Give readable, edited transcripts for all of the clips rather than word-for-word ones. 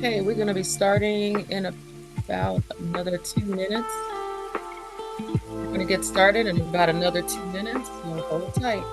Okay, we're going to be starting in about another 2 minutes. We're going to get started in about another 2 minutes, so hold tight.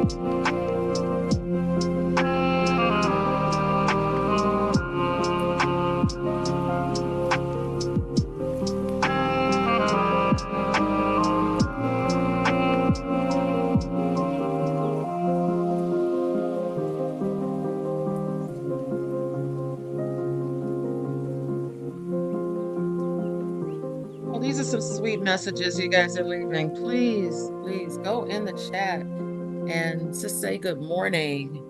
Well, these are some sweet messages you guys are leaving. Please, please go in the chat and just say good morning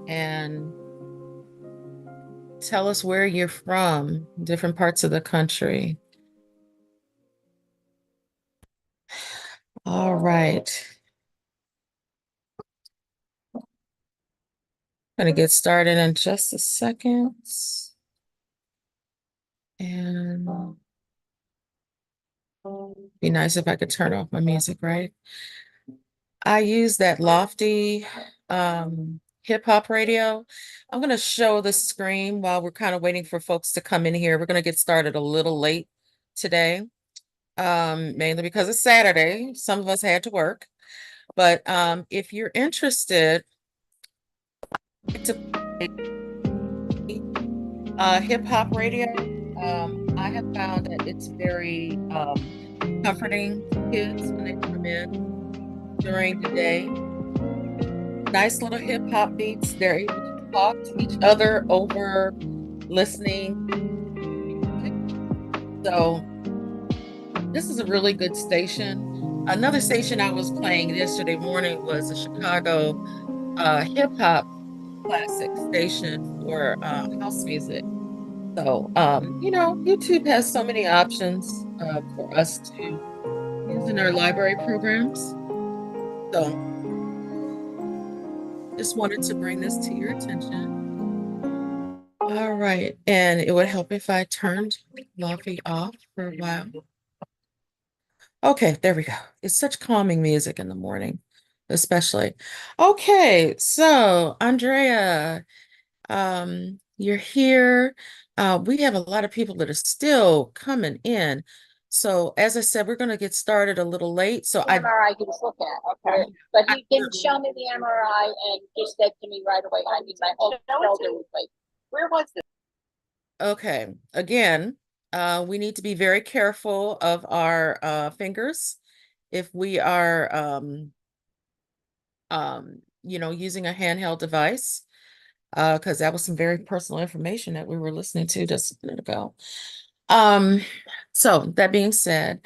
and tell us where you're from, different parts of the country. All right. Gonna get started in just a second. And be nice if I could turn off my music, right? I use that lofty hip hop radio. I'm gonna show the screen while we're kind of waiting for folks to come in here. We're gonna get started a little late today, mainly because it's Saturday. Some of us had to work, but if you're interested to hip hop radio, I have found that it's very comforting for kids when they come in during the day. Nice little hip hop beats. They're able to talk to each other over listening. So this is a really good station. Another station I was playing yesterday morning was a Chicago hip hop classic station for house music. So, YouTube has so many options for us to use in our library programs. So, just wanted to bring this to your attention. All right, and it would help if I turned Luffy off for a while. Okay, there we go. It's such calming music in the morning, especially. Okay, so Andrea, you're here. We have a lot of people that are still coming in. So as I said, we're going to get started a little late. So MRI he was looking at, okay? But he didn't show me the MRI and he said to me right away, I need my whole shoulder replaced. Where was this? Okay, again, we need to be very careful of our fingers if we are using a handheld device. Because that was some very personal information that we were listening to just a minute ago. So that being said,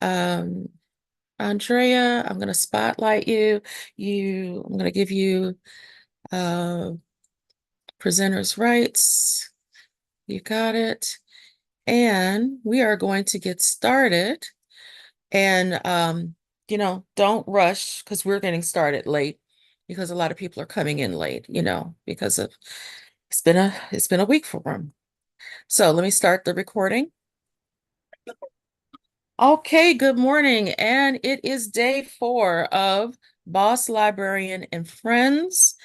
Andrea, I'm going to spotlight you. I'm going to give you presenter's rights. You got it. And we are going to get started. And, don't rush because we're getting started late because a lot of people are coming in late, because of it's been a week for them. So let me start the recording. Okay, good morning. And it is day 4 of Boss Librarian and Friends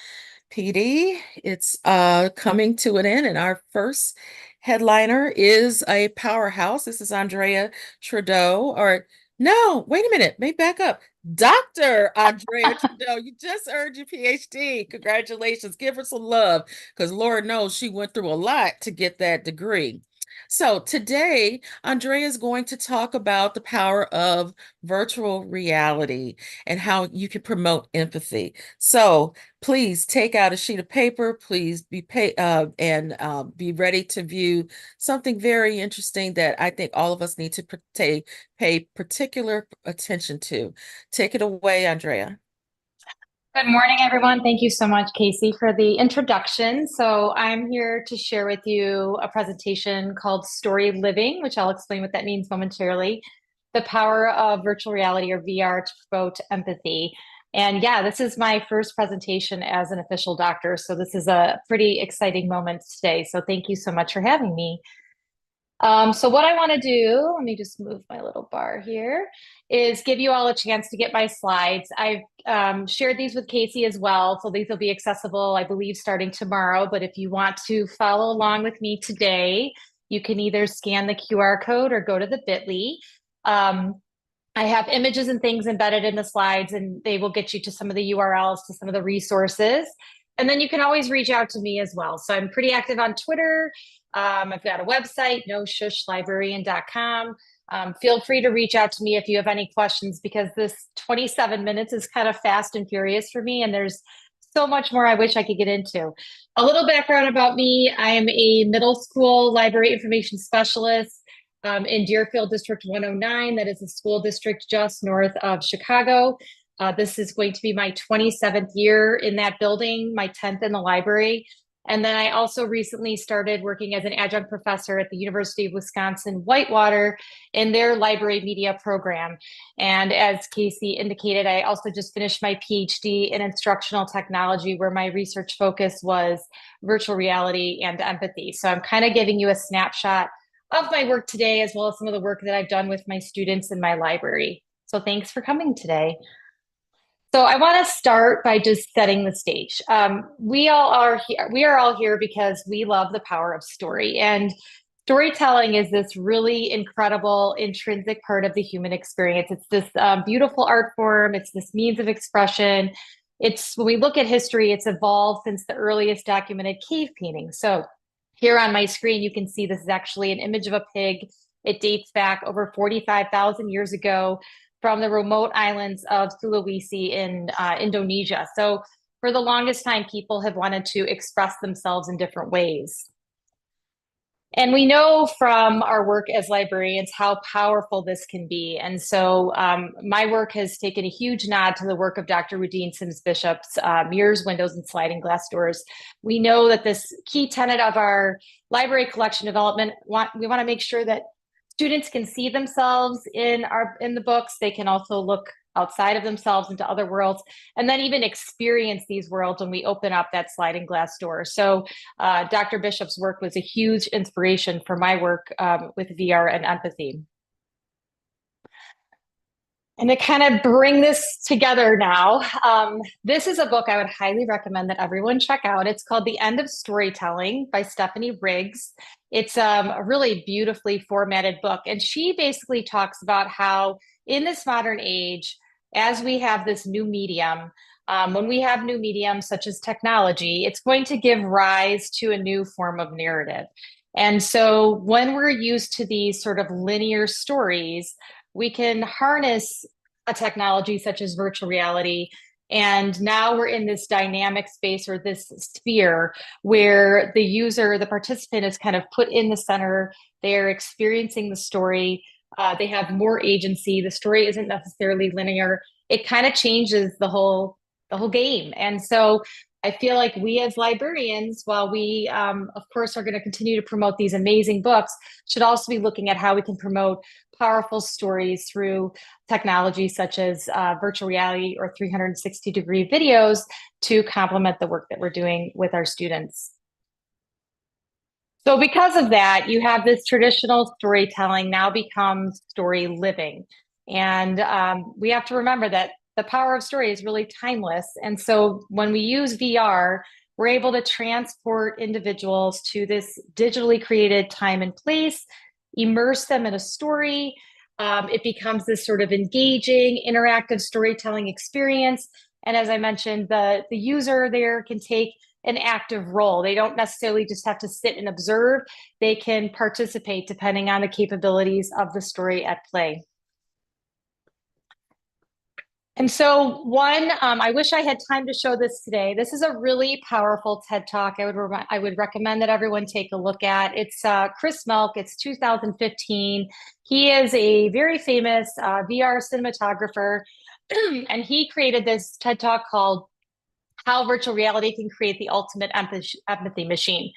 PD. It's coming to an end, and our first headliner is a powerhouse. This is Andrea Trudeau, or no, wait a minute, may back up. Dr. Andrea Trudeau, you just earned your PhD. Congratulations. Give her some love because Lord knows she went through a lot to get that degree. So today, Andrea is going to talk about the power of virtual reality and how you can promote empathy. So please take out a sheet of paper. Please be be ready to view something very interesting that I think all of us need to pay particular attention to. Take it away, Andrea. Good morning, everyone. Thank you so much, Casey, for the introduction. So I'm here to share with you a presentation called Story Living, which I'll explain what that means momentarily. The power of virtual reality or VR to promote empathy. And yeah, this is my first presentation as an official doctor. So this is a pretty exciting moment today. So thank you so much for having me. So what I want to do, let me just move my little bar here, is give you all a chance to get my slides. I've shared these with Casey as well, so these will be accessible, I believe, starting tomorrow. But if you want to follow along with me today, you can either scan the QR code or go to the bit.ly. I have images and things embedded in the slides, and they will get you to some of the URLs to some of the resources. And then you can always reach out to me as well. So I'm pretty active on Twitter. I've got a website, noshushlibrarian.com. Feel free to reach out to me if you have any questions, because this 27 minutes is kind of fast and furious for me, and there's so much more I wish I could get into. A little background about me. I am a middle school library information specialist in Deerfield District 109. That is a school district just north of Chicago. This is going to be my 27th year in that building, my 10th in the library. And then I also recently started working as an adjunct professor at the University of Wisconsin-Whitewater in their library media program. And as Casey indicated, I also just finished my PhD in instructional technology, where my research focus was virtual reality and empathy. So I'm kind of giving you a snapshot of my work today, as well as some of the work that I've done with my students in my library. So thanks for coming today. So I want to start by just setting the stage. We are all here because we love the power of story, and storytelling is this really incredible intrinsic part of the human experience. It's this beautiful art form. It's this means of expression. When we look at history, it's evolved since the earliest documented cave paintings. So here on my screen, you can see this is actually an image of a pig. It dates back over 45,000 years ago from the remote islands of Sulawesi in Indonesia. So for the longest time, people have wanted to express themselves in different ways. And we know from our work as librarians how powerful this can be. And so my work has taken a huge nod to the work of Dr. Rudine Sims Bishop's Mirrors, Windows, and Sliding Glass Doors. We know that this key tenet of our library collection development, we want to make sure that students can see themselves in the books. They can also look outside of themselves into other worlds, and then even experience these worlds when we open up that sliding glass door. So Dr. Bishop's work was a huge inspiration for my work with VR and empathy. And to kind of bring this together now, this is a book I would highly recommend that everyone check out. It's called The End of Storytelling by Stephanie Riggs. It's a really beautifully formatted book. And she basically talks about how in this modern age, as we have this new medium, when we have new mediums such as technology, it's going to give rise to a new form of narrative. And so when we're used to these sort of linear stories, we can harness a technology such as virtual reality. And now we're in this dynamic space, or this sphere, where the user, the participant, is kind of put in the center. They're experiencing the story. They have more agency. The story isn't necessarily linear. It kind of changes the whole game. And so I feel like we as librarians, while we, of course, are going to continue to promote these amazing books, should also be looking at how we can promote powerful stories through technology such as virtual reality or 360-degree videos to complement the work that we're doing with our students. So because of that, you have this traditional storytelling now becomes story living. And we have to remember that the power of story is really timeless. And so when we use VR, we're able to transport individuals to this digitally created time and place, immerse them in a story. It becomes this sort of engaging, interactive storytelling experience. And as I mentioned, the user there can take an active role. They don't necessarily just have to sit and observe. They can participate depending on the capabilities of the story at play. And so I wish I had time to show this today. This is a really powerful TED Talk. I would recommend that everyone take a look at. It's Chris Melk. It's 2015. He is a very famous VR cinematographer, and he created this TED Talk called How Virtual Reality Can Create the Ultimate Empathy Machine.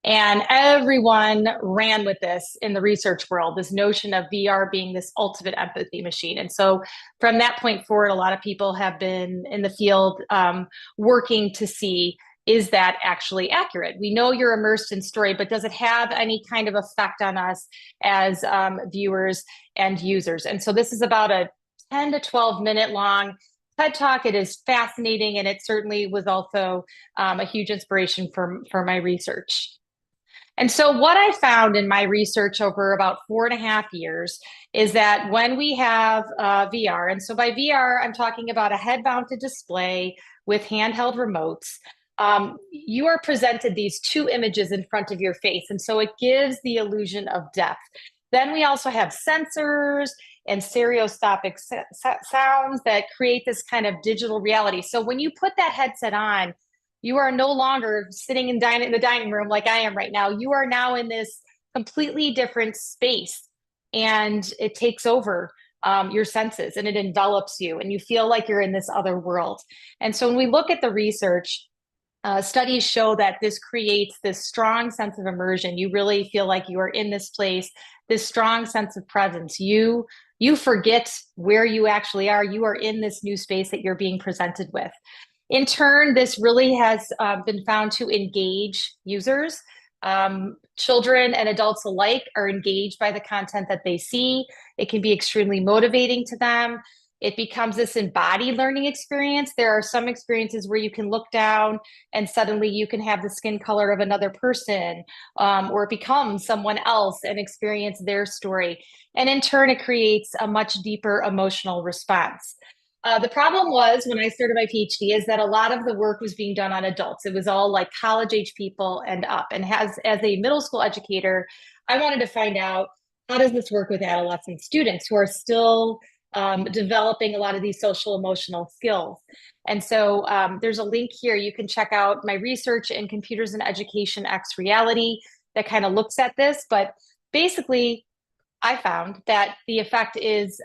And everyone ran with this in the research world, this notion of VR being this ultimate empathy machine. And so from that point forward, a lot of people have been in the field working to see, is that actually accurate? We know you're immersed in story, but does it have any kind of effect on us as viewers and users? And so this is about a 10 to 12 minute long TED Talk. It is fascinating, and it certainly was also a huge inspiration for my research. And so, what I found in my research over about 4.5 years is that when we have VR, and so by VR, I'm talking about a head mounted display with handheld remotes, you are presented these two images in front of your face. And so, it gives the illusion of depth. Then we also have sensors and stereoscopic sounds that create this kind of digital reality. So, when you put that headset on, you are no longer sitting in the dining room like I am right now. You are now in this completely different space, and it takes over your senses and it envelops you, and you feel like you're in this other world. And so when we look at the research, studies show that this creates this strong sense of immersion. You really feel like you are in this place, this strong sense of presence. You forget where you actually are. You are in this new space that you're being presented with. In turn, this really has been found to engage users. Children and adults alike are engaged by the content that they see. It can be extremely motivating to them. It becomes this embodied learning experience. There are some experiences where you can look down and suddenly you can have the skin color of another person, or become someone else and experience their story. And in turn, it creates a much deeper emotional response. The problem was when I started my PhD is that a lot of the work was being done on adults. It was all like college age people and up. And as a middle school educator, I wanted to find out, how does this work with adolescent students who are still developing a lot of these social emotional skills? And so there's a link here. You can check out my research in Computers in Education X Reality that kind of looks at this. But basically, I found that the effect is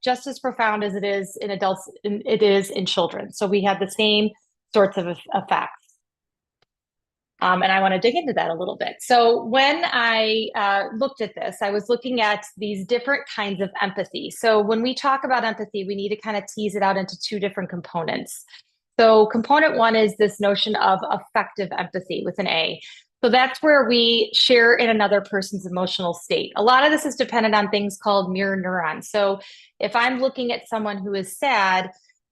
just as profound as it is in adults, it is in children. So we have the same sorts of effects. And I want to dig into that a little bit. So when I looked at this, I was looking at these different kinds of empathy. So when we talk about empathy, we need to kind of tease it out into two different components. So component one is this notion of affective empathy with an A. So that's where we share in another person's emotional state. A lot of this is dependent on things called mirror neurons. So if I'm looking at someone who is sad,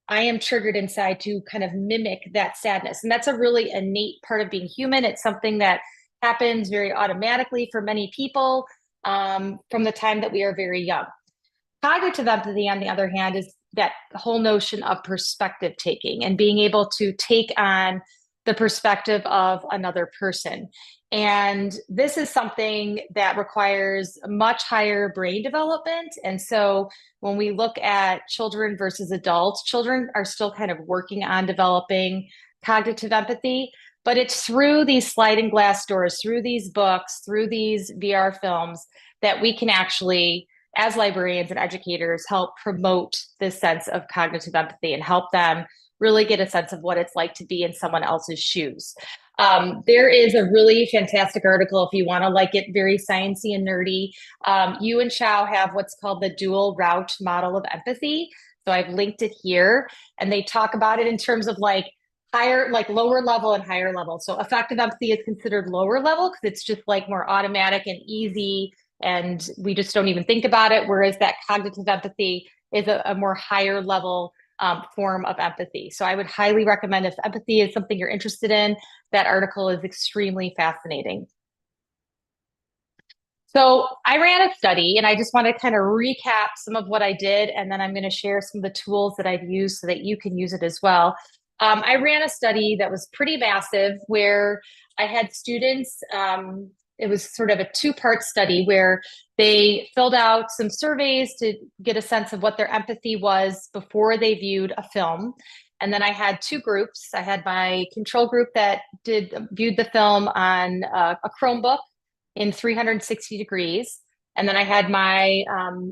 I am triggered inside to kind of mimic that sadness. And that's a really innate part of being human. It's something that happens very automatically for many people from the time that we are very young. Cognitive empathy, on the other hand, is that whole notion of perspective taking and being able to take on the perspective of another person. And this is something that requires much higher brain development. And so when we look at children versus adults, children are still kind of working on developing cognitive empathy, but it's through these sliding glass doors, through these books, through these VR films that we can actually, as librarians and educators, help promote this sense of cognitive empathy and help them really get a sense of what it's like to be in someone else's shoes. There is a really fantastic article if you want to like it very sciencey and nerdy. You and Chow have what's called the dual route model of empathy. So I've linked it here, and they talk about it in terms of like higher, like lower level and higher level. So effective empathy is considered lower level because it's just like more automatic and easy, and we just don't even think about it. Whereas that cognitive empathy is a more higher level form of empathy. So I would highly recommend, if empathy is something you're interested in, that article is extremely fascinating. So I ran a study, and I just want to kind of recap some of what I did, and then I'm going to share some of the tools that I've used so that you can use it as well. I ran a study that was pretty massive where I had students, it was sort of a two-part study where they filled out some surveys to get a sense of what their empathy was before they viewed a film. And then I had two groups. I had my control group that viewed the film on a Chromebook in 360 degrees. And then I had my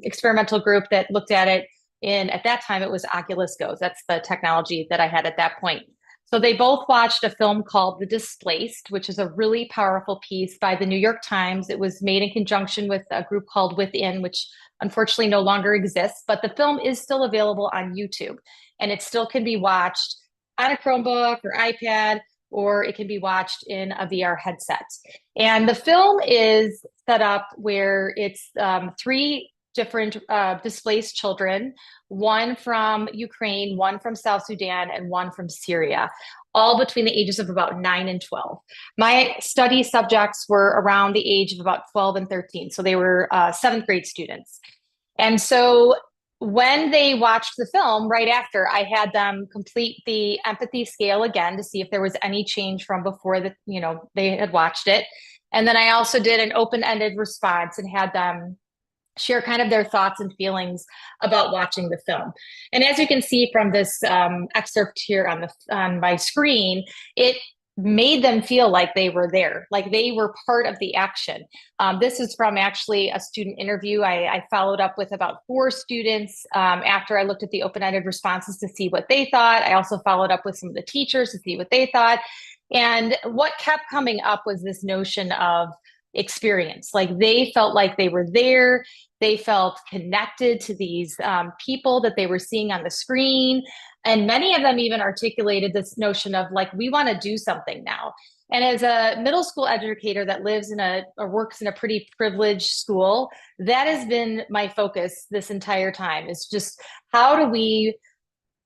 experimental group that looked at it at that time, it was Oculus Go. That's the technology that I had at that point. So they both watched a film called The Displaced, which is a really powerful piece by the New York Times. It was made in conjunction with a group called Within, which unfortunately no longer exists, but the film is still available on YouTube, and it still can be watched on a Chromebook or iPad, or it can be watched in a VR headset. And the film is set up where it's three different displaced children, one from Ukraine, one from South Sudan, and one from Syria, all between the ages of about 9 and 12. My study subjects were around the age of about 12 and 13. So they were seventh grade students. And so when they watched the film right after, I had them complete the empathy scale again to see if there was any change from before they had watched it. And then I also did an open-ended response and had them share kind of their thoughts and feelings about watching the film. And as you can see from this excerpt here on my screen, it made them feel like they were there, like they were part of the action. This is from actually a student interview. I followed up with about 4 students after I looked at the open-ended responses to see what they thought. I also followed up with some of the teachers to see what they thought. And what kept coming up was this notion of experience. Like they felt like they were there. They felt connected to these people that they were seeing on the screen. And many of them even articulated this notion of like, we want to do something now. And as a middle school educator that lives or works in a pretty privileged school, that has been my focus this entire time, is just how do we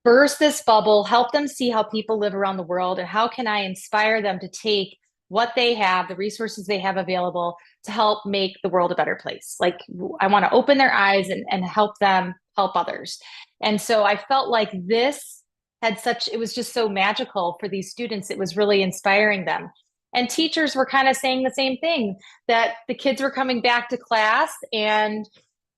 burst this bubble, help them see how people live around the world, and how can I inspire them to take what they have, the resources they have available to help make the world a better place. Like I want to open their eyes and help them help others. And so I felt like this it was just so magical for these students. It was really inspiring them. And teachers were kind of saying the same thing, that the kids were coming back to class and,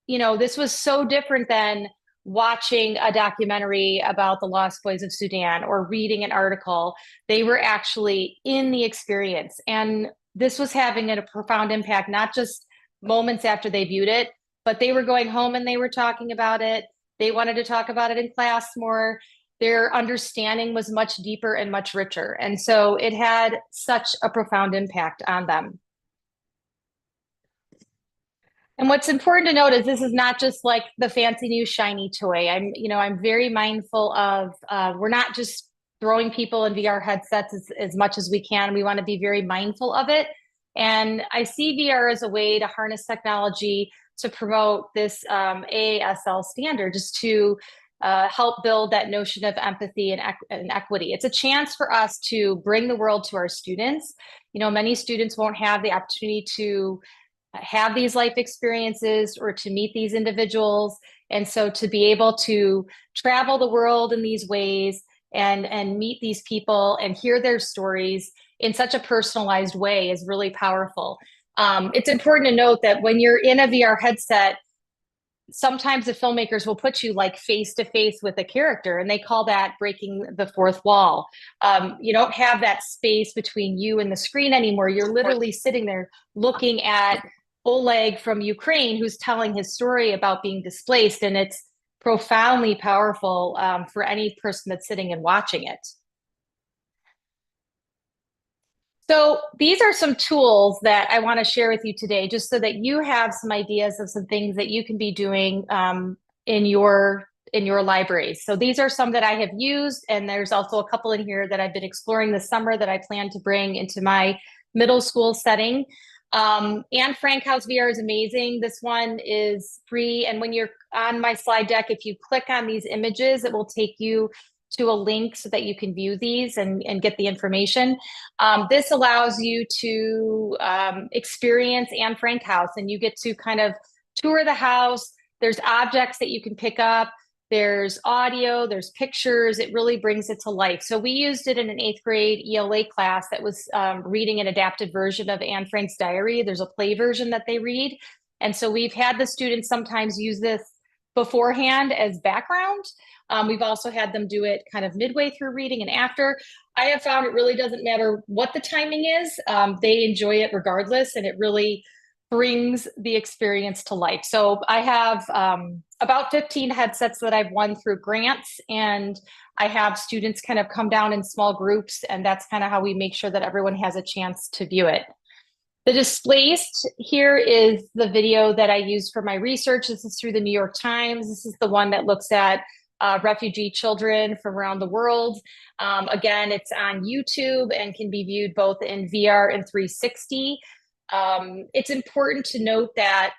this was so different than watching a documentary about the Lost Boys of Sudan or reading an article. They were actually in the experience. And this was having a profound impact, not just moments after they viewed it, but they were going home and they were talking about it. They wanted to talk about it in class more. Their understanding was much deeper and much richer. And so it had such a profound impact on them. And what's important to note is this is not just like the fancy new shiny toy. I'm very mindful of, we're not just throwing people in VR headsets as much as we can. We want to be very mindful of it. And I see VR as a way to harness technology to promote this AASL standard, just to help build that notion of empathy and equity. It's a chance for us to bring the world to our students. Many students won't have the opportunity to have these life experiences or to meet these individuals. And so to be able to travel the world in these ways and meet these people and hear their stories in such a personalized way is really powerful. It's important to note that when you're in a VR headset, sometimes the filmmakers will put you like face to face with a character, and they call that breaking the fourth wall. You don't have that space between you and the screen anymore. You're literally sitting there looking at Oleg from Ukraine, who's telling his story about being displaced, and it's profoundly powerful for any person that's sitting and watching it. So these are some tools that I want to share with you today, just so that you have some ideas of some things that you can be doing in your libraries. So these are some that I have used, and there's also a couple in here that I've been exploring this summer that I plan to bring into my middle school setting. Anne Frank House VR is amazing. This one is free, and when you're on my slide deck, if you click on these images, it will take you to a link so that you can view these and get the information. This allows you to experience Anne Frank House, and you get to kind of tour the house. There's objects that you can pick up. There's audio, there's pictures. It really brings it to life. So we used it in an 8th grade ELA class that was reading an adapted version of Anne Frank's diary. There's a play version that they read. And so we've had the students sometimes use this beforehand as background. We've also had them do it kind of midway through reading and after. I have found it really doesn't matter what the timing is. They enjoy it regardless, and it really brings the experience to life. So I have about 15 headsets that I've won through grants, and I have students kind of come down in small groups, and that's kind of how we make sure that everyone has a chance to view it. The Displaced here is the video that I used for my research. This is through the New York Times. This is the one that looks at refugee children from around the world. Again, it's on YouTube and can be viewed both in VR and 360. It's important to note that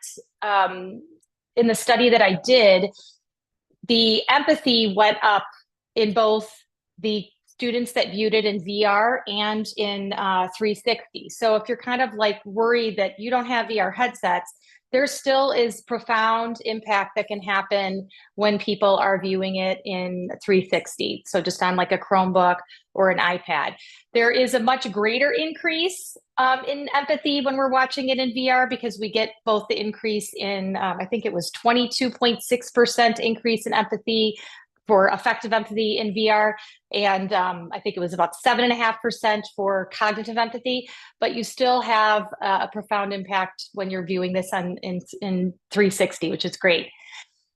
in the study that I did, the empathy went up in both the students that viewed it in VR and in 360. So if you're kind of like worried that you don't have VR headsets, there still is profound impact that can happen when people are viewing it in 360. So just on like a Chromebook or an iPad. There is a much greater increase in empathy when we're watching it in VR because we get both the increase in, I think it was 22.6% increase in empathy for effective empathy in VR. And I think it was about 7.5% for cognitive empathy, but you still have a profound impact when you're viewing this in 360, which is great.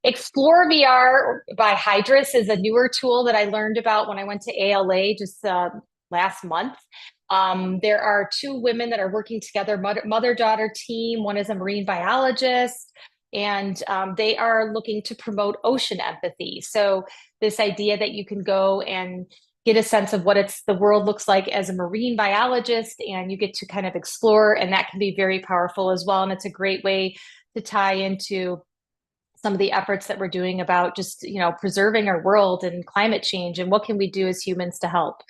Explore VR by Hydrus is a newer tool that I learned about when I went to ALA just last month. There are two women that are working together, mother-daughter team. One is a marine biologist, and they are looking to promote ocean empathy. So this idea that you can go and get a sense of what the world looks like as a marine biologist, and you get to kind of explore, and that can be very powerful as well. And it's a great way to tie into some of the efforts that we're doing about just, preserving our world and climate change and what can we do as humans to help.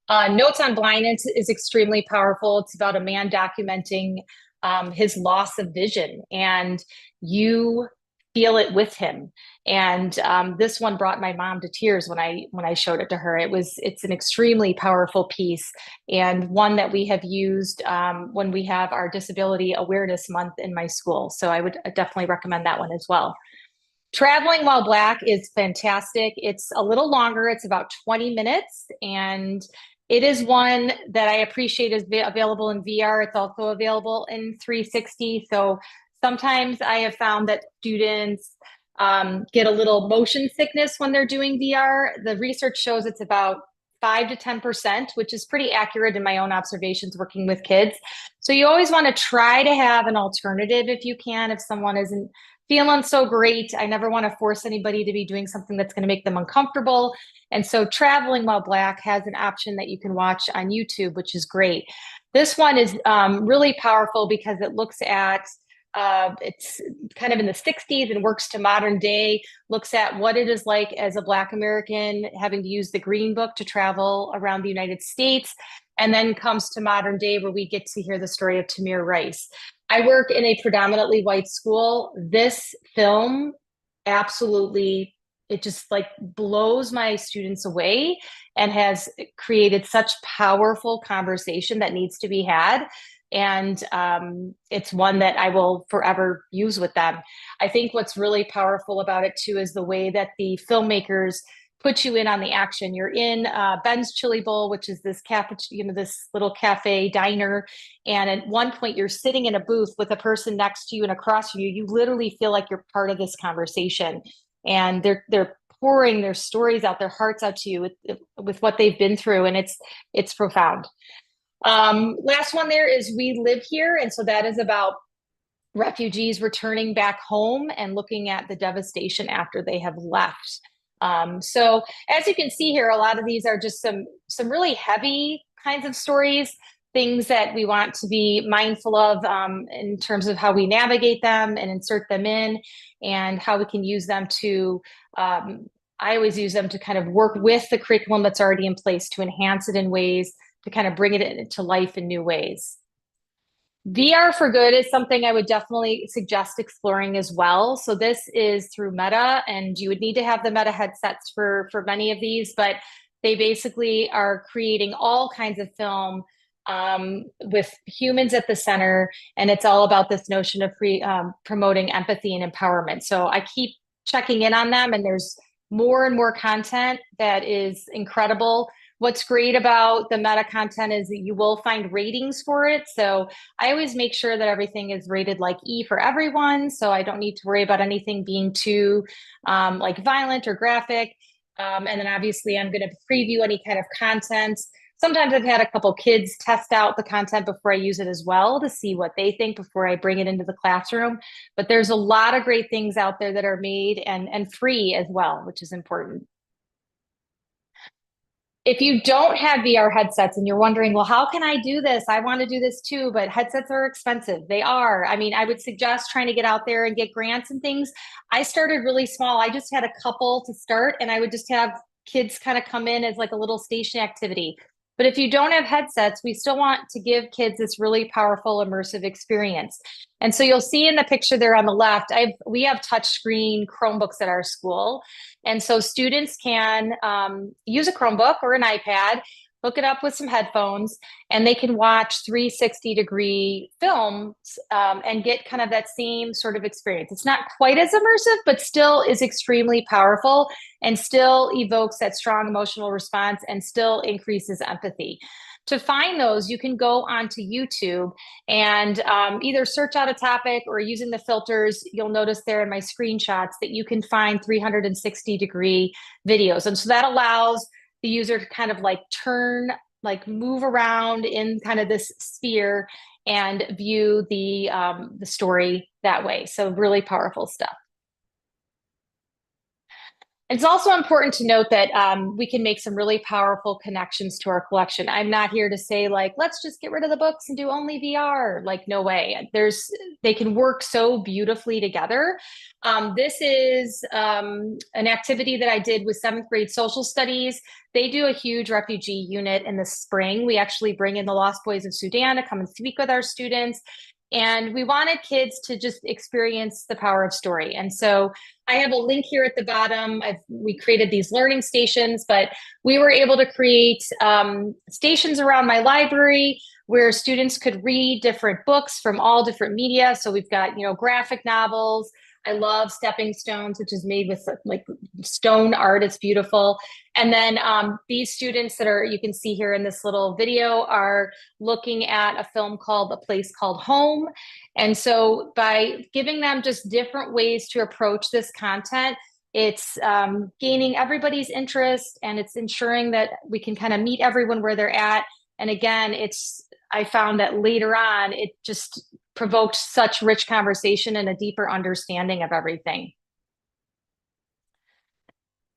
Notes on Blindness is extremely powerful. It's about a man documenting his loss of vision, and you feel it with him. And this one brought my mom to tears when I showed it to her. It's an extremely powerful piece, and one that we have used when we have our Disability Awareness Month in my school. So I would definitely recommend that one as well. Traveling While Black is fantastic. It's a little longer. It's about 20 minutes, and it is one that I appreciate is available in VR. It's also available in 360. So sometimes I have found that students get a little motion sickness when they're doing VR. The research shows it's about 5 to 10%, which is pretty accurate in my own observations working with kids. So you always want to try to have an alternative if you can, if someone isn't feeling so great. I never want to force anybody to be doing something that's going to make them uncomfortable. And so Traveling While Black has an option that you can watch on YouTube, which is great. This one is really powerful because it looks at, it's kind of in the 60s and works to modern day, looks at what it is like as a Black American having to use the Green Book to travel around the United States, and then comes to modern day where we get to hear the story of Tamir Rice. I work in a predominantly white school. This film absolutely, it just like blows my students away and has created such powerful conversation that needs to be had. And it's one that I will forever use with them. I think what's really powerful about it too is the way that the filmmakers put you in on the action. You're in Ben's Chili Bowl, which is this cafe, this little cafe diner. And at one point you're sitting in a booth with a person next to you and across from you. You literally feel like you're part of this conversation. And they're pouring their stories out, their hearts out to you with what they've been through. And it's profound. Last one there is We Live Here. And so that is about refugees returning back home and looking at the devastation after they have left. So as you can see here, a lot of these are just some really heavy kinds of stories, things that we want to be mindful of in terms of how we navigate them and insert them in, and how we can use them to, I always use them to kind of work with the curriculum that's already in place to enhance it in ways to kind of bring it into life in new ways. VR for Good is something I would definitely suggest exploring as well. So this is through Meta, and you would need to have the Meta headsets for many of these, but they basically are creating all kinds of film with humans at the center, and it's all about this notion of promoting empathy and empowerment. So I keep checking in on them, and there's more and more content that is incredible. What's great about the Meta content is that you will find ratings for it. So I always make sure that everything is rated like E for everyone. So I don't need to worry about anything being too like violent or graphic. And then obviously I'm going to preview any kind of content. Sometimes I've had a couple kids test out the content before I use it as well to see what they think before I bring it into the classroom. But there's a lot of great things out there that are made and free as well, which is important. If you don't have VR headsets and you're wondering, well, how can I do this? I want to do this too, but headsets are expensive. They are. I mean, I would suggest trying to get out there and get grants and things. I started really small. I just had a couple to start, and I would just have kids kind of come in as like a little station activity. But if you don't have headsets, we still want to give kids this really powerful immersive experience. And so you'll see in the picture there on the left, we have touchscreen Chromebooks at our school. And so students can use a Chromebook or an iPad, hook it up with some headphones, and they can watch 360-degree films and get kind of that same sort of experience. It's not quite as immersive, but still is extremely powerful and still evokes that strong emotional response and still increases empathy. To find those, you can go onto YouTube and either search out a topic, or using the filters, you'll notice there in my screenshots that you can find 360-degree videos. And so that allows the user to kind of like move around in kind of this sphere and view the story that way. So really powerful stuff. It's also important to note that we can make some really powerful connections to our collection. I'm not here to say like, let's just get rid of the books and do only VR. Like, no way. They can work so beautifully together. This is an activity that I did with 7th grade social studies. They do a huge refugee unit in the spring. We actually bring in the Lost Boys of Sudan to come and speak with our students. And we wanted kids to just experience the power of story. And so I have a link here at the bottom. We created these learning stations, but we were able to create stations around my library where students could read different books from all different media. So we've got, graphic novels. I love Stepping Stones, which is made with like stone art. It's beautiful. And then these students you can see here in this little video, are looking at a film called A Place Called Home. And so by giving them just different ways to approach this content, it's gaining everybody's interest, and it's ensuring that we can kind of meet everyone where they're at. And again, I found that later on, it just provoked such rich conversation and a deeper understanding of everything.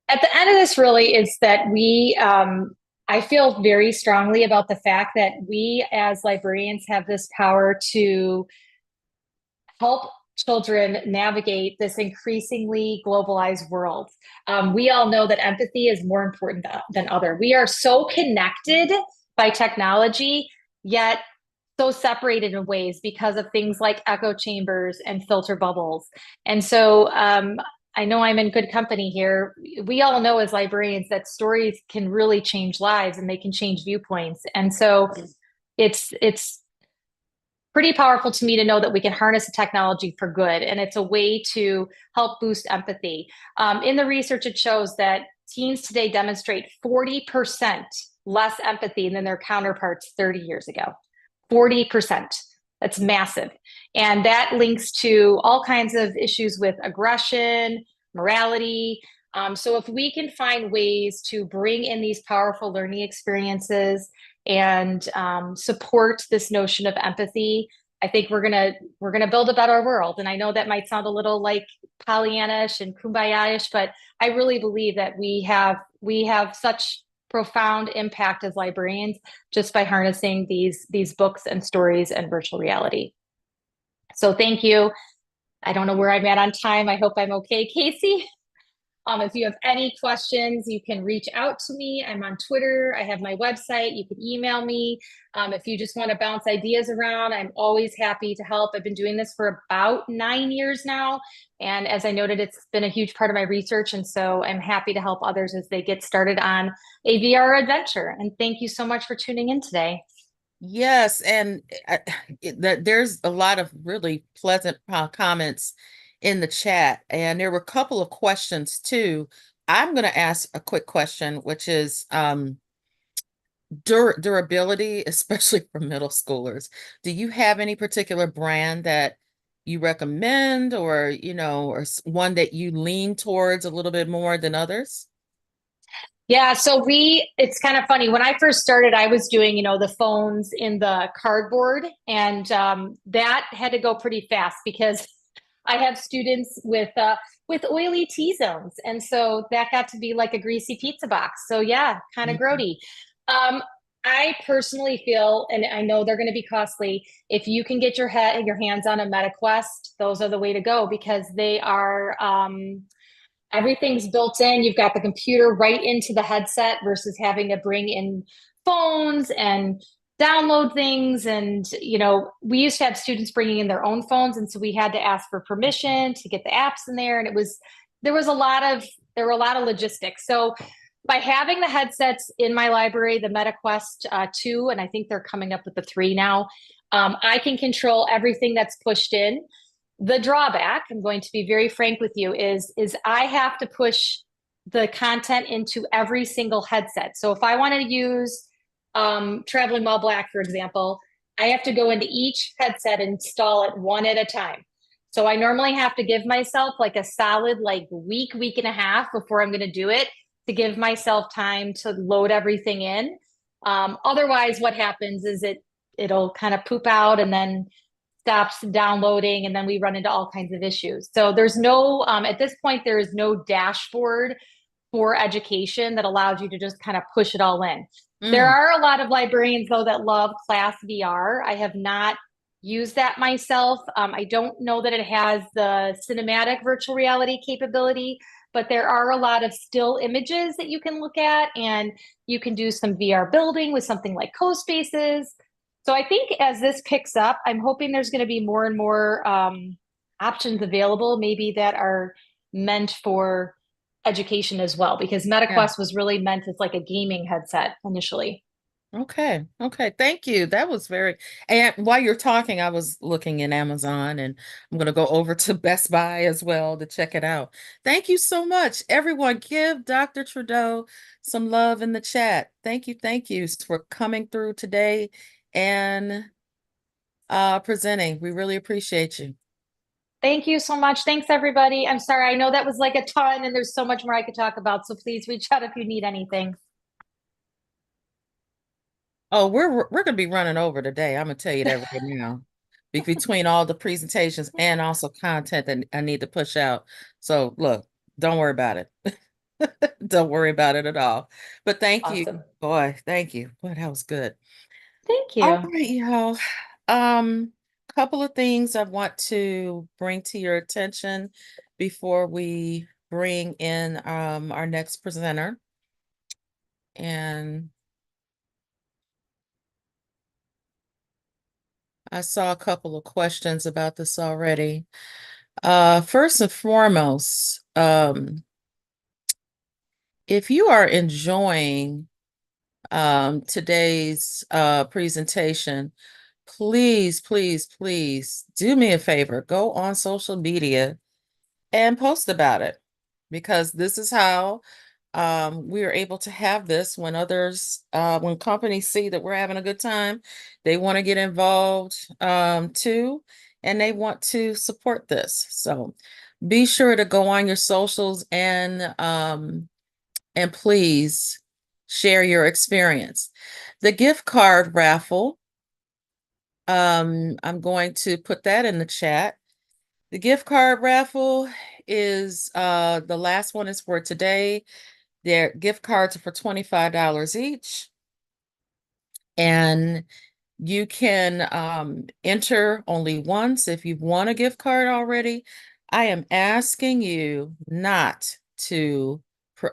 At the end of this really is that I feel very strongly about the fact that we as librarians have this power to help children navigate this increasingly globalized world. We all know that empathy is more important than other. We are so connected by technology, yet so separated in ways because of things like echo chambers and filter bubbles. And so I know I'm in good company here. We all know as librarians that stories can really change lives, and they can change viewpoints. And so it's pretty powerful to me to know that we can harness the technology for good, and it's a way to help boost empathy. In the research, it shows that teens today demonstrate 40% less empathy than their counterparts 30 years ago. 40%. That's massive. And that links to all kinds of issues with aggression, morality. So if we can find ways to bring in these powerful learning experiences and support this notion of empathy, I think we're gonna build a better world. And I know that might sound a little like Pollyannish and kumbaya-ish, but I really believe that we have such profound impact as librarians just by harnessing these books and stories and virtual reality. So thank you. I don't know where I'm at on time. I hope I'm okay, Casey. If you have any questions, you can reach out to me. I'm on Twitter. I have my website. You can email me. If you just want to bounce ideas around, I'm always happy to help. I've been doing this for about 9 years now. And as I noted, it's been a huge part of my research. And so I'm happy to help others as they get started on a VR adventure. And thank you so much for tuning in today. Yes, and there's a lot of really pleasant comments in the chat, and there were a couple of questions too. I'm going to ask a quick question, which is durability, especially for middle schoolers. Do you have any particular brand that you recommend, or or one that you lean towards a little bit more than others? Yeah, so it's kind of funny. When I first started, I was doing, the phones in the cardboard, and that had to go pretty fast because I have students with with oily T-zones. And so that got to be like a greasy pizza box. So yeah, kind of Mhm. grody. Um, I personally feel, and I know they're going to be costly, if you can get your hands on a MetaQuest, those are the way to go because they are everything's built in. You've got the computer right into the headset versus having to bring in phones and download things. And, we used to have students bringing in their own phones. And so we had to ask for permission to get the apps in there. And there was a lot of, there were a lot of logistics. So by having the headsets in my library, the MetaQuest 2, and I think they're coming up with the 3 now, I can control everything that's pushed in. The drawback, I'm going to be very frank with you, is I have to push the content into every single headset. So if I want to use Traveling While Black, for example, I have to go into each headset and install it one at a time. So I normally have to give myself like a solid like week and a half before I'm going to do it to give myself time to load everything in. Otherwise, what happens is it'll kind of poop out and then stops downloading, and then we run into all kinds of issues. So there's no at this point there is no dashboard for education that allows you to just kind of push it all in. There Mm. are a lot of librarians though that love Class VR. I have not used that myself. I don't know that it has the cinematic virtual reality capability, but there are a lot of still images that you can look at, and you can do some VR building with something like CoSpaces. So I think as this picks up, I'm hoping there's going to be more and more options available, maybe that are meant for education as well, because Yeah. MetaQuest was really meant as like a gaming headset initially. Okay. Okay. Thank you. That was very, and while you're talking, I was looking in Amazon and I'm going to go over to Best Buy as well to check it out. Thank you so much. Everyone, give Dr. Trudeau some love in the chat. Thank you. Thank you for coming through today and presenting. We really appreciate you. Thank you so much. Thanks, everybody. I'm sorry. I know that was like a ton and there's so much more I could talk about. So please reach out if you need anything. Oh, we're gonna be running over today. I'm gonna tell you that right now. Between all the presentations and also content that I need to push out. So look, don't worry about it. Don't worry about it at all. But thank you, Awesome. boy. Thank you. Boy, that was good. Thank All you. right, y'all. Um, couple of things I want to bring to your attention before we bring in our next presenter. And I saw a couple of questions about this already. First and foremost, if you are enjoying today's presentation, please, please, please do me a favor. Go on social media and post about it because this is how we are able to have this when when companies see that we're having a good time, they want to get involved too, and they want to support this. So be sure to go on your socials and please share your experience. The gift card raffle, I'm going to put that in the chat. The gift card raffle is the last one is for today. Their gift cards are for $25 each. And you can enter only once. If you've won a gift card already, I am asking you not to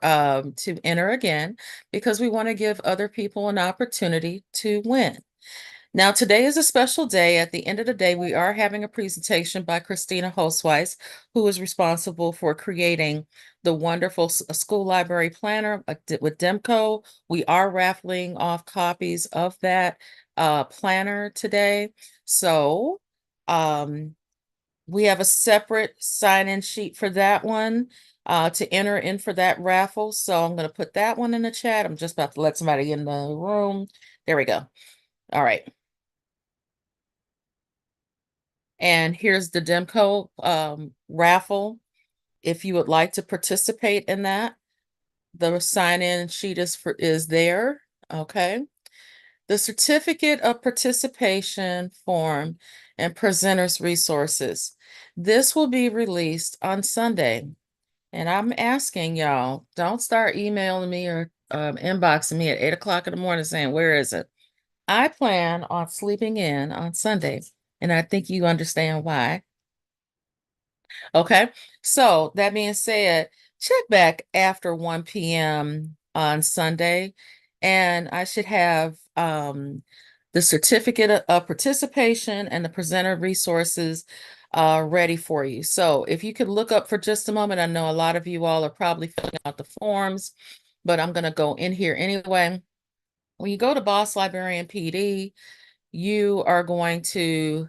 enter again because we want to give other people an opportunity to win. Now, today is a special day. At the end of the day, we are having a presentation by Christina Hostweiss, who is responsible for creating the wonderful school library planner with Demco. We are raffling off copies of that planner today. So we have a separate sign-in sheet for that one to enter in for that raffle. So I'm going to put that one in the chat. I'm just about to let somebody in the room. There we go. All right. And here's the Demco raffle. If you would like to participate in that, the sign-in sheet is there. Okay. The certificate of participation form and presenters resources. This will be released on Sunday. And I'm asking y'all, don't start emailing me or inboxing me at 8 o'clock in the morning saying, where is it? I plan on sleeping in on Sunday, and I think you understand why. Okay, so that being said, check back after 1 p.m. on Sunday, and I should have the certificate of participation and the presenter resources ready for you. So if you could look up for just a moment, I know a lot of you all are probably filling out the forms, but I'm going to go in here anyway. When you go to Boss Librarian PD, you are going to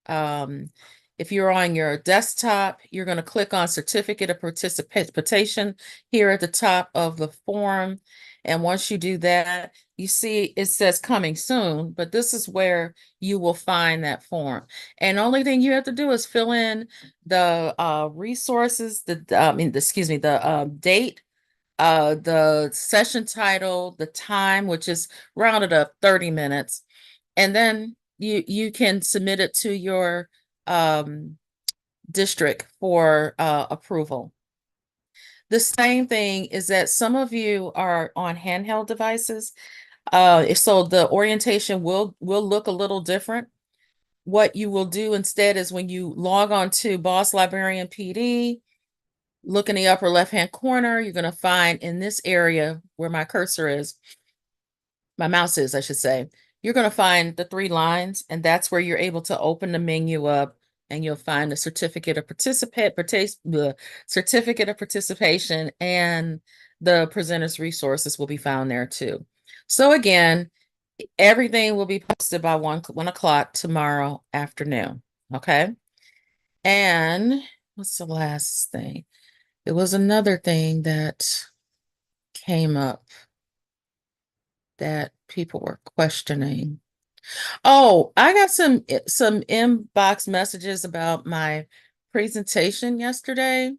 um, if you're on your desktop, you're going to click on Certificate of Participation here at the top of the form. And once you do that, you see it says coming soon, but this is where you will find that form. And the only thing you have to do is fill in the resources, excuse me, the date, the session title, the time, which is rounded up 30 minutes, and then you can submit it to your um, district for approval. The same thing is that some of you are on handheld devices, so the orientation will look a little different. What you will do instead is when you log on to Boss Librarian PD, look in the upper left-hand corner, you're going to find in this area where my cursor is, my mouse is, I should say, you're going to find the 3 lines, and that's where you're able to open the menu up, and you'll find the certificate of participation, and the presenter's resources will be found there too. So again, everything will be posted by 1 o'clock tomorrow afternoon. Okay. And what's the last thing? It was another thing that came up that people were questioning. Oh, I got some inbox messages about my presentation yesterday.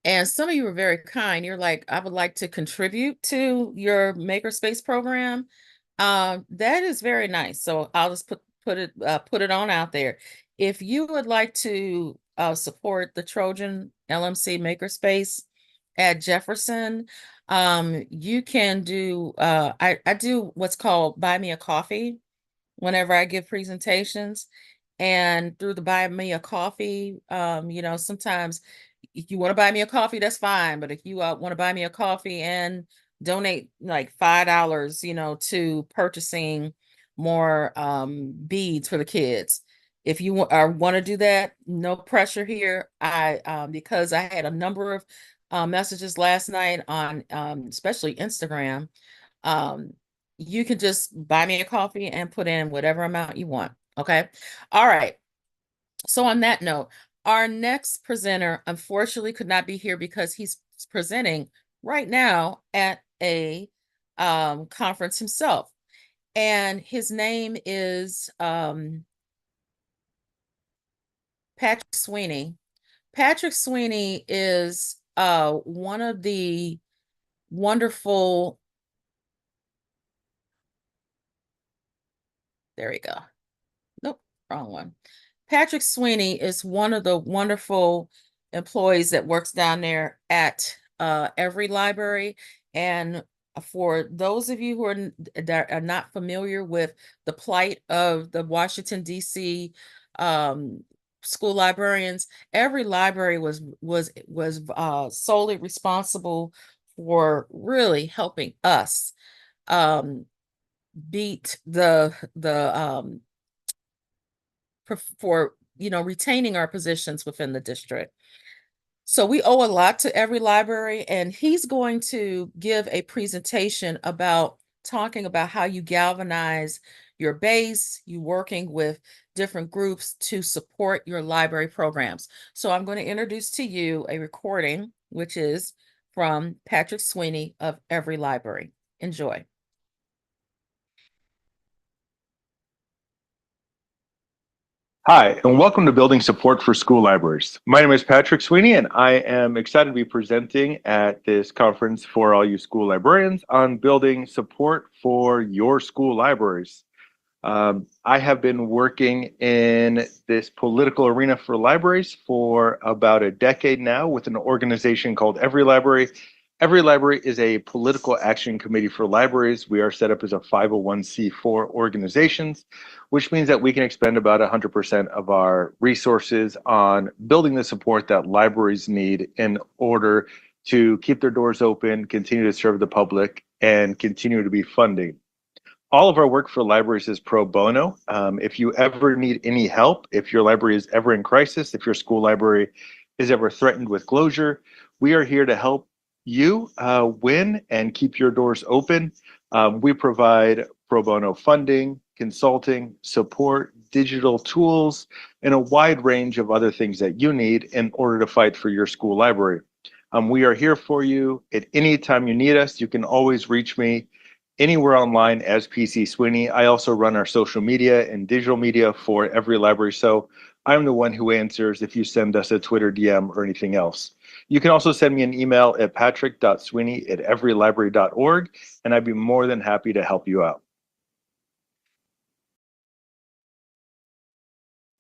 And some of you were very kind. You're like, I would like to contribute to your makerspace program. That is very nice. So I'll just put it on out there. If you would like to support the Trojan LMC Makerspace at Jefferson, you can do I do what's called buy me a coffee whenever I give presentations. And through the buy me a coffee, sometimes if you want to buy me a coffee, that's fine. But if you want to buy me a coffee and donate like $5, to purchasing more beads for the kids. If you want to do that, no pressure here. Because I had a number of messages last night on especially Instagram. Um, you can just buy me a coffee and put in whatever amount you want. Okay. All right. So on that note, our next presenter unfortunately could not be here because he's presenting right now at a conference himself. And his name is Patrick Sweeney. Patrick Sweeney is one of the wonderful, there we go. Nope, wrong one. Patrick Sweeney is one of the wonderful employees that works down there at every library. And for those of you that are not familiar with the plight of the Washington, D.C. Um, school librarians, every library was solely responsible for really helping us um, beat the for retaining our positions within the district. So we owe a lot to every library, and he's going to give a presentation about talking about how you galvanize your base, you working with different groups to support your library programs. So I'm going to introduce to you a recording, which is from Patrick Sweeney of Every Library. Enjoy. Hi, and welcome to Building Support for School Libraries. My name is Patrick Sweeney, and I am excited to be presenting at this conference for all you school librarians on building support for your school libraries. I have been working in this political arena for libraries for about a decade now with an organization called Every Library. Every Library is a political action committee for libraries. We are set up as a 501c4 organizations, which means that we can expend about 100% of our resources on building the support that libraries need in order to keep their doors open, continue to serve the public, and continue to be funding. All of our work for libraries is pro bono. If you ever need any help, if your library is ever in crisis, if your school library is ever threatened with closure, we are here to help you win and keep your doors open. We provide pro bono funding, consulting, support, digital tools, and a wide range of other things that you need in order to fight for your school library. We are here for you at any time you need us. You can always reach me anywhere online as PC Sweeney. I also run our social media and digital media for Every Library. So I'm the one who answers if you send us a Twitter DM or anything else. You can also send me an email at patrick.sweeney@everylibrary.org, and I'd be more than happy to help you out.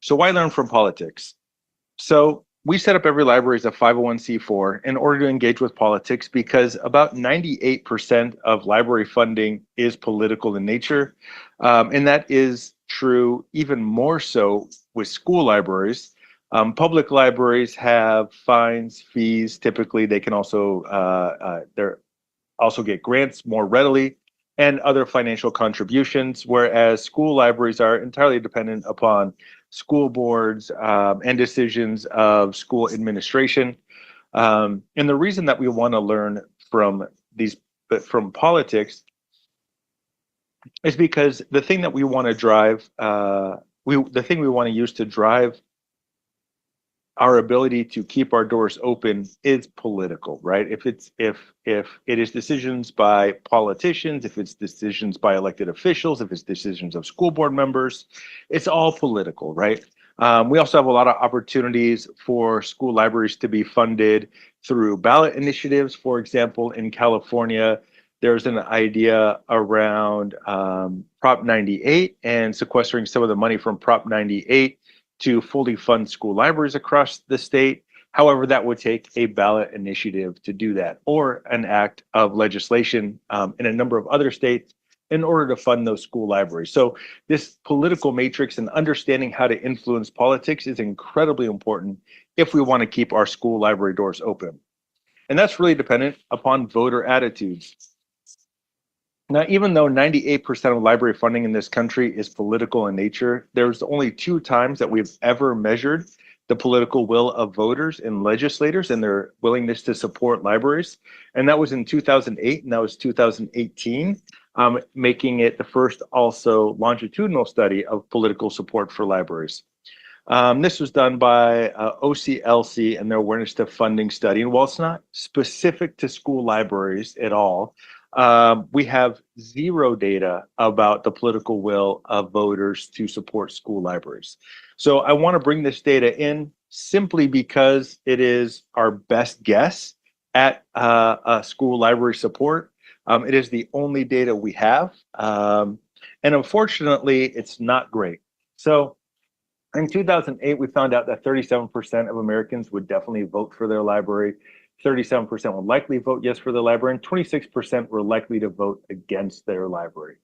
So why learn from politics? So we set up Every Library as a 501c4 in order to engage with politics because about 98% of library funding is political in nature. And that is true even more so with school libraries. Public libraries have fines, fees. Typically, they can also get grants more readily and other financial contributions, whereas school libraries are entirely dependent upon school boards and decisions of school administration. And the reason that we want to learn from politics is because the thing that we want to drive, the thing we want to use to drive our ability to keep our doors open is political, right? If it is decisions by politicians, if it's decisions by elected officials, if it's decisions of school board members, it's all political, right? We also have a lot of opportunities for school libraries to be funded through ballot initiatives. For example, in California, there's an idea around Prop 98 and sequestering some of the money from Prop 98 to fully fund school libraries across the state. However, that would take a ballot initiative to do that, or an act of legislation in a number of other states in order to fund those school libraries. So this political matrix and understanding how to influence politics is incredibly important if we want to keep our school library doors open. And that's really dependent upon voter attitudes. Now, even though 98% of library funding in this country is political in nature, there's only 2 times that we've ever measured the political will of voters and legislators and their willingness to support libraries. And that was in 2008 and that was 2018, making it the first also longitudinal study of political support for libraries. This was done by OCLC and their Awareness to Funding study. And while it's not specific to school libraries at all, we have 0 data about the political will of voters to support school libraries. So I want to bring this data in simply because it is our best guess at school library support. It is the only data we have. And unfortunately, it's not great. So in 2008, we found out that 37% of Americans would definitely vote for their library. 37% would likely vote yes for the library, and 26% were likely to vote against their library.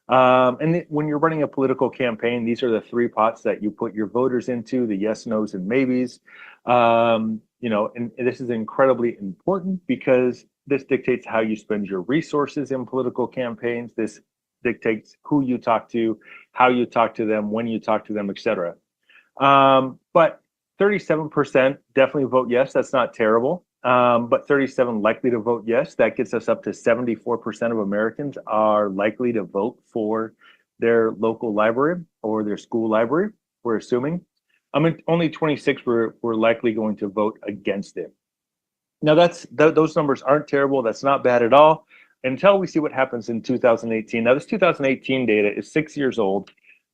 And when you're running a political campaign, these are the 3 pots that you put your voters into: the yes, nos, and maybes. And this is incredibly important because this dictates how you spend your resources in political campaigns. This dictates who you talk to, how you talk to them, when you talk to them, etc. But 37% definitely vote yes. That's not terrible. But 37 likely to vote yes. That gets us up to 74% of Americans are likely to vote for their local library or their school library, we're assuming. Only 26 were likely going to vote against it. Now, those numbers aren't terrible. That's not bad at all until we see what happens in 2018. Now, this 2018 data is 6 years old.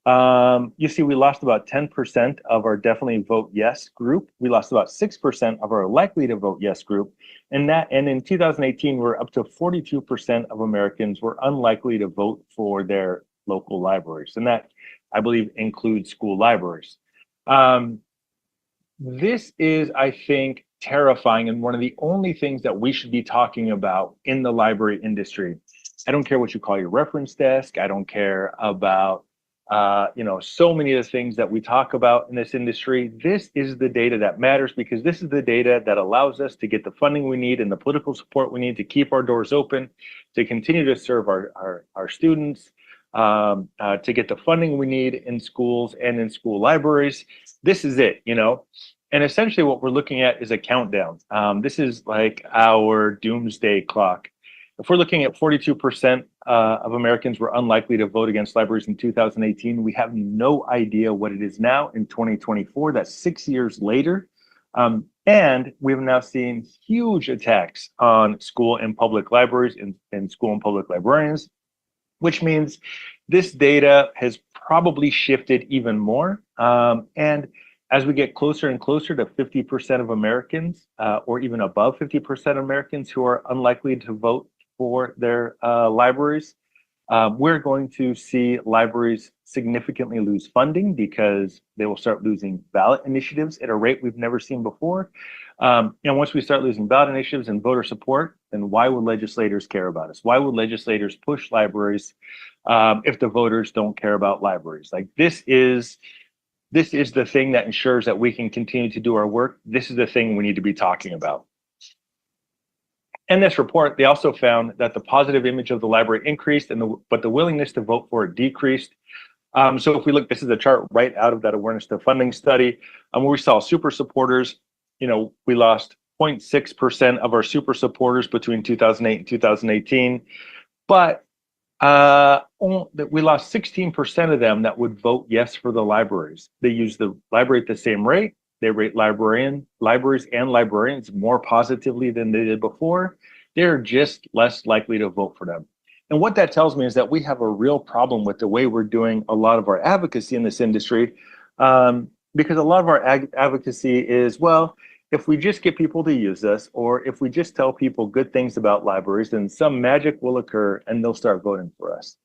You see, we lost about 10% of our definitely vote yes group. We lost about 6% of our likely to vote yes group. And in 2018, we're up to 42% of Americans were unlikely to vote for their local libraries. And that, I believe, includes school libraries. This is, I think, terrifying and one of the only things that we should be talking about in the library industry. I don't care what you call your reference desk. I don't care about, so many of the things that we talk about in this industry. This is the data that matters because this is the data that allows us to get the funding we need and the political support we need to keep our doors open, to continue to serve our students, to get the funding we need in schools and in school libraries. This is it, And essentially what we're looking at is a countdown. This is like our doomsday clock. If we're looking at 42% of Americans were unlikely to vote against libraries in 2018, we have no idea what it is now in 2024. That's 6 years later. And we've now seen huge attacks on school and public libraries and school and public librarians, which means this data has probably shifted even more. And as we get closer and closer to 50% of Americans, or even above 50% of Americans who are unlikely to vote for their libraries, we're going to see libraries significantly lose funding because they will start losing ballot initiatives at a rate we've never seen before. And once we start losing ballot initiatives and voter support, then why would legislators care about us? Why would legislators push libraries if the voters don't care about libraries? Like this is the thing that ensures that we can continue to do our work. This is the thing we need to be talking about. In this report, they also found that the positive image of the library increased, but the willingness to vote for it decreased. So if we look, this is a chart right out of that awareness to funding study, where we saw super supporters. We lost 0.6% of our super supporters between 2008 and 2018, but we lost 16% of them that would vote yes for the libraries. They use the library at the same rate. They rate libraries and librarians more positively than they did before. They're just less likely to vote for them. And what that tells me is that we have a real problem with the way we're doing a lot of our advocacy in this industry, because a lot of our advocacy is, well, if we just get people to use us, or if we just tell people good things about libraries, then some magic will occur and they'll start voting for us.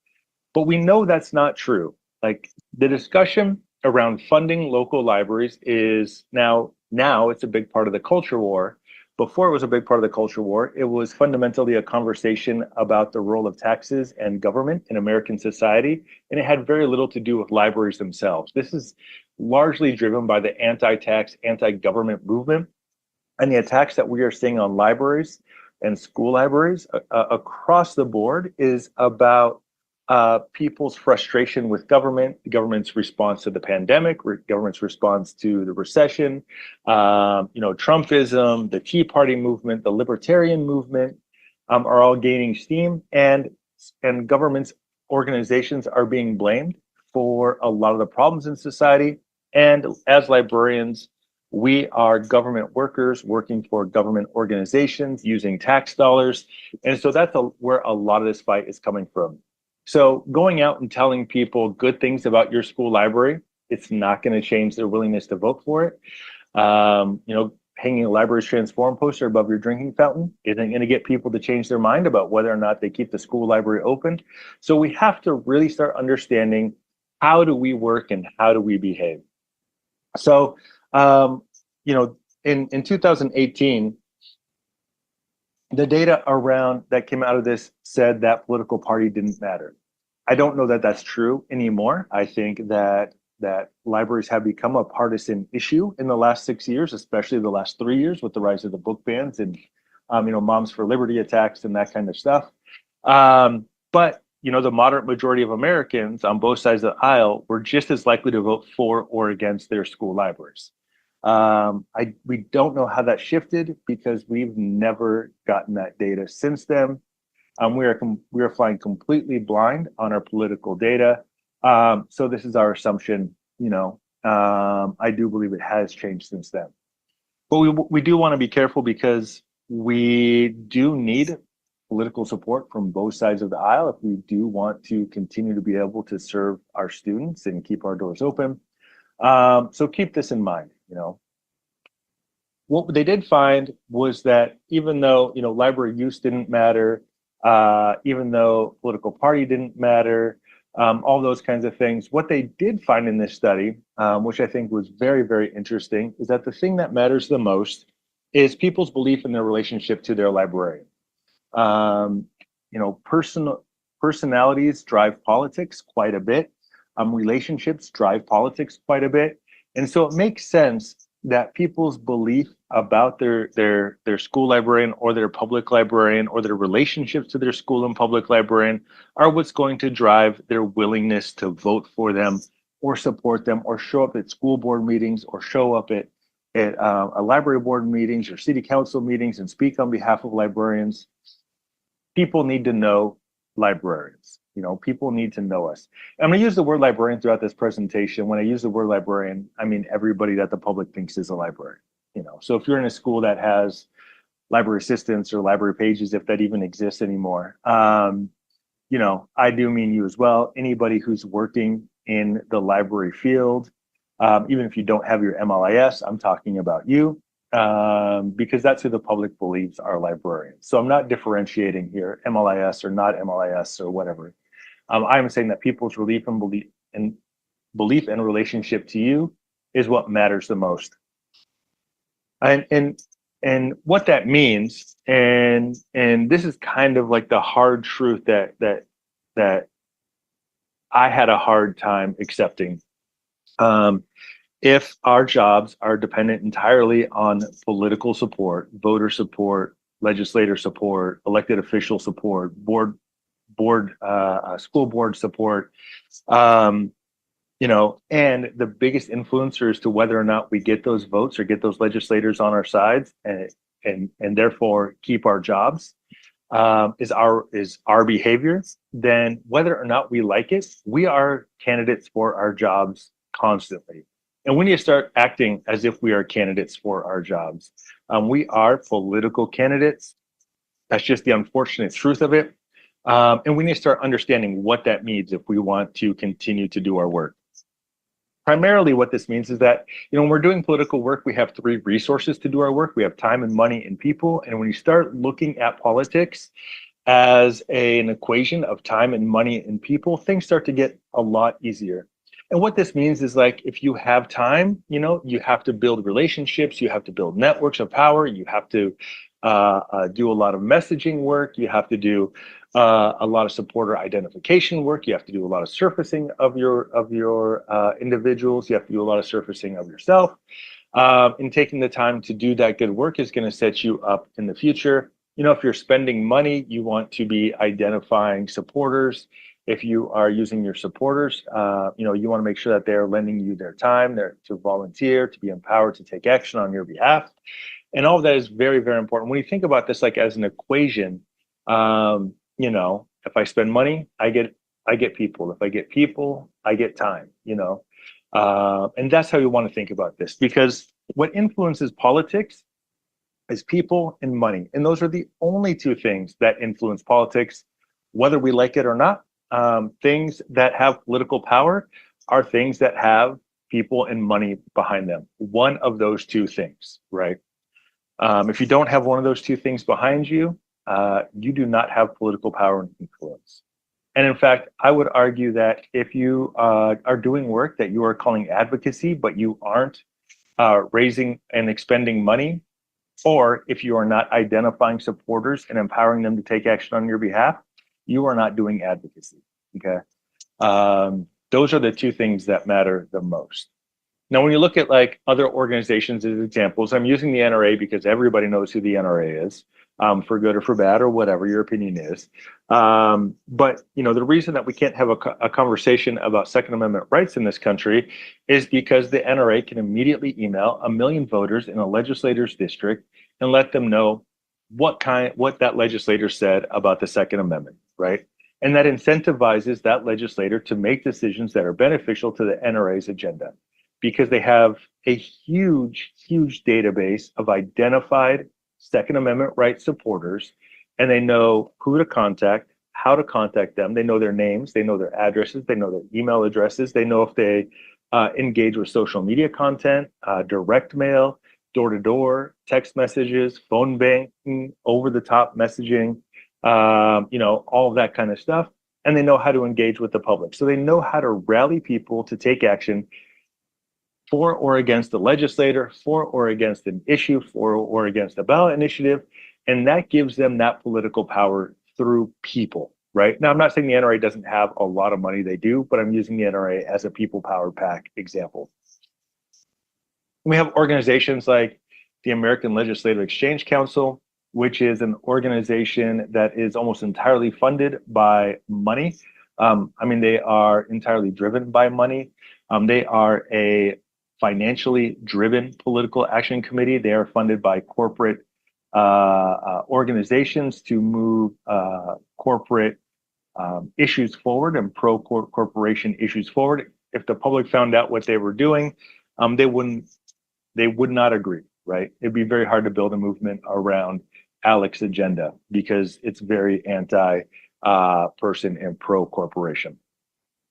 But we know that's not true. Like the discussion around funding local libraries is now it's a big part of the culture war. Before it was a big part of the culture war, it was fundamentally a conversation about the role of taxes and government in American society, and it had very little to do with libraries themselves. This is largely driven by the anti-tax, anti-government movement, and the attacks that we are seeing on libraries and school libraries across the board is about people's frustration with government, the government's response to the pandemic, government's response to the recession, Trumpism, the Tea Party movement, the Libertarian movement are all gaining steam, and government's organizations are being blamed for a lot of the problems in society. And as librarians, we are government workers working for government organizations using tax dollars. And so that's where a lot of this fight is coming from. So going out and telling people good things about your school library, it's not going to change their willingness to vote for it. Hanging a Libraries Transform poster above your drinking fountain isn't going to get people to change their mind about whether or not they keep the school library open. So we have to really start understanding, how do we work and how do we behave? So, in 2018, the data around that came out of this said that political party didn't matter. I don't know that that's true anymore. I think that libraries have become a partisan issue in the last 6 years, especially the last 3 years with the rise of the book bans and, Moms for Liberty attacks and that kind of stuff. But the moderate majority of Americans on both sides of the aisle were just as likely to vote for or against their school libraries. We don't know how that shifted because we've never gotten that data since then. We are flying completely blind on our political data. So this is our assumption. I do believe it has changed since then. But we do want to be careful because we do need political support from both sides of the aisle if we do want to continue to be able to serve our students and keep our doors open. So keep this in mind. What they did find was that even though library use didn't matter, even though political party didn't matter, all those kinds of things. What they did find in this study, which I think was very, very interesting, is that the thing that matters the most is people's belief in their relationship to their librarian. Um, personalities drive politics quite a bit. Relationships drive politics quite a bit. And so it makes sense that people's belief about their school librarian or their public librarian or their relationships to their school and public librarian are what's going to drive their willingness to vote for them or support them or show up at school board meetings or show up at a library board meetings or city council meetings and speak on behalf of librarians. People need to know librarians. People need to know us. I'm going to use the word librarian throughout this presentation. When I use the word librarian, I mean everybody that the public thinks is a librarian. So if you're in a school that has library assistants or library pages, if that even exists anymore, I do mean you as well. Anybody who's working in the library field, even if you don't have your MLIS, I'm talking about you. Because that's who the public believes are librarians. So I'm not differentiating here, MLIS or not MLIS or whatever. I'm saying that people's belief and relationship to you is what matters the most. And what that means, and this is kind of like the hard truth that I had a hard time accepting. If our jobs are dependent entirely on political support, voter support, legislator support, elected official support, school board support, and the biggest influencer as to whether or not we get those votes or get those legislators on our sides and therefore keep our jobs, is our behavior, then whether or not we like it, we are candidates for our jobs constantly. And we need to start acting as if we are candidates for our jobs. We are political candidates. That's just the unfortunate truth of it. And we need to start understanding what that means if we want to continue to do our work. Primarily what this means is that, when we're doing political work, we have three resources to do our work. We have time and money and people. And when you start looking at politics as an equation of time and money and people, things start to get a lot easier. And what this means is, like, if you have time, you have to build relationships, you have to build networks of power, you have to do a lot of messaging work, you have to do a lot of supporter identification work, you have to do a lot of surfacing of your individuals, you have to do a lot of surfacing of yourself. And taking the time to do that good work is going to set you up in the future. If you're spending money, you want to be identifying supporters. If you are using your supporters, you want to make sure that they're lending you their time, to volunteer, to be empowered to take action on your behalf. And all of that is very, very important. When you think about this like as an equation, if I spend money, I get people. If I get people, I get time, and that's how you want to think about this, because what influences politics is people and money. And those are the only two things that influence politics, whether we like it or not. Things that have political power are things that have people and money behind them. One of those two things, right? If you don't have one of those two things behind you, you do not have political power and influence. And in fact, I would argue that if you are doing work that you are calling advocacy, but you aren't raising and expending money, or if you are not identifying supporters and empowering them to take action on your behalf, you are not doing advocacy. Okay. Those are the two things that matter the most. Now, when you look at like other organizations as examples, I'm using the NRA because everybody knows who the NRA is, for good or for bad or whatever your opinion is. But the reason that we can't have a conversation about Second Amendment rights in this country is because the NRA can immediately email 1 million voters in a legislator's district and let them know what that legislator said about the Second Amendment, right? And that incentivizes that legislator to make decisions that are beneficial to the NRA's agenda, because they have a huge, huge database of identified Second Amendment rights supporters, and they know who to contact, how to contact them. They know their names, they know their addresses, they know their email addresses, they know if they engage with social media content, direct mail, door-to-door, text messages, phone banking, over-the-top messaging, all of that kind of stuff. and they know how to engage with the public. So they know how to rally people to take action for or against the legislator, for or against an issue, for or against a ballot initiative. And that gives them that political power through people, right? Now, I'm not saying the NRA doesn't have a lot of money, they do, but I'm using the NRA as a people power pack example. We have organizations like the American Legislative Exchange Council, which is an organization that is almost entirely funded by money. They are entirely driven by money. They are a financially driven political action committee. They are funded by corporate organizations to move corporate issues forward and pro-corporation issues forward. If the public found out what they were doing, they would not agree, right? It'd be very hard to build a movement around Alec's agenda because it's very anti-person and pro-corporation.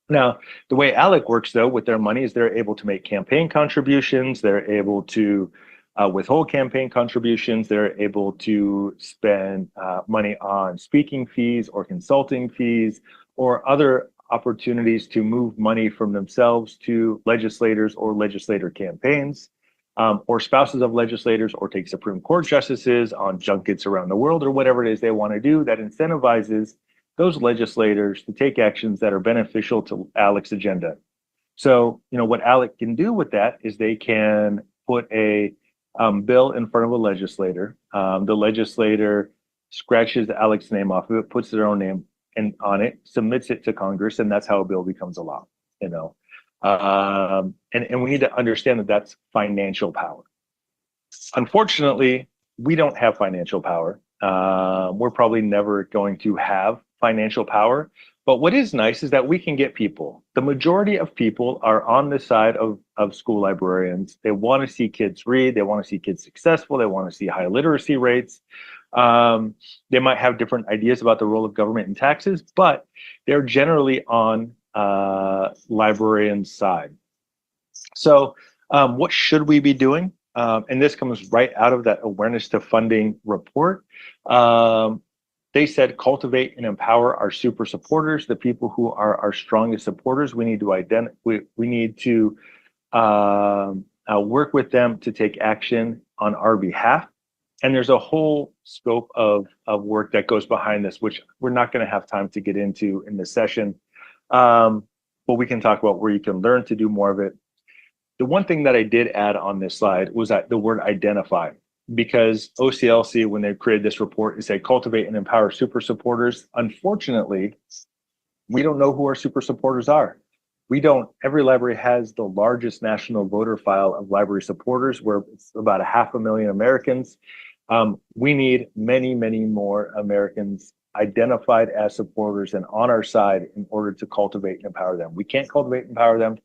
Now, the way Alec works, though, with their money is they're able to make campaign contributions. They're able to withhold campaign contributions. They're able to spend money on speaking fees or consulting fees or other opportunities to move money from themselves to legislators or legislator campaigns, or spouses of legislators, or take Supreme Court justices on junkets around the world, or whatever it is they want to do that incentivizes those legislators to take actions that are beneficial to Alec's agenda. So, what Alec can do with that is they can put a bill in front of a legislator. The legislator scratches Alec's name off of it, puts their own name on it, submits it to Congress, and that's how a bill becomes a law. And we need to understand that that's financial power. Unfortunately, we don't have financial power. We're probably never going to have financial power. But what is nice is that we can get people. The majority of people are on the side of school librarians. They want to see kids read. They want to see kids successful. They want to see high literacy rates. They might have different ideas about the role of government and taxes, but they're generally on librarians' side. So what should we be doing? And this comes right out of that awareness to funding report. They said, cultivate and empower our super supporters, the people who are our strongest supporters. We need to we need to work with them to take action on our behalf. And there's a whole scope of work that goes behind this, which we're not going to have time to get into in this session. But we can talk about where you can learn to do more of it. The one thing that I did add on this slide was that the word identify, because OCLC, when they created this report, it said cultivate and empower super supporters. Unfortunately, we don't know who our super supporters are. Every library has the largest national voter file of library supporters, where it's about 500,000 Americans. We need many, many more Americans identified as supporters and on our side in order to cultivate and empower them. We can't cultivate and empower them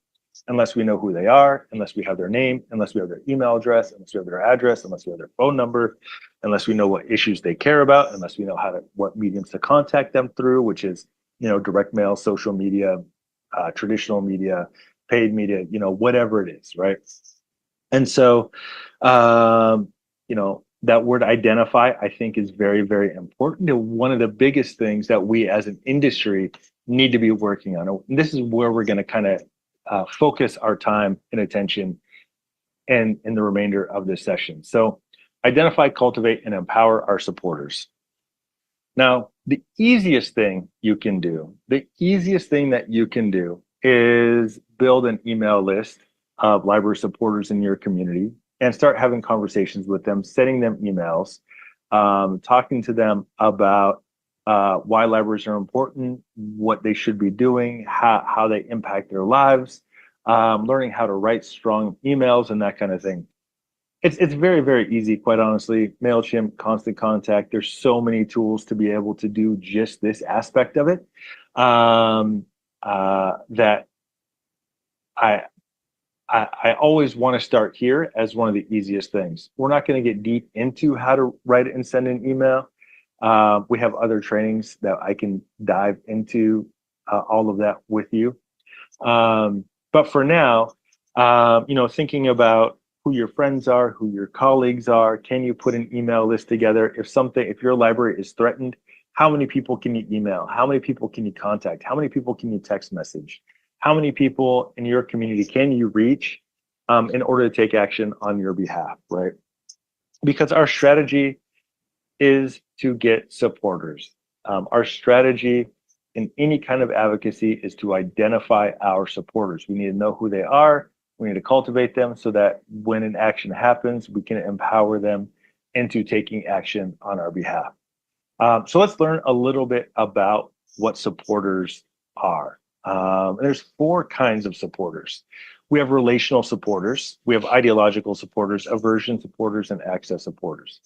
unless we know who they are, unless we have their name, unless we have their email address, unless we have their address, unless we have their phone number, unless we know what issues they care about, unless we know what mediums to contact them through, which is, direct mail, social media, traditional media, paid media, whatever it is, right? And so, that word identify, I think, is very, very important. And one of the biggest things that we as an industry need to be working on. And this is where we're going to kind of focus our time and attention and in the remainder of this session. So identify, cultivate, and empower our supporters. Now, the easiest thing that you can do is build an email list of library supporters in your community and start having conversations with them, sending them emails, talking to them about why libraries are important, what they should be doing, how they impact their lives, learning how to write strong emails and that kind of thing. It's very, very easy, quite honestly. MailChimp, Constant Contact, there's so many tools to be able to do just this aspect of it that I always want to start here as one of the easiest things. We're not going to get deep into how to write and send an email. We have other trainings that I can dive into all of that with you. But for now, thinking about who your friends are, who your colleagues are, can you put an email list together? If your library is threatened, How many people can you email? How many people can you contact? How many people can you text message? How many people in your community can you reach in order to take action on your behalf, right? Because our strategy is to get supporters. Our strategy in any kind of advocacy is to identify our supporters. We need to know who they are. We need to cultivate them so that when an action happens, we can empower them into taking action on our behalf. So let's learn a little bit about what supporters are. There's 4 kinds of supporters. We have relational supporters, we have ideological supporters, aversion supporters, and access supporters.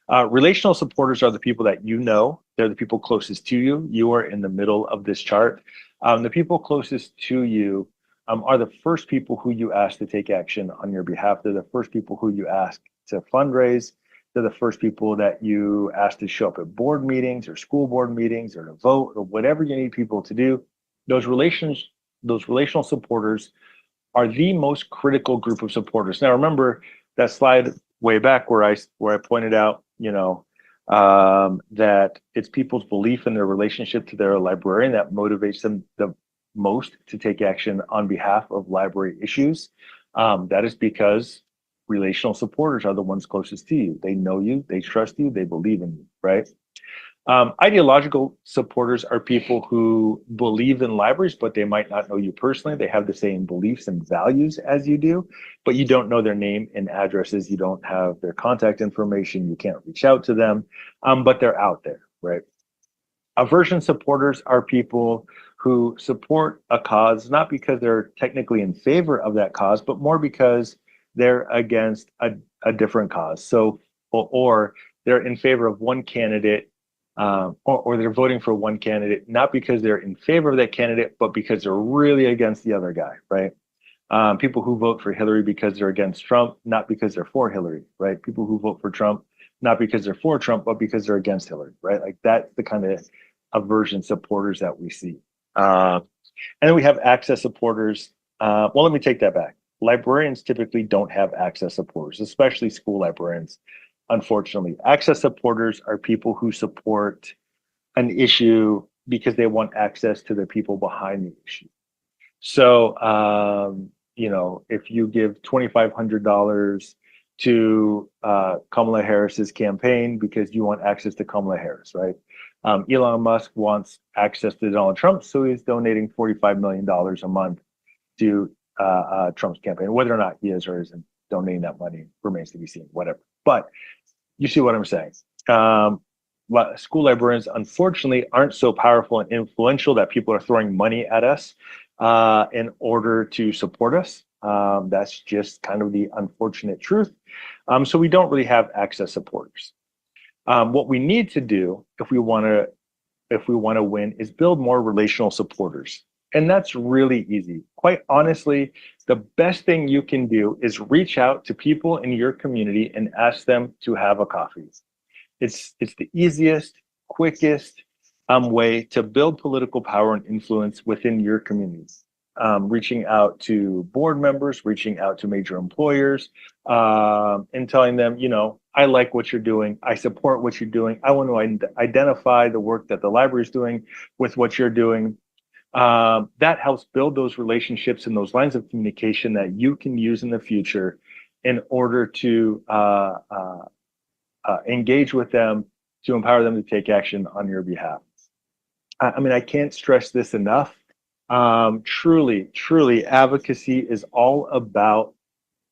Relational supporters are the people that you know. They're the people closest to you. You are in the middle of this chart. The people closest to you are the first people who you ask to take action on your behalf. They're the first people who you ask to fundraise. They're the first people that you ask to show up at board meetings or school board meetings or to vote or whatever you need people to do. Those relational supporters are the most critical group of supporters. Now, remember that slide way back where I pointed out, that it's people's belief in their relationship to their librarian that motivates them the most to take action on behalf of library issues. That is because relational supporters are the ones closest to you. They know you, they trust you, they believe in you, right? Ideological supporters are people who believe in libraries, but they might not know you personally. They have the same beliefs and values as you do, but you don't know their name and addresses. You don't have their contact information. You can't reach out to them, but they're out there, right? Aversion supporters are people who support a cause, not because they're technically in favor of that cause, but more because they're against a different cause. So, or they're in favor of one candidate, or they're voting for one candidate, not because they're in favor of that candidate, but because they're really against the other guy, right? People who vote for Hillary because they're against Trump, not because they're for Hillary, right? People who vote for Trump, not because they're for Trump, but because they're against Hillary, right? Like that's the kind of aversion supporters that we see. And then we have access supporters. Well, let me take that back. Librarians typically don't have access supporters, especially school librarians. Unfortunately, access supporters are people who support an issue because they want access to the people behind the issue. So, if you give $2,500 to Kamala Harris's campaign because you want access to Kamala Harris, right? Elon Musk wants access to Donald Trump, so he's donating $45 million a month to Trump's campaign. Whether or not he is or isn't donating that money remains to be seen, whatever. But you see what I'm saying. School librarians, unfortunately, aren't so powerful and influential that people are throwing money at us in order to support us. That's just kind of the unfortunate truth. So we don't really have access supporters. What we need to do if we want to win is build more relational supporters. And that's really easy. Quite honestly, the best thing you can do is reach out to people in your community and ask them to have a coffee. It's the easiest, quickest way to build political power and influence within your community. Reaching out to board members, reaching out to major employers, and telling them, I like what you're doing. I support what you're doing. I want to identify the work that the library is doing with what you're doing. That helps build those relationships and those lines of communication that you can use in the future in order to engage with them, to empower them to take action on your behalf. I can't stress this enough. Truly, advocacy is all about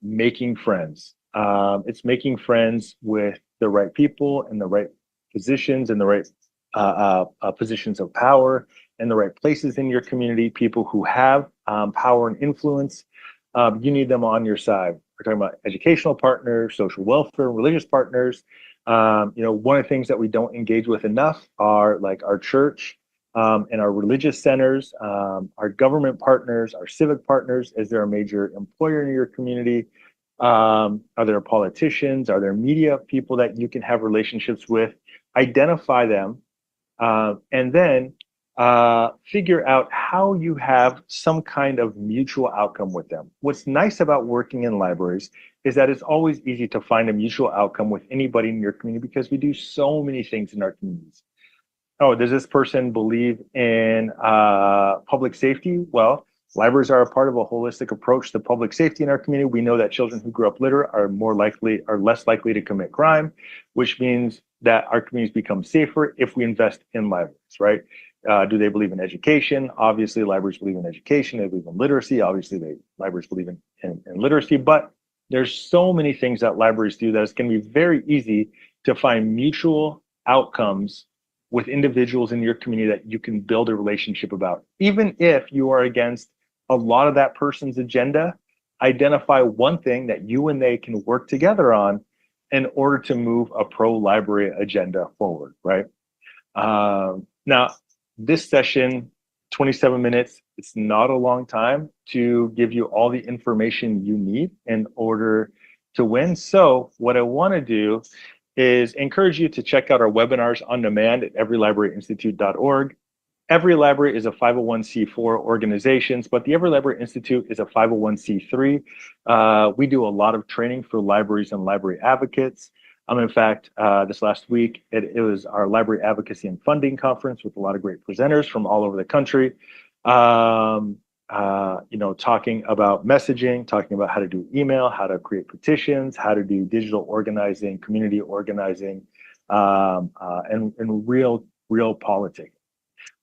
making friends. It's making friends with the right people in the right positions and the right positions of power in the right places in your community, people who have power and influence. You need them on your side. We're talking about educational partners, social welfare, religious partners. One of the things that we don't engage with enough are like our church and our religious centers, our government partners, our civic partners. Is there a major employer in your community? Are there politicians? Are there media people that you can have relationships with? Identify them, and then figure out how you have some kind of mutual outcome with them. What's nice about working in libraries is that it's always easy to find a mutual outcome with anybody in your community because we do so many things in our communities. oh, does this person believe in public safety? Well, libraries are a part of a holistic approach to public safety in our community. We know that children who grew up literate are less likely to commit crime, which means that our communities become safer if we invest in libraries, right? Do they believe in education? Obviously, libraries believe in education. They believe in literacy. Obviously, libraries believe in literacy. But there's so many things that libraries do that it's going to be very easy to find mutual outcomes with individuals in your community that you can build a relationship about. Even if you are against a lot of that person's agenda, identify one thing that you and they can work together on in order to move a pro-library agenda forward, right? Now, this session, 27 minutes, it's not a long time to give you all the information you need in order to win. So what I want to do is encourage you to check out our webinars on demand at everylibraryinstitute.org. Every Library is a 501c4 organization, but the Every Library Institute is a 501c3. We do a lot of training for libraries and library advocates. In fact, this last week, it was our Library Advocacy and Funding Conference with a lot of great presenters from all over the country. Talking about messaging, talking about how to do email, how to create petitions, how to do digital organizing, community organizing, and real politics.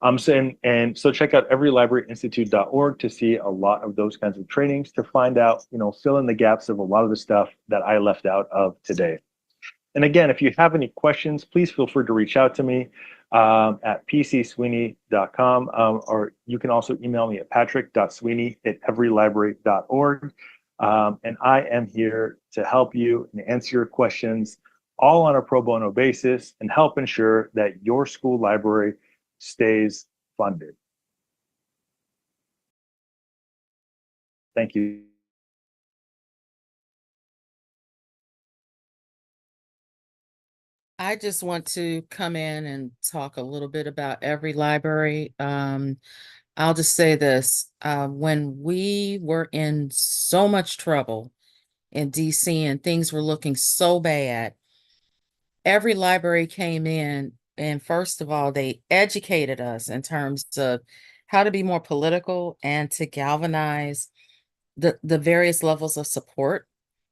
So check out everylibraryinstitute.org to see a lot of those kinds of trainings to find out, fill in the gaps of a lot of the stuff that I left out of today. And again, if you have any questions, please feel free to reach out to me at pcsweeney.com, or you can also email me at patrick.sweeney@everylibrary.org. And I am here to help you and answer your questions all on a pro bono basis and help ensure that your school library stays funded. Thank you. I just want to come in and talk a little bit about Every Library. I'll just say this, when we were in so much trouble in DC and things were looking so bad, Every Library came in and first of all, they educated us in terms of how to be more political and to galvanize the various levels of support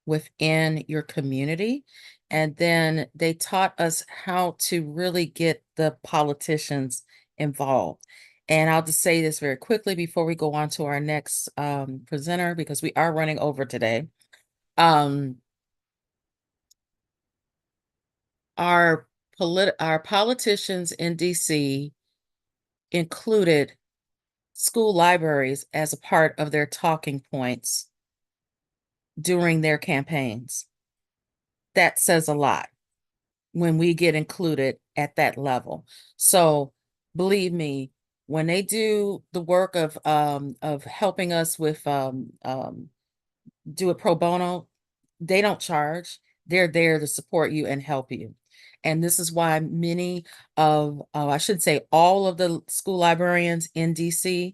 within your community. And then they taught us how to really get the politicians involved. And I'll just say this very quickly before we go on to our next presenter, because we are running over today. Our politicians in DC included school libraries as a part of their talking points during their campaigns. That says a lot when we get included at that level. So believe me, when they do the work of helping us with do it pro bono, they don't charge. They're there to support you and help you. And this is why many of, I should say all of the school librarians in DC,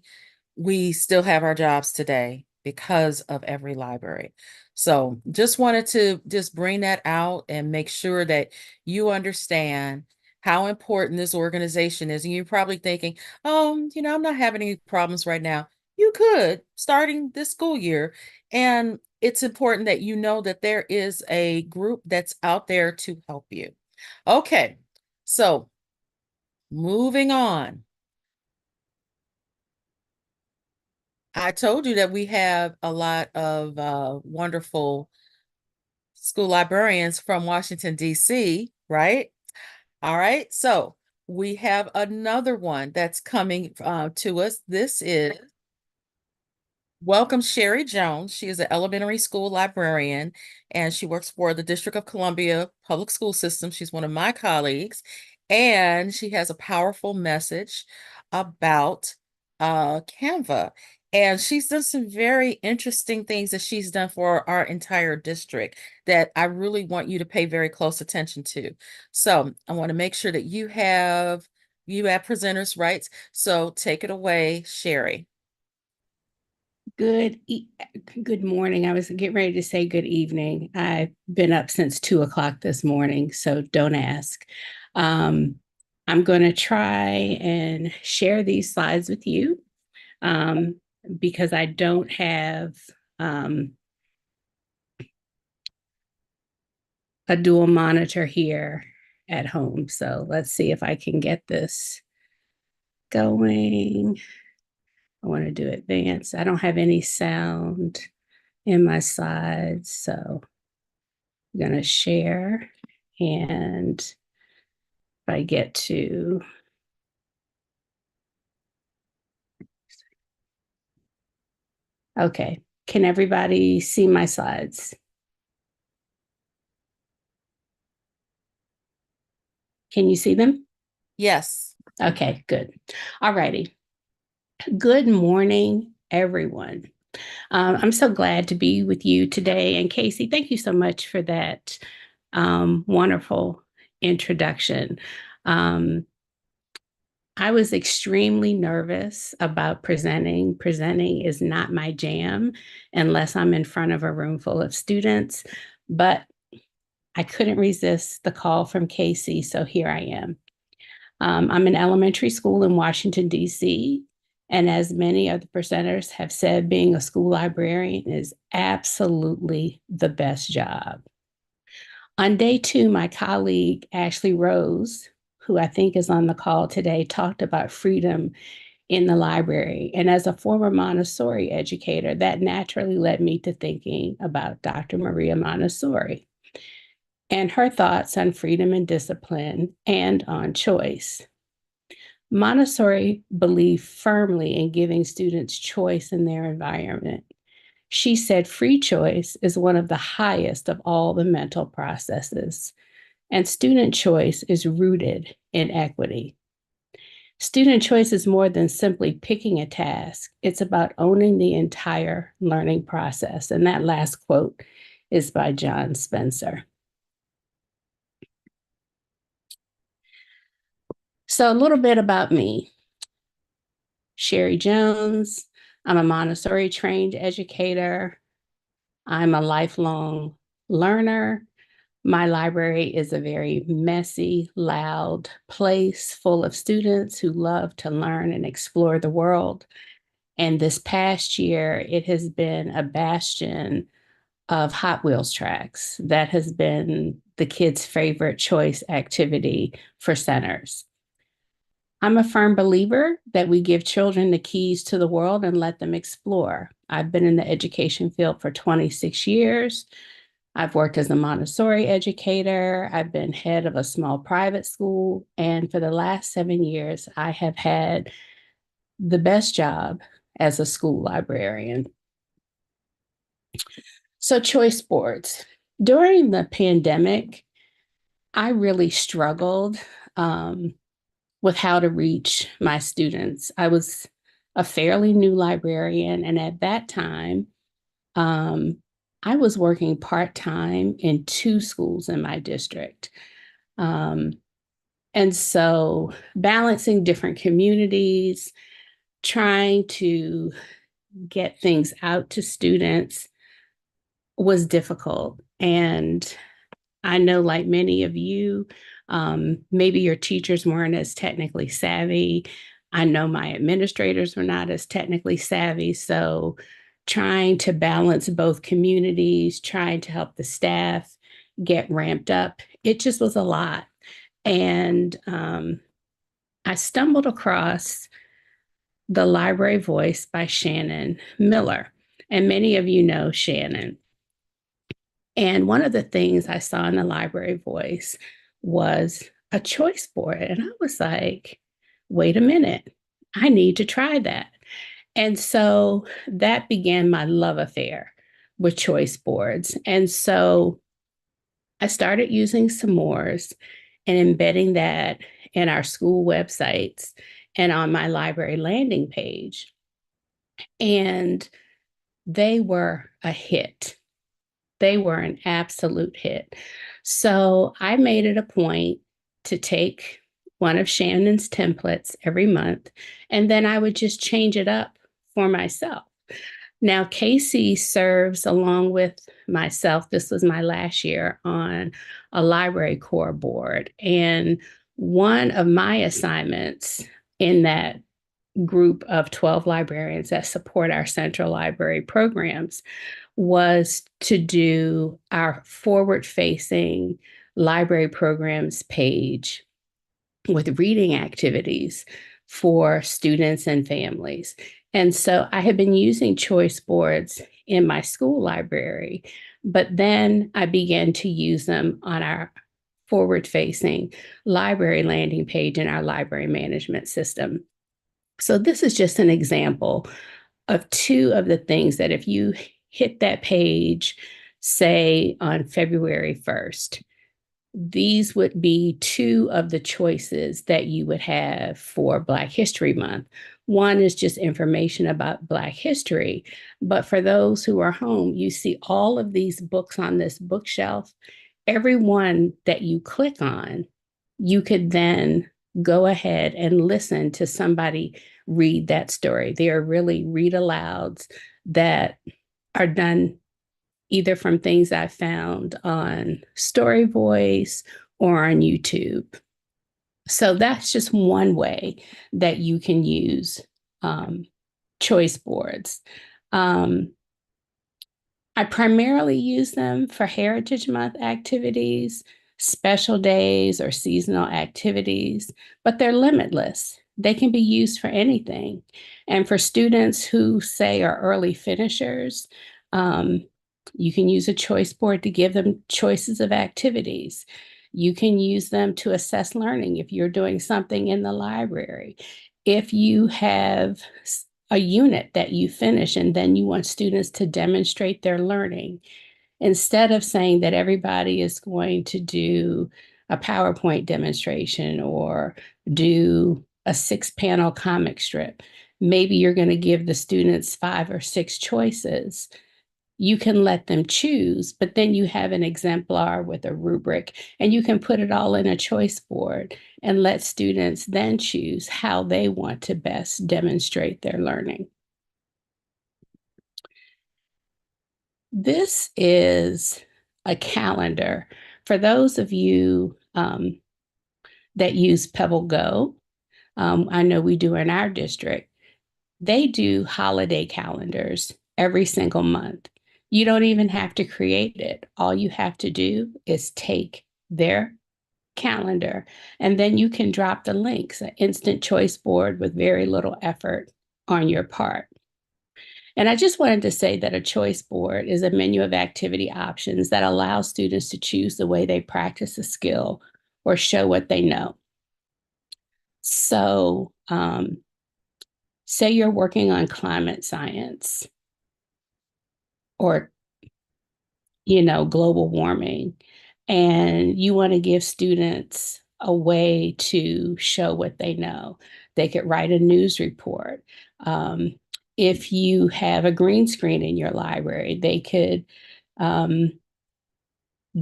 we still have our jobs today because of Every Library. So just wanted to just bring that out and make sure that you understand how important this organization is. And you're probably thinking, oh, I'm not having any problems right now. You could starting this school year. And it's important that you know that there is a group that's out there to help you. Okay, so moving on. I told you that we have a lot of wonderful school librarians from Washington, D.C., right? All right, so we have another one that's coming to us. This is Welcome Sherry Jones. She is an elementary school librarian and she works for the District of Columbia Public School System. She's one of my colleagues and she has a powerful message about Canva. And she's done some very interesting things that she's done for our entire district that I really want you to pay very close attention to. So I want to make sure that you have presenters' rights. So take it away, Sherry. Good morning. I was getting ready to say good evening. I've been up since 2 o'clock this morning, so don't ask. I'm I'm going to try and share these slides with you because I don't have a dual monitor here at home. So let's see if I can get this going. I want to do advanced. I don't have any sound in my slides, so I'm going to share. And if I get to, okay, can everybody see my slides? Can you see them? Yes. Okay, good. All righty. Good morning, everyone. I'm so glad to be with you today. And Casey, thank you so much for that wonderful introduction. I was extremely nervous about presenting. Presenting is not my jam unless I'm in front of a room full of students, but I couldn't resist the call from Casey, so here I am. I'm in elementary school in Washington, D.C., and as many of the presenters have said, being a school librarian is absolutely the best job. On day 2, my colleague, Ashley Rose, who I think is on the call today, talked about freedom in the library. And as a former Montessori educator, that naturally led me to thinking about Dr. Maria Montessori and her thoughts on freedom and discipline and on choice. Montessori believed firmly in giving students choice in their environment. She said free choice is one of the highest of all the mental processes, and student choice is rooted in equity. Student choice is more than simply picking a task. It's about owning the entire learning process. And that last quote is by John Spencer. So a little bit about me. Sherry Jones. I'm a Montessori trained educator. I'm a lifelong learner. My library is a very messy, loud place full of students who love to learn and explore the world. And this past year, it has been a bastion of Hot Wheels tracks. That has been the kids' favorite choice activity for centers. I'm a firm believer that we give children the keys to the world and let them explore. I've been in the education field for 26 years. I've worked as a Montessori educator. I've been head of a small private school. And for the last 7 years, I have had the best job as a school librarian. So, choice boards. During the pandemic, I really struggled with how to reach my students. I was a fairly new librarian, and at that time, I was working part-time in 2 schools in my district. And so balancing different communities, trying to get things out to students was difficult. And I know, like many of you, maybe your teachers weren't as technically savvy. I know my administrators were not as technically savvy. So trying to balance both communities, trying to help the staff get ramped up, it just was a lot. And I stumbled across The Library Voice by Shannon Miller. And many of you know Shannon. And one of the things I saw in The Library Voice was a choice board. And I was like, wait a minute, I need to try that. And so that began my love affair with choice boards. And so I started using s'mores and embedding that in our school websites and on my library landing page. And they were a hit. They were an absolute hit. So I made it a point to take one of Shannon's templates every month, and then I would just change it up for myself. Now, Casey serves along with myself. This was my last year on a library core board. And one of my assignments in that group of 12 librarians that support our central library programs was to do our forward-facing library programs page with reading activities for students and families. And so I had been using choice boards in my school library, but then I began to use them on our forward-facing library landing page in our library management system. So this is just an example of two of the things that if you hit that page, say on February 1st, these would be two of the choices that you would have for Black History Month. One is just information about Black history, but for those who are home, you see all of these books on this bookshelf. Every one that you click on, you could then go ahead and listen to somebody read that story. They are really read alouds that are done either from things I found on Story Voice or on YouTube. So that's just one way that you can use choice boards. I primarily use them for Heritage Month activities, special days, or seasonal activities, but they're limitless. They can be used for anything. And for students who, say, are early finishers, you can use a choice board to give them choices of activities. You can use them to assess learning if you're doing something in the library. If you have a unit that you finish and then you want students to demonstrate their learning, instead of saying that everybody is going to do a PowerPoint demonstration or do a 6-panel comic strip, maybe you're going to give the students 5 or 6 choices. You can let them choose, but then you have an exemplar with a rubric, and you can put it all in a choice board and let students then choose how they want to best demonstrate their learning. This is a calendar. For those of you that use Pebble Go, I know we do in our district, they do holiday calendars every single month. You don't even have to create it. All you have to do is take their calendar, and then you can drop the links, an instant choice board with very little effort on your part. And I just wanted to say that a choice board is a menu of activity options that allows students to choose the way they practice a skill or show what they know. So, say you're working on climate science or, global warming, and you want to give students a way to show what they know. They could write a news report. If you have a green screen in your library, they could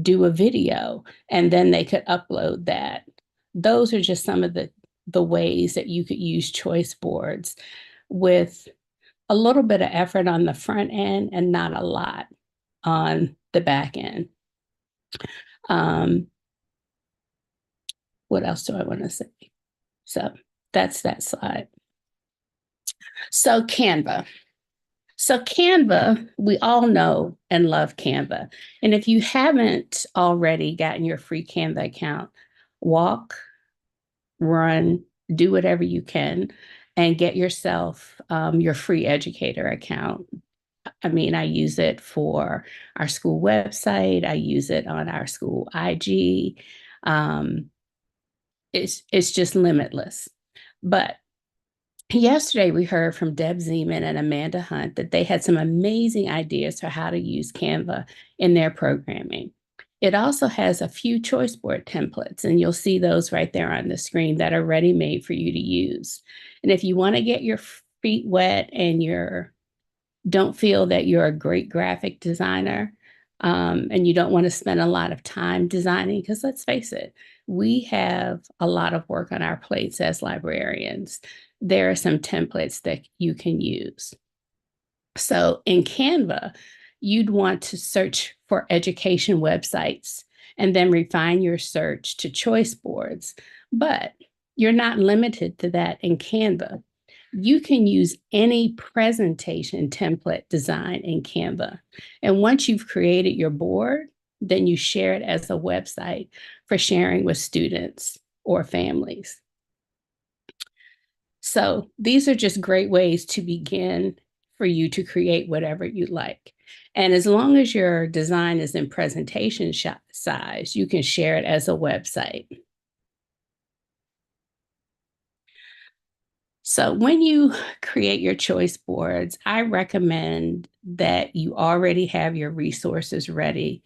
do a video and then they could upload that. Those are just some of the ways that you could use choice boards with a little bit of effort on the front end and not a lot on the back end. What else do I want to say? So that's that slide. So Canva. So Canva, we all know and love Canva. And if you haven't already gotten your free Canva account, walk, run, do whatever you can, and get yourself your free educator account. I mean, I use it for our school website. I use it on our school IG. It's just limitless. But yesterday, we heard from Deb Zeman and Amanda Hunt that they had some amazing ideas for how to use Canva in their programming. It also has a few choice board templates, and you'll see those right there on the screen that are ready-made for you to use. And if you want to get your feet wet and don't feel that you're a great graphic designer, and you don't want to spend a lot of time designing, because let's face it, we have a lot of work on our plates as librarians. There are some templates that you can use. So in Canva, you'd want to search for education websites and then refine your search to choice boards. But you're not limited to that in Canva. You can use any presentation template design in Canva. And once you've created your board, then you share it as a website for sharing with students or families. So these are just great ways to begin for you to create whatever you like. And as long as your design is in presentation size, you can share it as a website. So when you create your choice boards, I recommend that you already have your resources ready,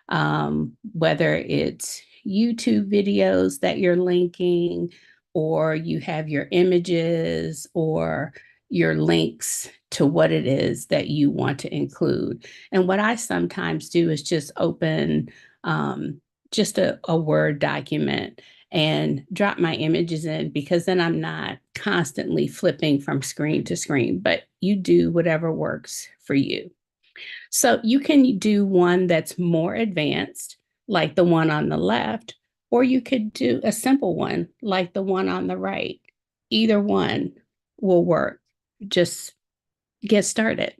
whether it's YouTube videos that you're linking, or you have your images or your links to what it is that you want to include. And what I sometimes do is just open just a Word document and drop my images in, because then I'm not constantly flipping from screen to screen, but you do whatever works for you. So you can do one that's more advanced, like the one on the left, or you could do a simple one like the one on the right. Either one will work. Just get started.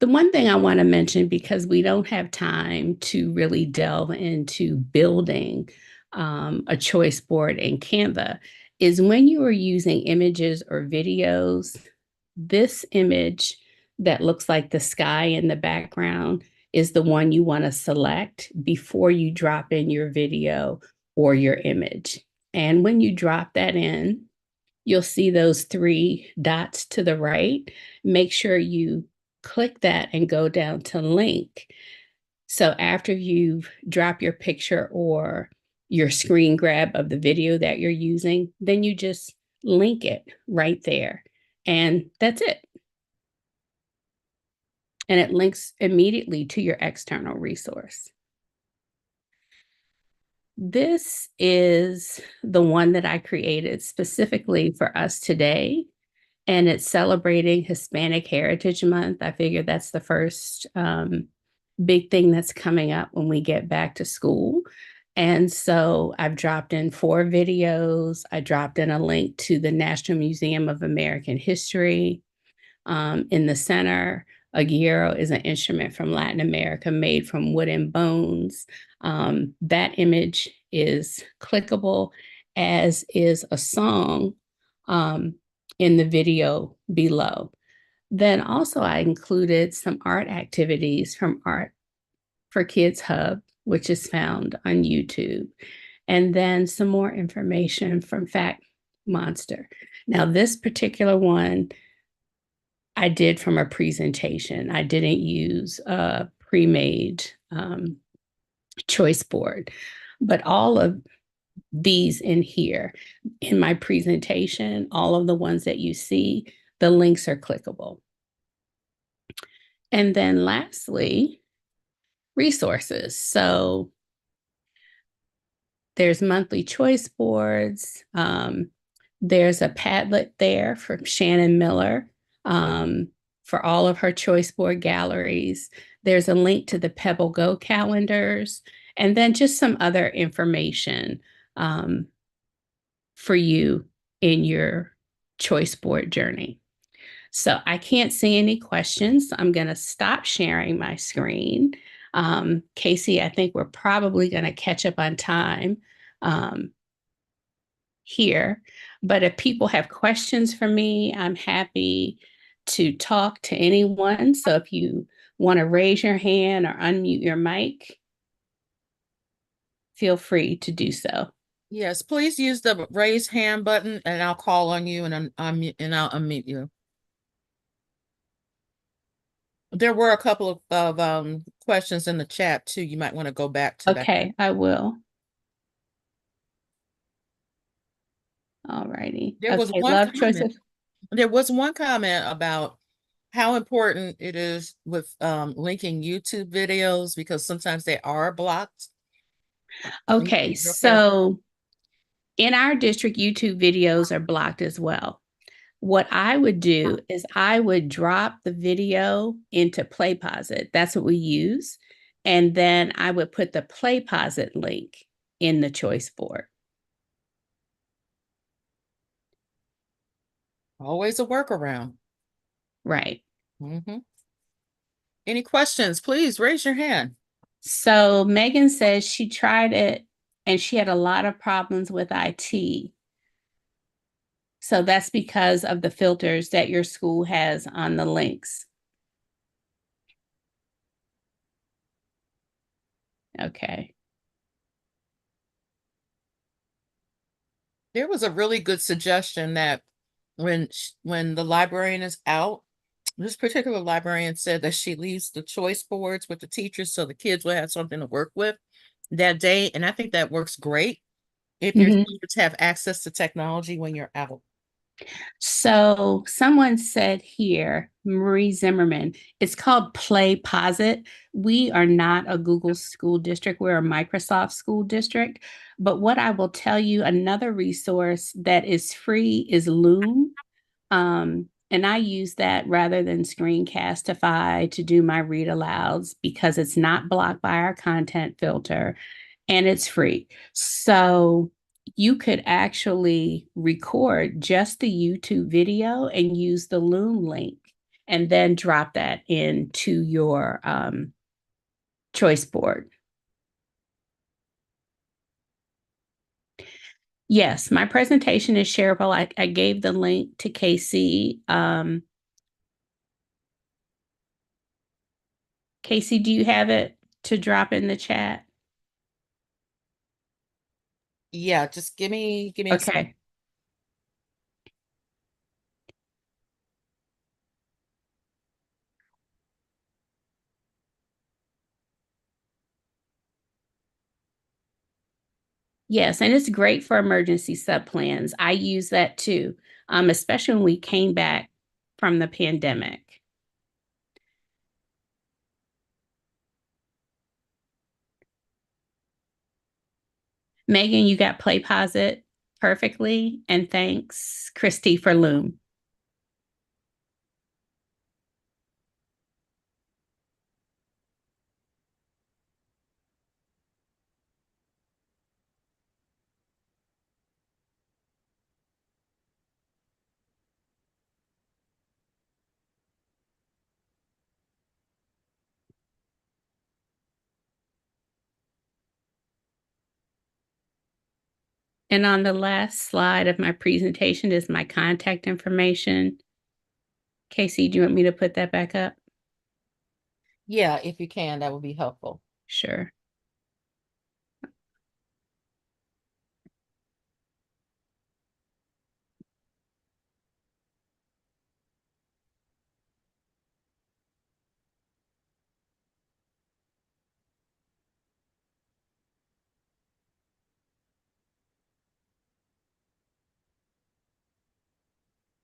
The one thing I want to mention, because we don't have time to really delve into building a choice board in Canva, is when you are using images or videos, this image that looks like the sky in the background is the one you want to select before you drop in your video or your image. And when you drop that in, you'll see those three dots to the right. Make sure you click that and go down to link. So after you've dropped your picture or your screen grab of the video that you're using, then you just link it right there. And that's it. And it links immediately to your external resource. This is the one that I created specifically for us today, and it's celebrating Hispanic Heritage Month. I figure that's the first big thing that's coming up when we get back to school. And so I've dropped in 4 videos. I dropped in a link to the National Museum of American History. In the center, a guiro is an instrument from Latin America made from wood and bones. That image is clickable, as is a song in the video below. Then also I included some art activities from Art for Kids Hub, which is found on YouTube, and then some more information from Fact Monster. Now, this particular one I did from a presentation. I didn't use a pre-made choice board, but all of these in here in my presentation, all of the ones that you see, the links are clickable. And then lastly, resources. So there's monthly choice boards. There's a Padlet there from Shannon Miller for all of her choice board galleries. There's a link to the Pebble Go calendars, and then just some other information for you in your choice board journey. So I can't see any questions. So I'm going to stop sharing my screen. Casey, I think we're probably going to catch up on time here. But if people have questions for me, I'm happy to talk to anyone. So if you want to raise your hand or unmute your mic, feel free to do so. Yes, please use the raise hand button and I'll call on you and I'll unmute you. There were a couple of questions in the chat too. You might want to go back to that. Okay, I will. All righty. There was Okay, one love comment. choices. There was one comment about how important it is with linking YouTube videos, because sometimes they are blocked. Okay, so in our district, YouTube videos are blocked as well. What I would do is I would drop the video into PlayPosit. That's what we use. And then I would put the PlayPosit link in the choice board. Always a workaround. Right. Mm-hmm. Any questions? Please raise your hand. So Megan says she tried it and she had a lot of problems with IT. So that's because of the filters that your school has on the links. Okay. There was a really good suggestion that when the librarian is out, this particular librarian said that she leaves the choice boards with the teachers so the kids will have something to work with that day. And I think that works great if your Mhm. students have access to technology when you're out. So someone said here, Marie Zimmerman, it's called Play Posit. We are not a Google school district, we're a Microsoft school district. But what I will tell you, another resource that is free is Loom. And I use that rather than Screencastify to do my read alouds because it's not blocked by our content filter and it's free. So you could actually record just the YouTube video and use the Loom link and then drop that into your choice board. Yes, my presentation is shareable. I gave the link to Casey. Casey, do you have it to drop in the chat? Yeah, just give me a second. Okay. Yes, and it's great for emergency subplans. I use that too, especially when we came back from the pandemic. Megan, you got PlayPosit perfectly, and thanks, Christy, for Loom. And on the last slide of my presentation is my contact information. Casey, do you want me to put that back up? Yeah, if you can, that would be helpful. Sure.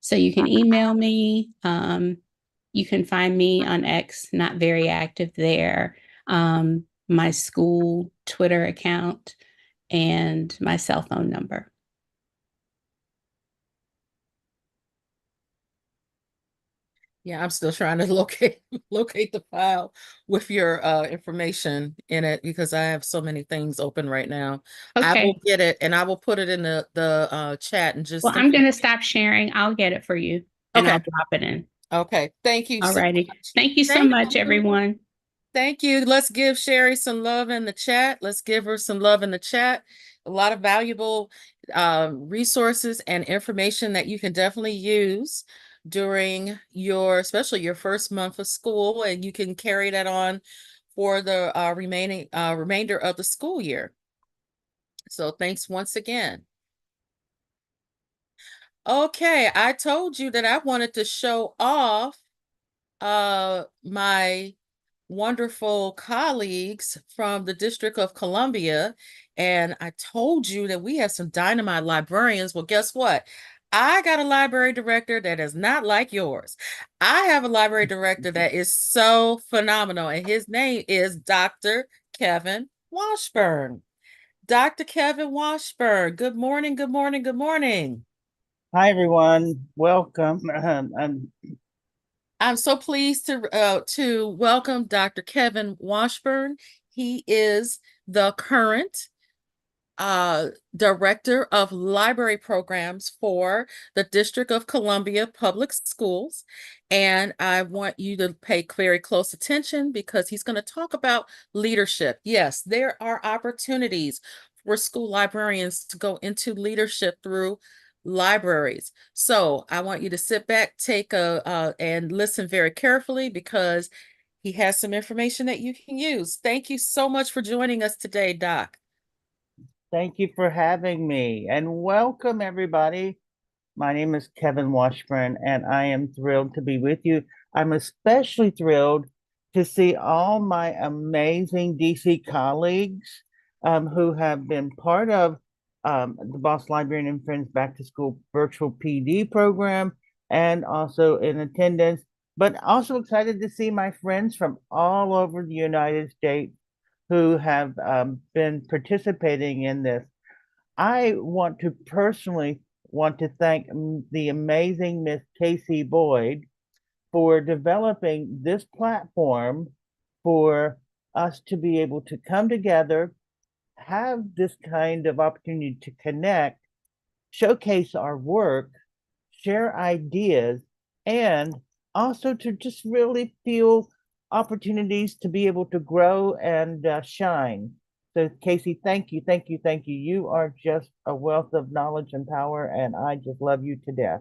So you can email me. You can find me on X, not very active there. My school Twitter account and my cell phone number. Yeah, I'm still trying to locate the file with your information in it because I have so many things open right now. I will Okay. get it and I will put it in the chat and Well, just I'm going to stop sharing. I'll get it for you and I'll okay. drop it in. Okay. Thank you All so righty. much. Thank you so Thank much, you. everyone. Thank you. Let's give Sherry some love in the chat. Let's give her some love in the chat. A lot of valuable resources and information that you can definitely use during especially your first month of school, and you can carry that on for the remainder of the school year. So thanks once again. Okay, I told you that I wanted to show off my wonderful colleagues from the District of Columbia. And I told you that we have some dynamite librarians. Well, guess what? I got a library director that is not like yours. I have a library director that is so phenomenal, and his name is Dr. Kevin Washburn. Dr. Kevin Washburn, good morning, good morning, good morning. Hi, everyone. Welcome. I'm so pleased to welcome Dr. Kevin Washburn. He is the current Director of Library Programs for the District of Columbia Public Schools. And I want you to pay very close attention because he's going to talk about leadership. Yes, there are opportunities for school librarians to go into leadership through libraries. So I want you to sit back, and listen very carefully because he has some information that you can use. Thank you so much for joining us today, Doc. Thank you for having me and welcome everybody. My name is Kevin Washburn and I am thrilled to be with you. I'm especially thrilled to see all my amazing DC colleagues who have been part of the Boss Librarian and Friends Back to School virtual PD program and also in attendance, but also excited to see my friends from all over the United States who have been participating in this. I want to personally thank the amazing Miss Casey Boyd for developing this platform for us to be able to come together, have this kind of opportunity to connect, showcase our work, share ideas, and also to just really feel opportunities to be able to grow and shine. So, Casey, thank you, thank you, thank you. You are just a wealth of knowledge and power, and I just love you to death.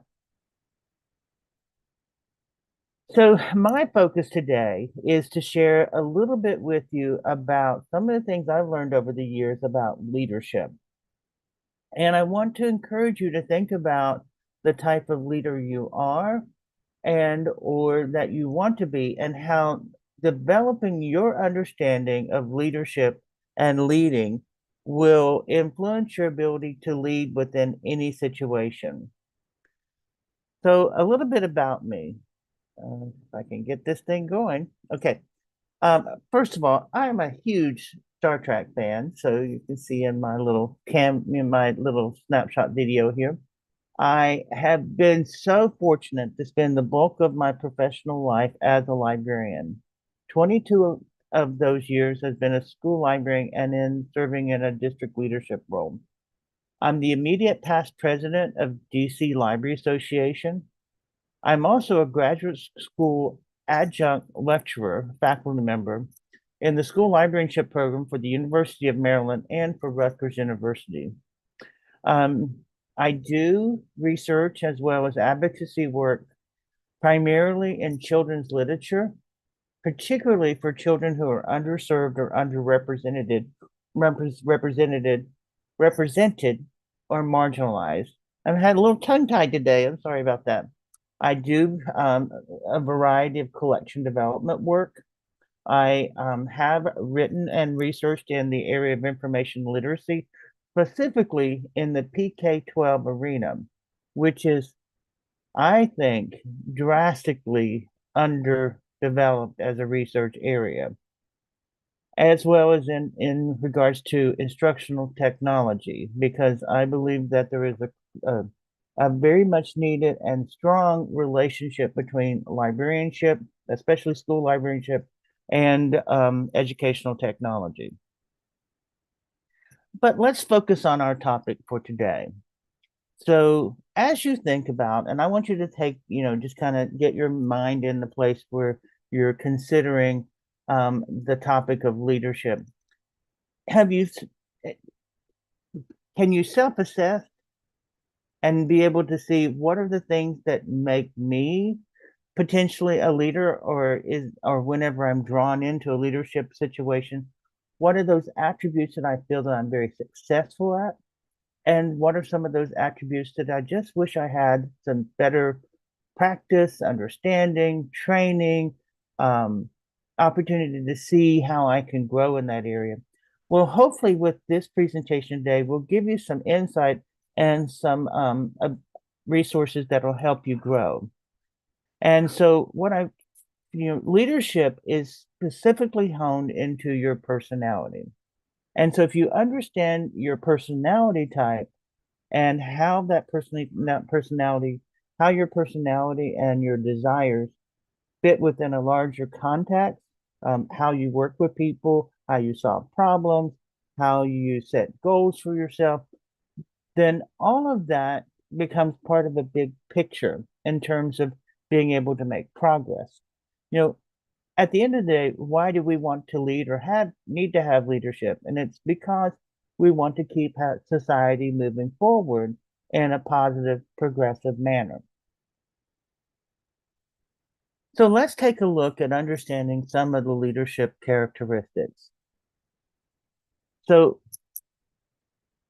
So, my focus today is to share a little bit with you about some of the things I've learned over the years about leadership. And I want to encourage you to think about the type of leader you are and or that you want to be, and how developing your understanding of leadership and leading will influence your ability to lead within any situation. So a little bit about me. If I can get this thing going. Okay. First of all, I'm a huge Star Trek fan, so you can see in my little snapshot video here. I have been so fortunate to spend the bulk of my professional life as a librarian. 22 of those years has been a school librarian and in serving in a district leadership role. I'm the immediate past president of DC Library Association. I'm also a graduate school adjunct lecturer, faculty member in the school librarianship program for the University of Maryland and for Rutgers University. I do research as well as advocacy work primarily in children's literature, particularly for children who are underserved or underrepresented, represented or marginalized. I've had a little tongue-tied today. I'm sorry about that. I do a variety of collection development work. I have written and researched in the area of information literacy, specifically in the PK-12 arena, which is, I think, drastically underdeveloped as a research area, as well as in regards to instructional technology, because I believe that there is a very much needed and strong relationship between librarianship, especially school librarianship, and educational technology. But let's focus on our topic for today. So as you think about, and I want you to take, just kind of get your mind in the place where you're considering the topic of leadership. Can you self-assess and be able to see what are the things that make me potentially a leader, or whenever I'm drawn into a leadership situation, what are those attributes that I feel that I'm very successful at? And what are some of those attributes that I just wish I had some better practice, understanding, training, opportunity to see how I can grow in that area? Well, hopefully with this presentation today, we'll give you some insight and some resources that will help you grow. And so leadership is specifically honed into your personality. And so if you understand your personality type and how how your personality and your desires fit within a larger context, how you work with people, how you solve problems, how you set goals for yourself, then all of that becomes part of a big picture in terms of being able to make progress. You know, at the end of the day, why do we want to lead or need to have leadership? And it's because we want to keep society moving forward in a positive, progressive manner. So let's take a look at understanding some of the leadership characteristics. So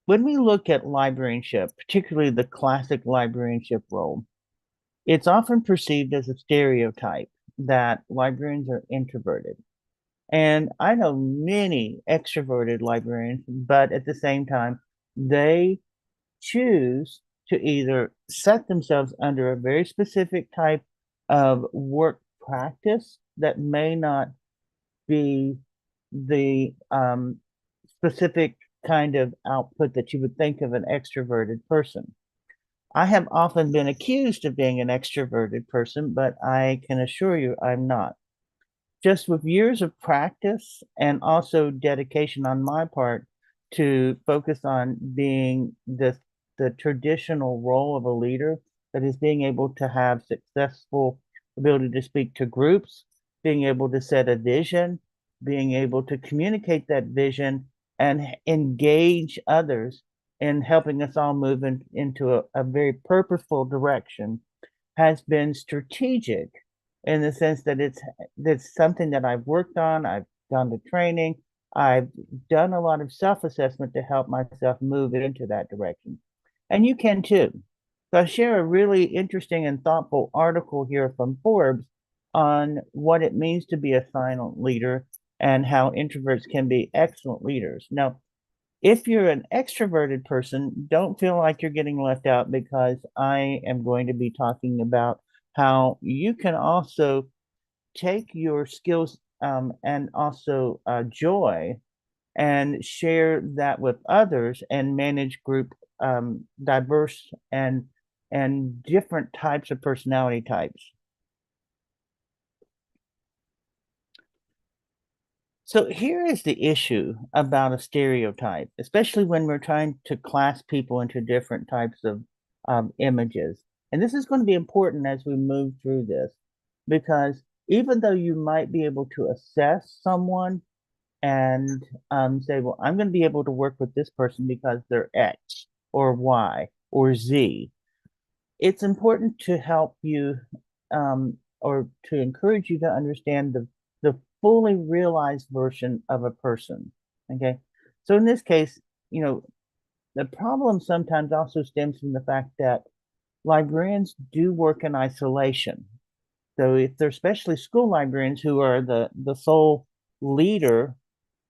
when we look at librarianship, particularly the classic librarianship role, it's often perceived as a stereotype that librarians are introverted. And I know many extroverted librarians, but at the same time, they choose to either set themselves under a very specific type of work practice that may not be the specific kind of output that you would think of an extroverted person. I have often been accused of being an extroverted person, but I can assure you I'm not. Just with years of practice and also dedication on my part to focus on being the traditional role of a leader, that is being able to have successful ability to speak to groups, being able to set a vision, being able to communicate that vision and engage others in helping us all move into a very purposeful direction has been strategic in the sense that it's something that I've worked on. I've gone to training. I've done a lot of self-assessment to help myself move into that direction. And you can too. So I share a really interesting and thoughtful article here from Forbes on what it means to be a silent leader and how introverts can be excellent leaders. Now, if you're an extroverted person, don't feel like you're getting left out because I am going to be talking about how you can also take your skills and also joy and share that with others and manage group diverse and different types of personality types. So here is the issue about a stereotype, especially when we're trying to class people into different types of images. And this is going to be important as we move through this, because even though you might be able to assess someone and say, well, I'm going to be able to work with this person because they're X or Y or Z, it's important to help you or to encourage you to understand the fully realized version of a person. Okay. So in this case, the problem sometimes also stems from the fact that librarians do work in isolation. So if they're especially school librarians who are the sole leader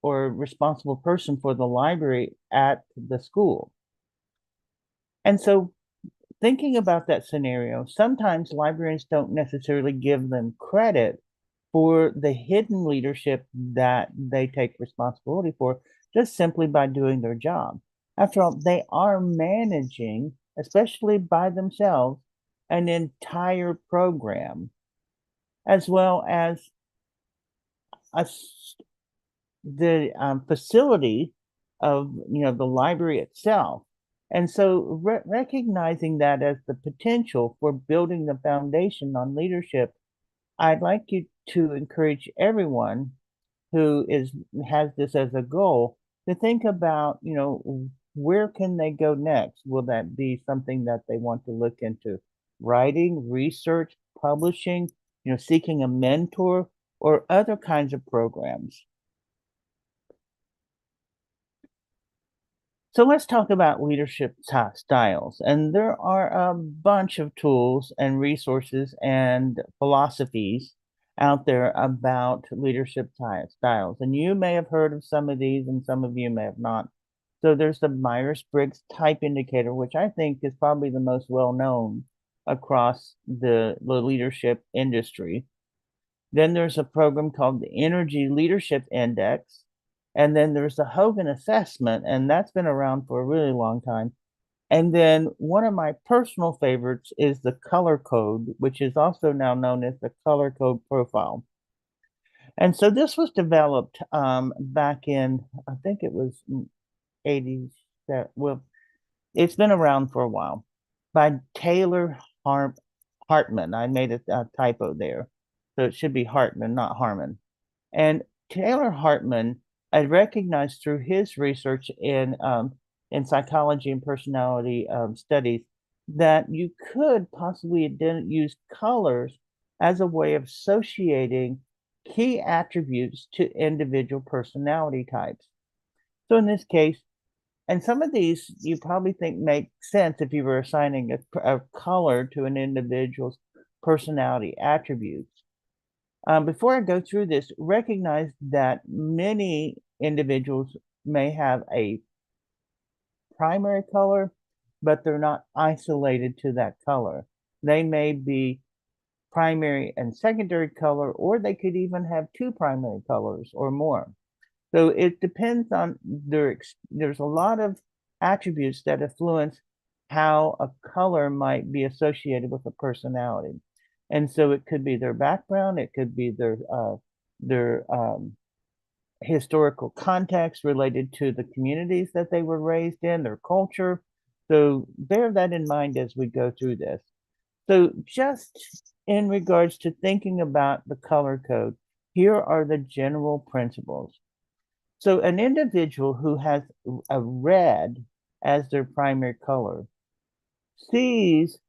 or responsible person for the library at the school. And so thinking about that scenario, sometimes librarians don't necessarily give them credit for the hidden leadership that they take responsibility for just simply by doing their job. After all, they are managing, especially by themselves, an entire program, as well as a, the facility of the library itself. And so recognizing that as the potential for building the foundation on leadership, I'd like you to encourage everyone who has this as a goal to think about, where can they go next? Will that be something that they want to look into writing, research, publishing, seeking a mentor, or other kinds of programs? So let's talk about leadership styles. And there are a bunch of tools and resources and philosophies out there about leadership styles. And you may have heard of some of these and some of you may have not. So there's the Myers-Briggs type indicator, which I think is probably the most well-known across the leadership industry. Then there's a program called the Energy Leadership Index. And then there's the Hogan assessment, and that's been around for a really long time. And then one of my personal favorites is the color code, which is also now known as the color code profile. And so this was developed back in, I think it was 80s. Well, it's been around for a while by Taylor Hartman. I made a typo there. So it should be Hartman, not Harmon. And Taylor Hartman, I recognized through his research in psychology and personality studies that you could possibly use colors as a way of associating key attributes to individual personality types. So in this case, and some of these you probably think make sense if you were assigning a color to an individual's personality attributes. Before I go through this, recognize that many individuals may have a primary color, but they're not isolated to that color. They may be primary and secondary color, or they could even have two primary colors or more. So it depends on there's a lot of attributes that influence how a color might be associated with a personality. And so it could be their background, it could be their historical context related to the communities that they were raised in, their culture. So bear that in mind as we go through this. So just in regards to thinking about the color code, here are the general principles. So an individual who has a red as their primary color sees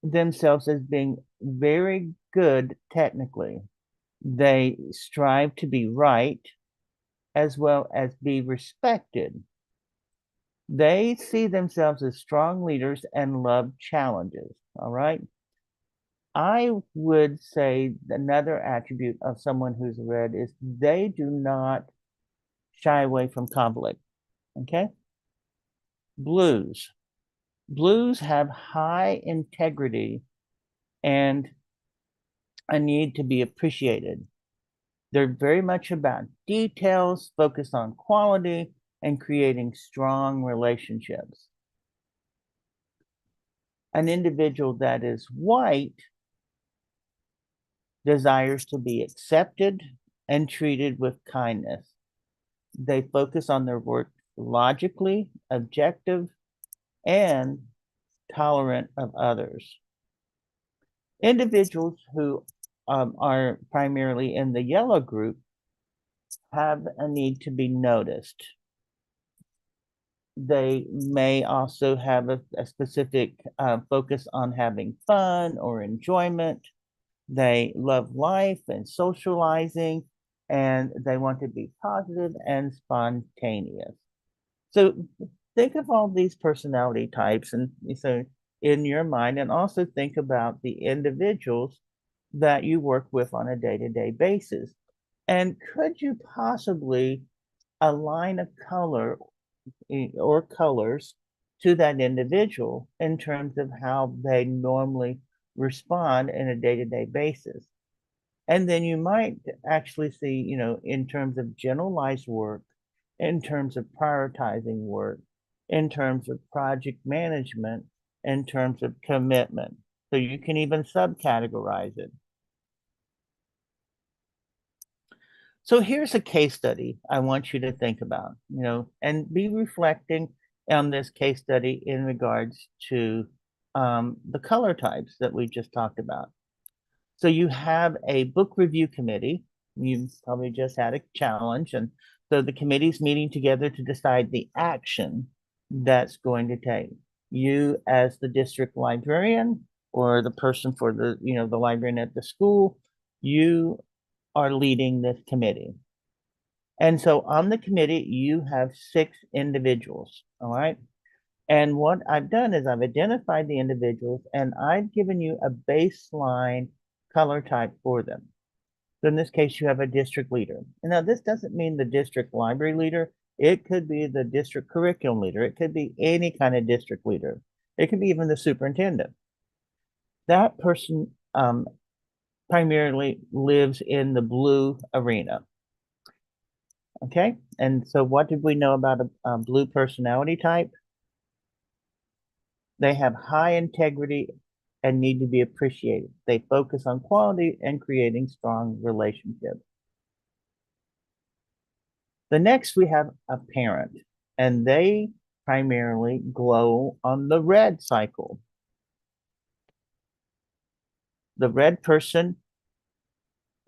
themselves as being very good technically. They strive to be right as well as be respected. They see themselves as strong leaders and love challenges. All right. I would say another attribute of someone who's red is they do not shy away from conflict. Okay. Blues. Blues have high integrity and a need to be appreciated. They're very much about details, focused on quality, and creating strong relationships. An individual that is white desires to be accepted and treated with kindness. They focus on their work logically, objective, and tolerant of others. Individuals who are primarily in the yellow group have a need to be noticed. They may also have a specific focus on having fun or enjoyment. They love life and socializing, and they want to be positive and spontaneous. So think of all these personality types and so in your mind, and also think about the individuals that you work with on a day-to-day basis. And could you possibly align a color or colors to that individual in terms of how they normally respond in a day-to-day basis? And then you might actually see, in terms of generalized work, in terms of prioritizing work, in terms of project management, in terms of commitment. So you can even subcategorize it. So here's a case study I want you to think about, and be reflecting on this case study in regards to the color types that we just talked about. So you have a book review committee. You've probably just had a challenge. And so the committee's meeting together to decide the action that's going to take. You as the district librarian or the person for the librarian at the school, you are leading this committee. And so on the committee, you have 6 individuals, all right? And what I've done is I've identified the individuals and I've given you a baseline color type for them. So in this case, you have a district leader. And now this doesn't mean the district library leader. It could be the district curriculum leader. It could be any kind of district leader. It could be even the superintendent. That person primarily lives in the blue arena. Okay, and so what did we know about a blue personality type? They have high integrity and need to be appreciated. They focus on quality and creating strong relationships. The next we have a parent, and they primarily glow on the red cycle. The red person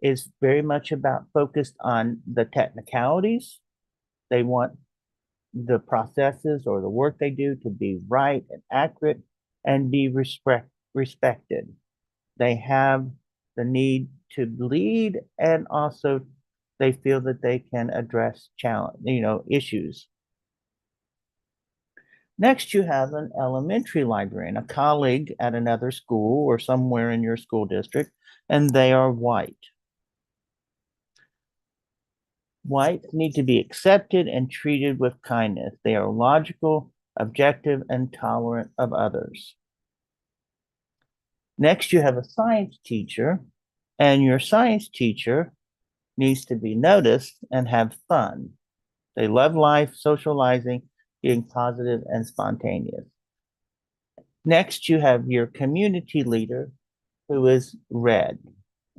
is very much about focused on the technicalities. They want the processes or the work they do to be right and accurate and be respected. They have the need to lead, and also they feel that they can address challenge, issues. Next, you have an elementary librarian, a colleague at another school or somewhere in your school district, and they are white. Whites need to be accepted and treated with kindness. They are logical, objective, and tolerant of others. Next, you have a science teacher, and your science teacher needs to be noticed and have fun. They love life, socializing, being positive and spontaneous. Next, you have your community leader, who is red.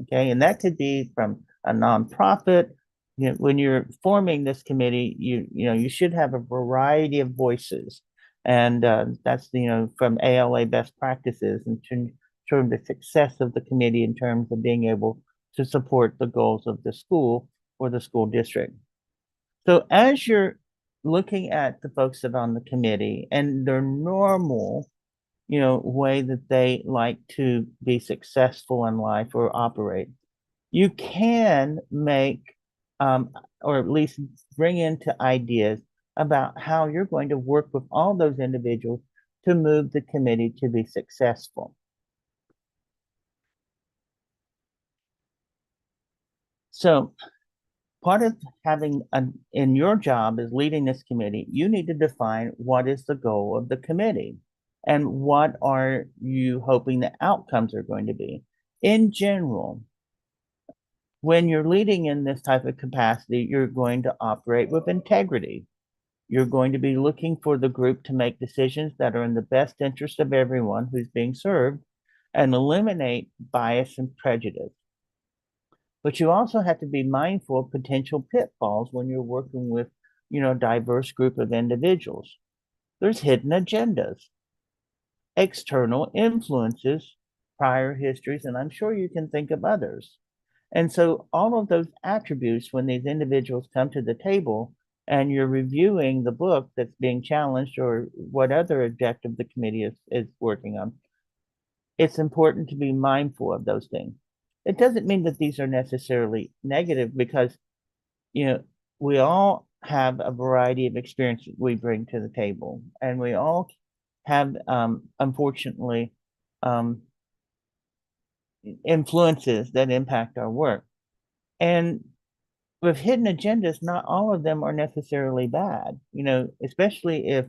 Okay, and that could be from a nonprofit. When you're forming this committee, you should have a variety of voices, and that's from ALA best practices and to ensure the success of the committee in terms of being able to support the goals of the school or the school district. So as you're looking at the folks that are on the committee and their normal, way that they like to be successful in life or operate, you can make, or at least bring into ideas about how you're going to work with all those individuals to move the committee to be successful. So part of having in your job is leading this committee, you need to define what is the goal of the committee and what are you hoping the outcomes are going to be. In general, when you're leading in this type of capacity, you're going to operate with integrity. You're going to be looking for the group to make decisions that are in the best interest of everyone who's being served and eliminate bias and prejudice. But you also have to be mindful of potential pitfalls when you're working with, a diverse group of individuals. There's hidden agendas, external influences, prior histories, and I'm sure you can think of others. And so all of those attributes, when these individuals come to the table and you're reviewing the book that's being challenged or what other objective the committee is working on, it's important to be mindful of those things. It doesn't mean that these are necessarily negative because, we all have a variety of experiences we bring to the table, and we all have, unfortunately, influences that impact our work. And with hidden agendas, not all of them are necessarily bad, especially if,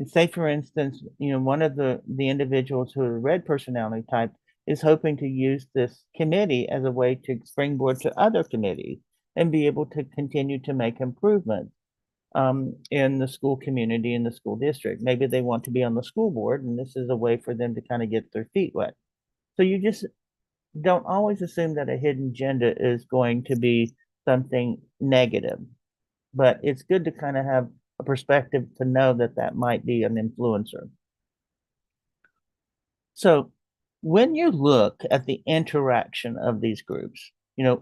say, for instance, one of the individuals who are red personality type is hoping to use this committee as a way to springboard to other committees and be able to continue to make improvements in the school community, in the school district. Maybe they want to be on the school board, and this is a way for them to kind of get their feet wet. So you just don't always assume that a hidden agenda is going to be something negative, but it's good to kind of have a perspective to know that that might be an influencer. So when you look at the interaction of these groups,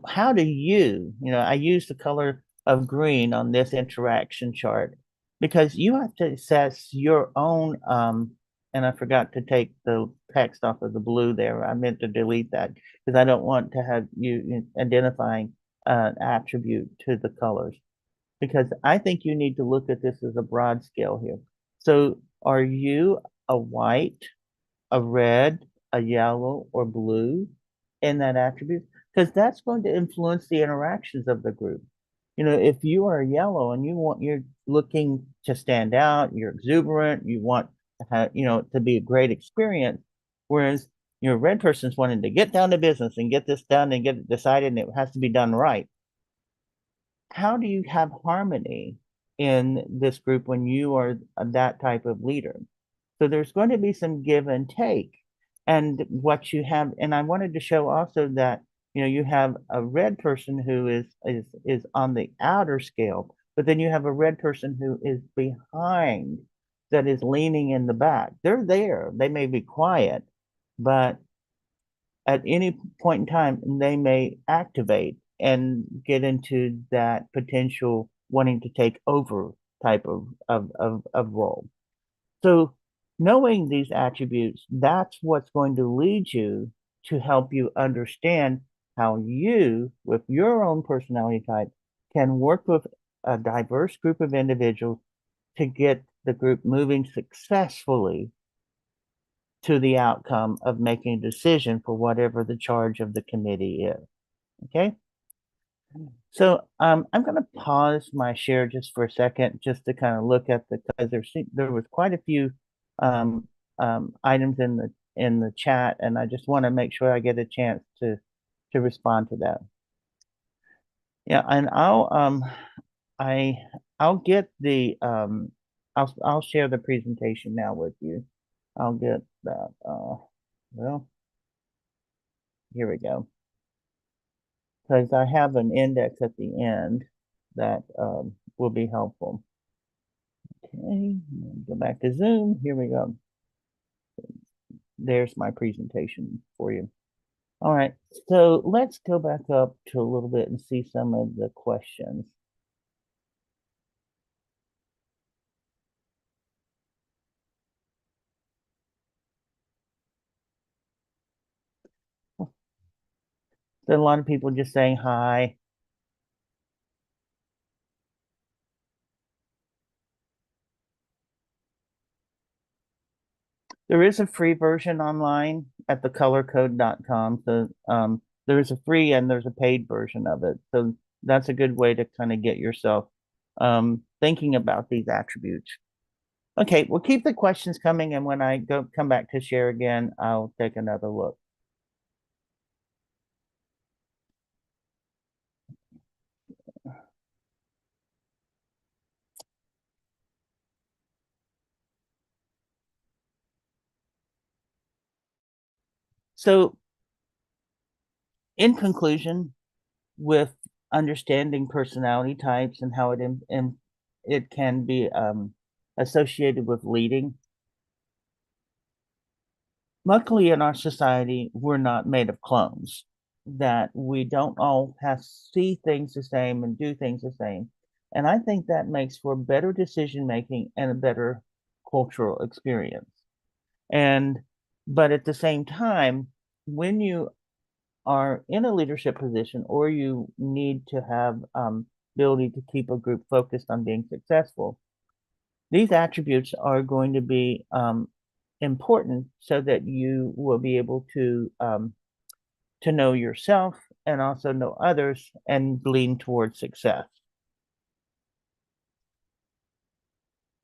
how do I use the color of green on this interaction chart because you have to assess your own, and I forgot to take the text off of the blue there. I meant to delete that because I don't want to have you identifying an attribute to the colors, because I think you need to look at this as a broad scale here. So are you a white, a red, a yellow, or blue in that attribute? Because that's going to influence the interactions of the group. If you are yellow and you're looking to stand out, you're exuberant, you want to have, to be a great experience, whereas your red person's wanting to get down to business and get this done and get it decided and it has to be done right. How do you have harmony in this group when you are that type of leader? So there's going to be some give and take. And what you have, and I wanted to show also that, you have a red person who is on the outer scale, but then you have a red person who is behind, that is leaning in the back. They're there. They may be quiet, but at any point in time, they may activate and get into that potential wanting to take over type of role. So knowing these attributes, that's what's going to lead you to help you understand how you, with your own personality type, can work with a diverse group of individuals to get the group moving successfully to the outcome of making a decision for whatever the charge of the committee is. Okay? So I'm going to pause my share just for a second, just to kind of look at because there was quite a few items in the chat, and I just want to make sure I get a chance to respond to that. Yeah, and I'll get the I'll share the presentation now with you. I'll get that. Well, here we go. Because I have an index at the end that will be helpful. Okay, go back to Zoom. Here we go. There's my presentation for you. All right, so let's go back up to a little bit and see some of the questions. There are a lot of people just saying hi. There is a free version online at thecolorcode.com. So there's a free and there's a paid version of it. So that's a good way to kind of get yourself thinking about these attributes. Okay, we'll keep the questions coming, and when I come back to share again, I'll take another look. So, in conclusion, with understanding personality types and how it can be associated with leading. Luckily, in our society, we're not made of clones, that we don't all have see things the same and do things the same. And I think that makes for better decision making and a better cultural experience. But at the same time, when you are in a leadership position or you need to have ability to keep a group focused on being successful, these attributes are going to be important so that you will be able to know yourself and also know others and lean towards success.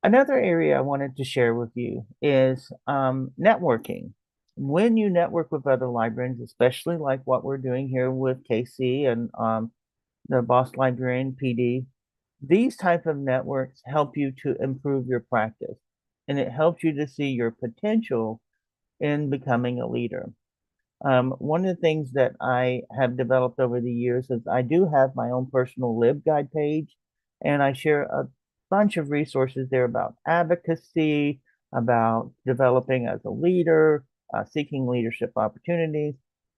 Another area I wanted to share with you is networking. When you network with other librarians, especially like what we're doing here with KC and the Boss Librarian PD, these type of networks help you to improve your practice, and it helps you to see your potential in becoming a leader. One of the things that I have developed over the years is I do have my own personal LibGuide page, and I share a bunch of resources there about advocacy, about developing as a leader, seeking leadership opportunities.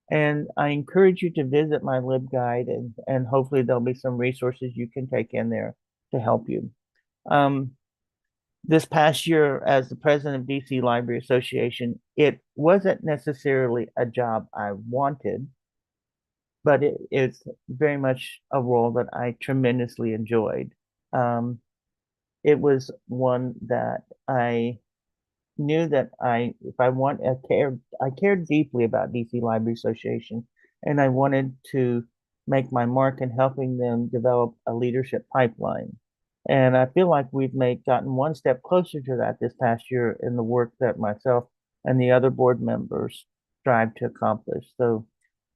And I encourage you to visit my LibGuide, and hopefully there'll be some resources you can take in there to help you. This past year, as the president of DC Library Association, it wasn't necessarily a job I wanted, but it's very much a role that I tremendously enjoyed. It was one that I knew that if I want, I cared deeply about DC Library Association, and I wanted to make my mark in helping them develop a leadership pipeline. And I feel like we've gotten one step closer to that this past year in the work that myself and the other board members strive to accomplish. So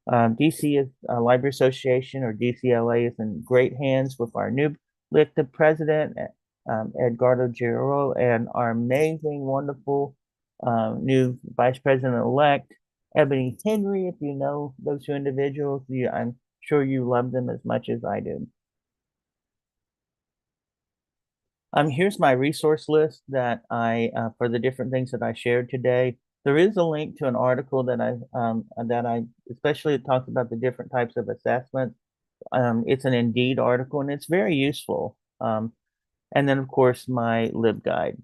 DC Library Association, or DCLA, is in great hands with our new elected president, Edgardo Giro, and our amazing, wonderful new vice president-elect, Ebony Henry, if you know those two individuals, I'm sure you love them as much as I do. Here's my resource list that for the different things that I shared today. There is a link to an article that I especially talks about the different types of assessments. It's an Indeed article and it's very useful. And then of course my LibGuide.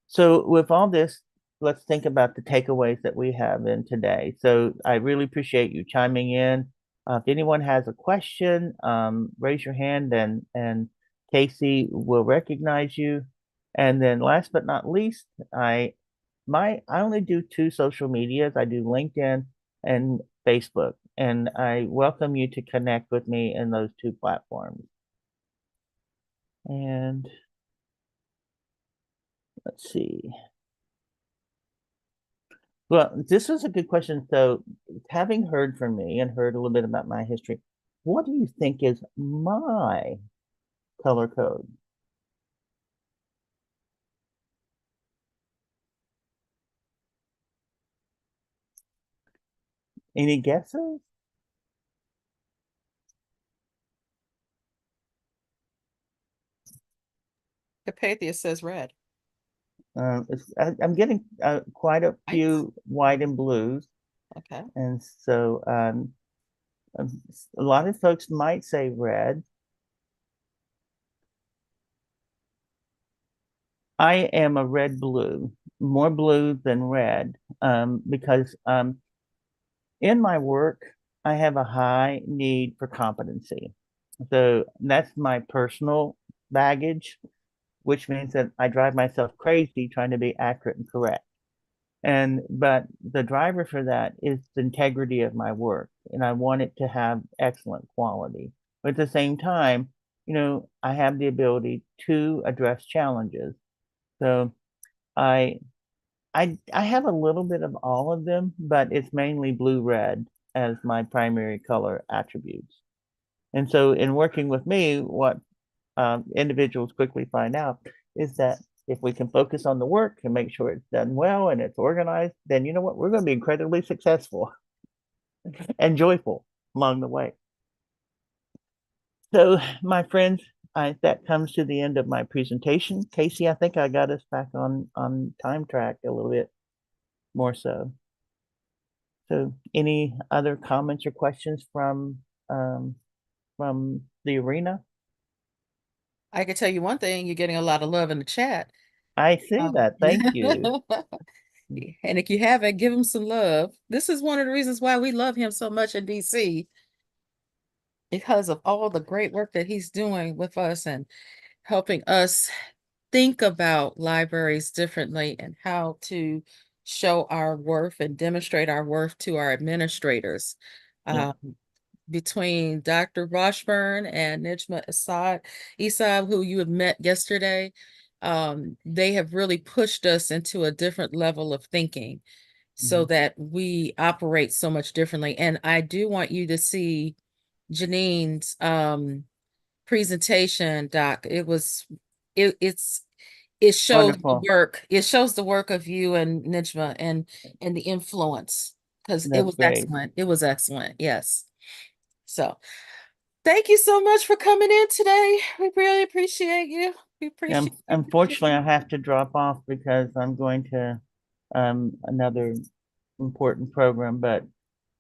So with all this, let's think about the takeaways that we have in today. So I really appreciate you chiming in. If anyone has a question, raise your hand and Casey will recognize you. And then last but not least, I only do two social medias. I do LinkedIn and Facebook, and I welcome you to connect with me in those two platforms. And let's see. Well, this was a good question. So, having heard from me and heard a little bit about my history, what do you think is my color code? Any guesses? Capathia says red. I'm getting quite a few white and blues. Okay. And so a lot of folks might say red. I am a red blue, more blue than red, because in my work, I have a high need for competency. So that's my personal baggage, which means that I drive myself crazy trying to be accurate and correct. But the driver for that is the integrity of my work, and I want it to have excellent quality. But at the same time, I have the ability to address challenges. So I I have a little bit of all of them, but it's mainly blue red as my primary color attributes. And so in working with me, what individuals quickly find out is that if we can focus on the work and make sure it's done well and it's organized, then you know what? We're going to be incredibly successful and joyful along the way. So, my friends, that comes to the end of my presentation. Casey, I think I got us back on time track a little bit more so. So, any other comments or questions from the arena? I can tell you one thing, you're getting a lot of love in the chat. I see that. Thank you. And if you haven't, give him some love. This is one of the reasons why we love him so much in DC, because of all the great work that he's doing with us and helping us think about libraries differently and how to show our worth and demonstrate our worth to our administrators. Yeah. Between Dr. Washburn and Nijma Isab, who you have met yesterday, they have really pushed us into a different level of thinking so that we operate so much differently. And I do want you to see Janine's presentation, Doc. It shows the Wonderful. work. It shows the work of you and Nijma and the influence, because it That's was great. excellent. It was excellent. Yes. So thank you so much for coming in today. We really appreciate you. We appreciate Unfortunately, I have to drop off because I'm going to another important program, but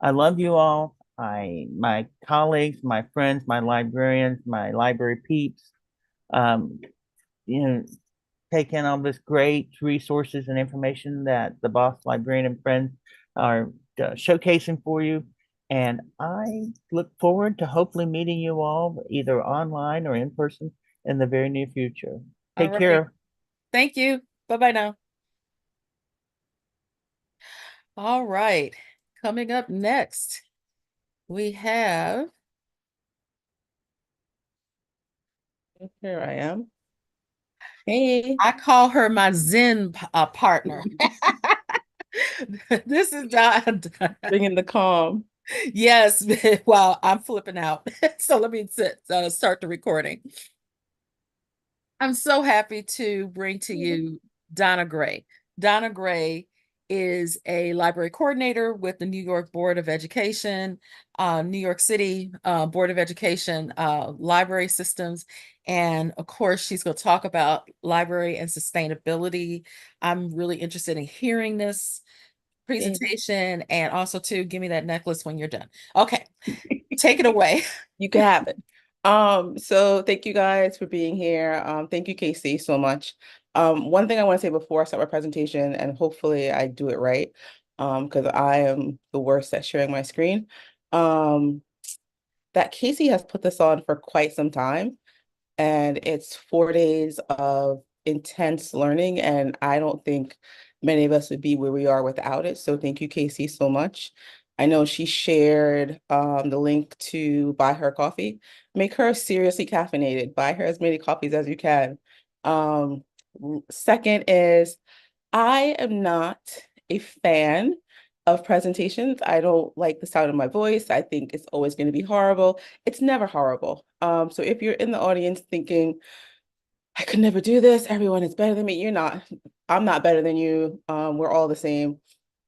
I love you all. My colleagues, my friends, my librarians, my library peeps, um, you know, take in all this great resources and information that the Boss Librarian and Friends are showcasing for you. And I look forward to hopefully meeting you all either online or in person in the very near future. Take care. Thank you. Bye-bye now. All right. Coming up next, we have. Here I am. Hey. I call her my Zen partner. This is Don. Bringing the calm. Yes, well, I'm flipping out. So let me start the recording. I'm so happy to bring to you Donna Gray. Donna Gray is a library coordinator with the New York Board of Education, New York City Board of Education library systems. And of course, she's going to talk about library and sustainability. I'm really interested in hearing this presentation, and also to give me that necklace when you're done. Okay, take it away. You can have it. So thank you guys for being here. Thank you, Casey, so much. One thing I want to say before I start my presentation, and hopefully I do it right, because I am the worst at sharing my screen. That Casey has put this on for quite some time, and it's 4 days of intense learning, and I don't think many of us would be where we are without it. So thank you, Casey, so much. I know she shared the link to buy her coffee. Make her seriously caffeinated. Buy her as many coffees as you can. Um, Second is, I am not a fan of presentations. I don't like the sound of my voice. I think it's always going to be horrible. It's never horrible. So if you're in the audience thinking, I could never do this, everyone is better than me, you're not. I'm not better than you. We're all the same.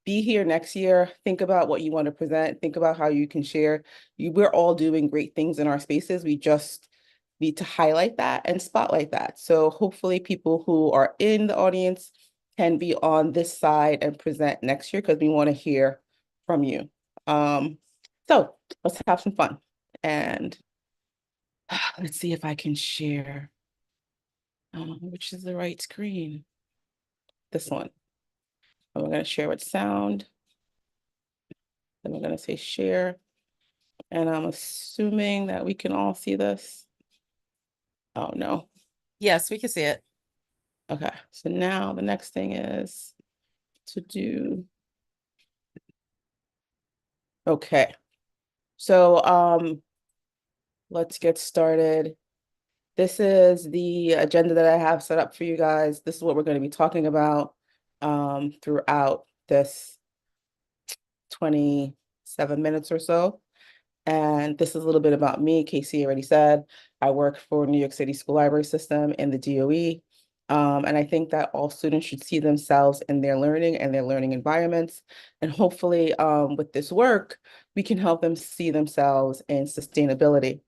Be here next year. Think about what you want to present. Think about how you can share. We're all doing great things in our spaces. We just need to highlight that and spotlight that. So hopefully people who are in the audience can be on this side and present next year, because we want to hear from you. So let's have some fun. And let's see if I can share, which is the right screen. This one. And we're going to share with sound. Then we're going to say share. And I'm assuming that we can all see this. Oh, no. Yes, we can see it. Okay, so now the next thing is to do. Okay, so let's get started. This is the agenda that I have set up for you guys. This is what we're going to be talking about throughout this 27 minutes or so. And this is a little bit about me. Casey already said, I work for New York City School Library System in the DOE. And I think that all students should see themselves in their learning and their learning environments. And hopefully with this work, we can help them see themselves in sustainability.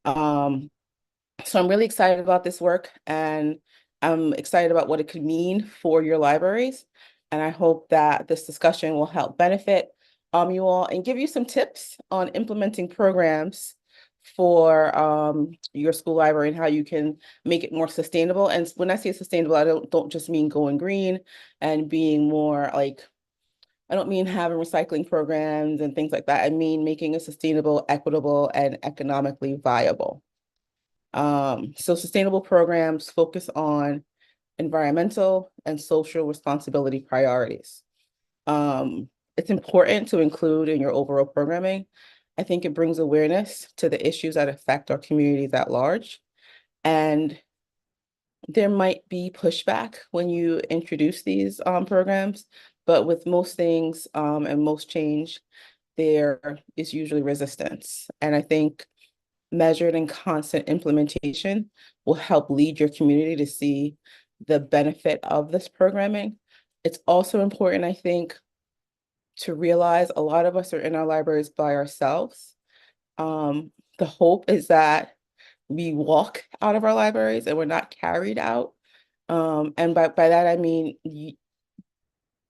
So I'm really excited about this work, and I'm excited about what it could mean for your libraries. And I hope that this discussion will help benefit you all and give you some tips on implementing programs for your school library and how you can make it more sustainable. And when I say sustainable, I don't just mean going green and being more like, I don't mean having recycling programs and things like that. I mean making it sustainable, equitable, and economically viable. So sustainable programs focus on environmental and social responsibility priorities. It's important to include in your overall programming. I think it brings awareness to the issues that affect our communities at large. And there might be pushback when you introduce these programs, but with most things and most change, there is usually resistance. And I think measured and constant implementation will help lead your community to see the benefit of this programming. It's also important, I think, to realize a lot of us are in our libraries by ourselves. The hope is that we walk out of our libraries and we're not carried out. And by that, I mean,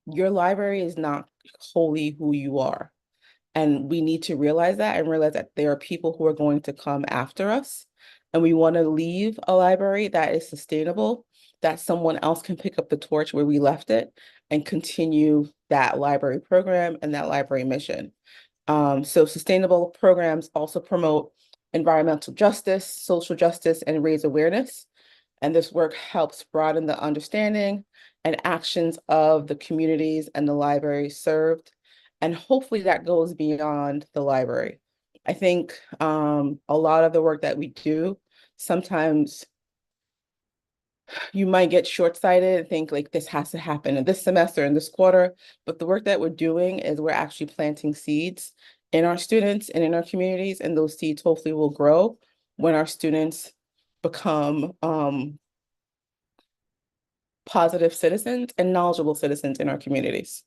your library is not wholly who you are. And we need to realize that and realize that there are people who are going to come after us. And we want to leave a library that is sustainable, that someone else can pick up the torch where we left it and continue that library program and that library mission. So sustainable programs also promote environmental justice, social justice, and raise awareness. And this work helps broaden the understanding and actions of the communities and the libraries served. And hopefully that goes beyond the library. I think a lot of the work that we do, sometimes you might get short-sighted and think like this has to happen in this semester, in this quarter, but the work that we're doing is we're actually planting seeds in our students and in our communities, and those seeds hopefully will grow when our students become positive citizens and knowledgeable citizens in our communities.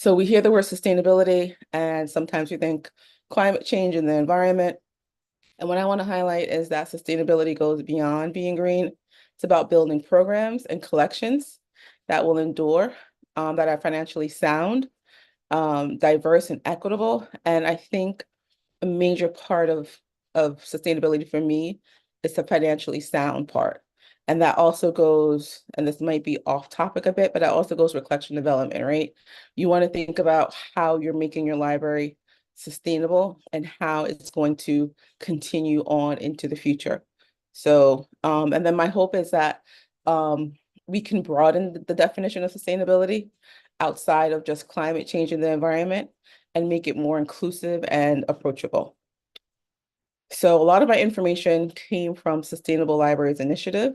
So we hear the word sustainability, and sometimes we think climate change and the environment. And what I want to highlight is that sustainability goes beyond being green. It's about building programs and collections that will endure, that are financially sound, diverse and equitable. And I think a major part of sustainability for me is the financially sound part. And that also goes, and this might be off topic a bit, but that also goes with collection development, right? You want to think about how you're making your library sustainable and how it's going to continue on into the future. So, and then my hope is that we can broaden the definition of sustainability outside of just climate change in the environment and make it more inclusive and approachable. So a lot of my information came from Sustainable Libraries Initiative.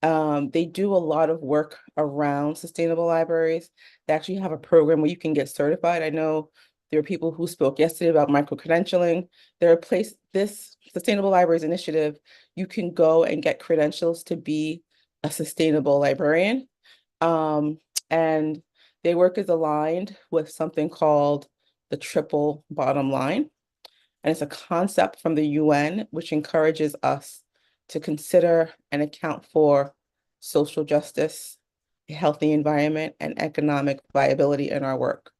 They do a lot of work around sustainable libraries. They actually have a program where you can get certified. I know there are people who spoke yesterday about micro-credentialing. There are places, this Sustainable Libraries Initiative, you can go and get credentials to be a sustainable librarian. And their work is aligned with something called the triple bottom line. And it's a concept from the UN, which encourages us to consider and account for social justice, a healthy environment, and economic viability in our work.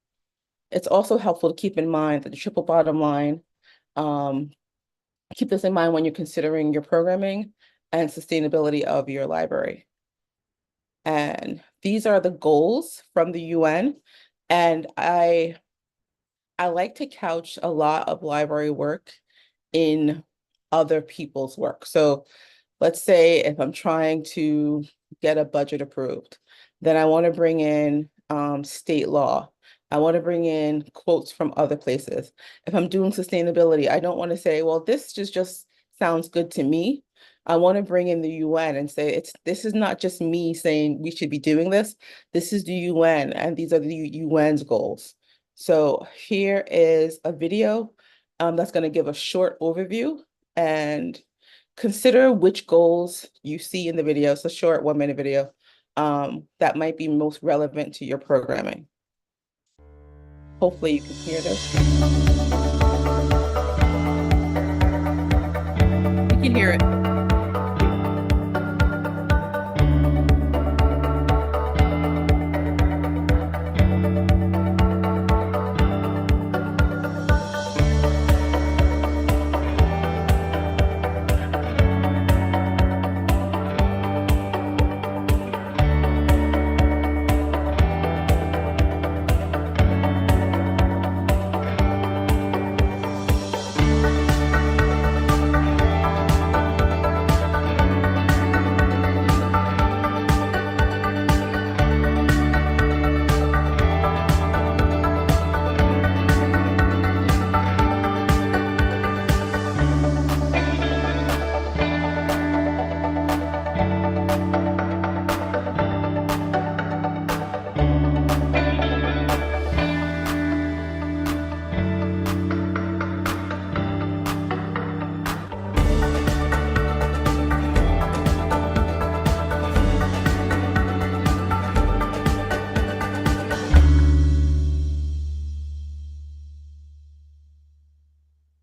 It's also helpful to keep in mind that the triple bottom line, keep this in mind when you're considering your programming and sustainability of your library. And these are the goals from the UN. And I like to couch a lot of library work in other people's work. So let's say if I'm trying to get a budget approved, then I want to bring in state law. I want to bring in quotes from other places. If I'm doing sustainability, I don't want to say, well, this just sounds good to me. I want to bring in the UN and say, this is not just me saying we should be doing this. This is the UN, and these are the UN's goals. So here is a video that's going to give a short overview and consider which goals you see in the video. It's a short 1-minute video that might be most relevant to your programming. Hopefully you can hear this. You can hear it.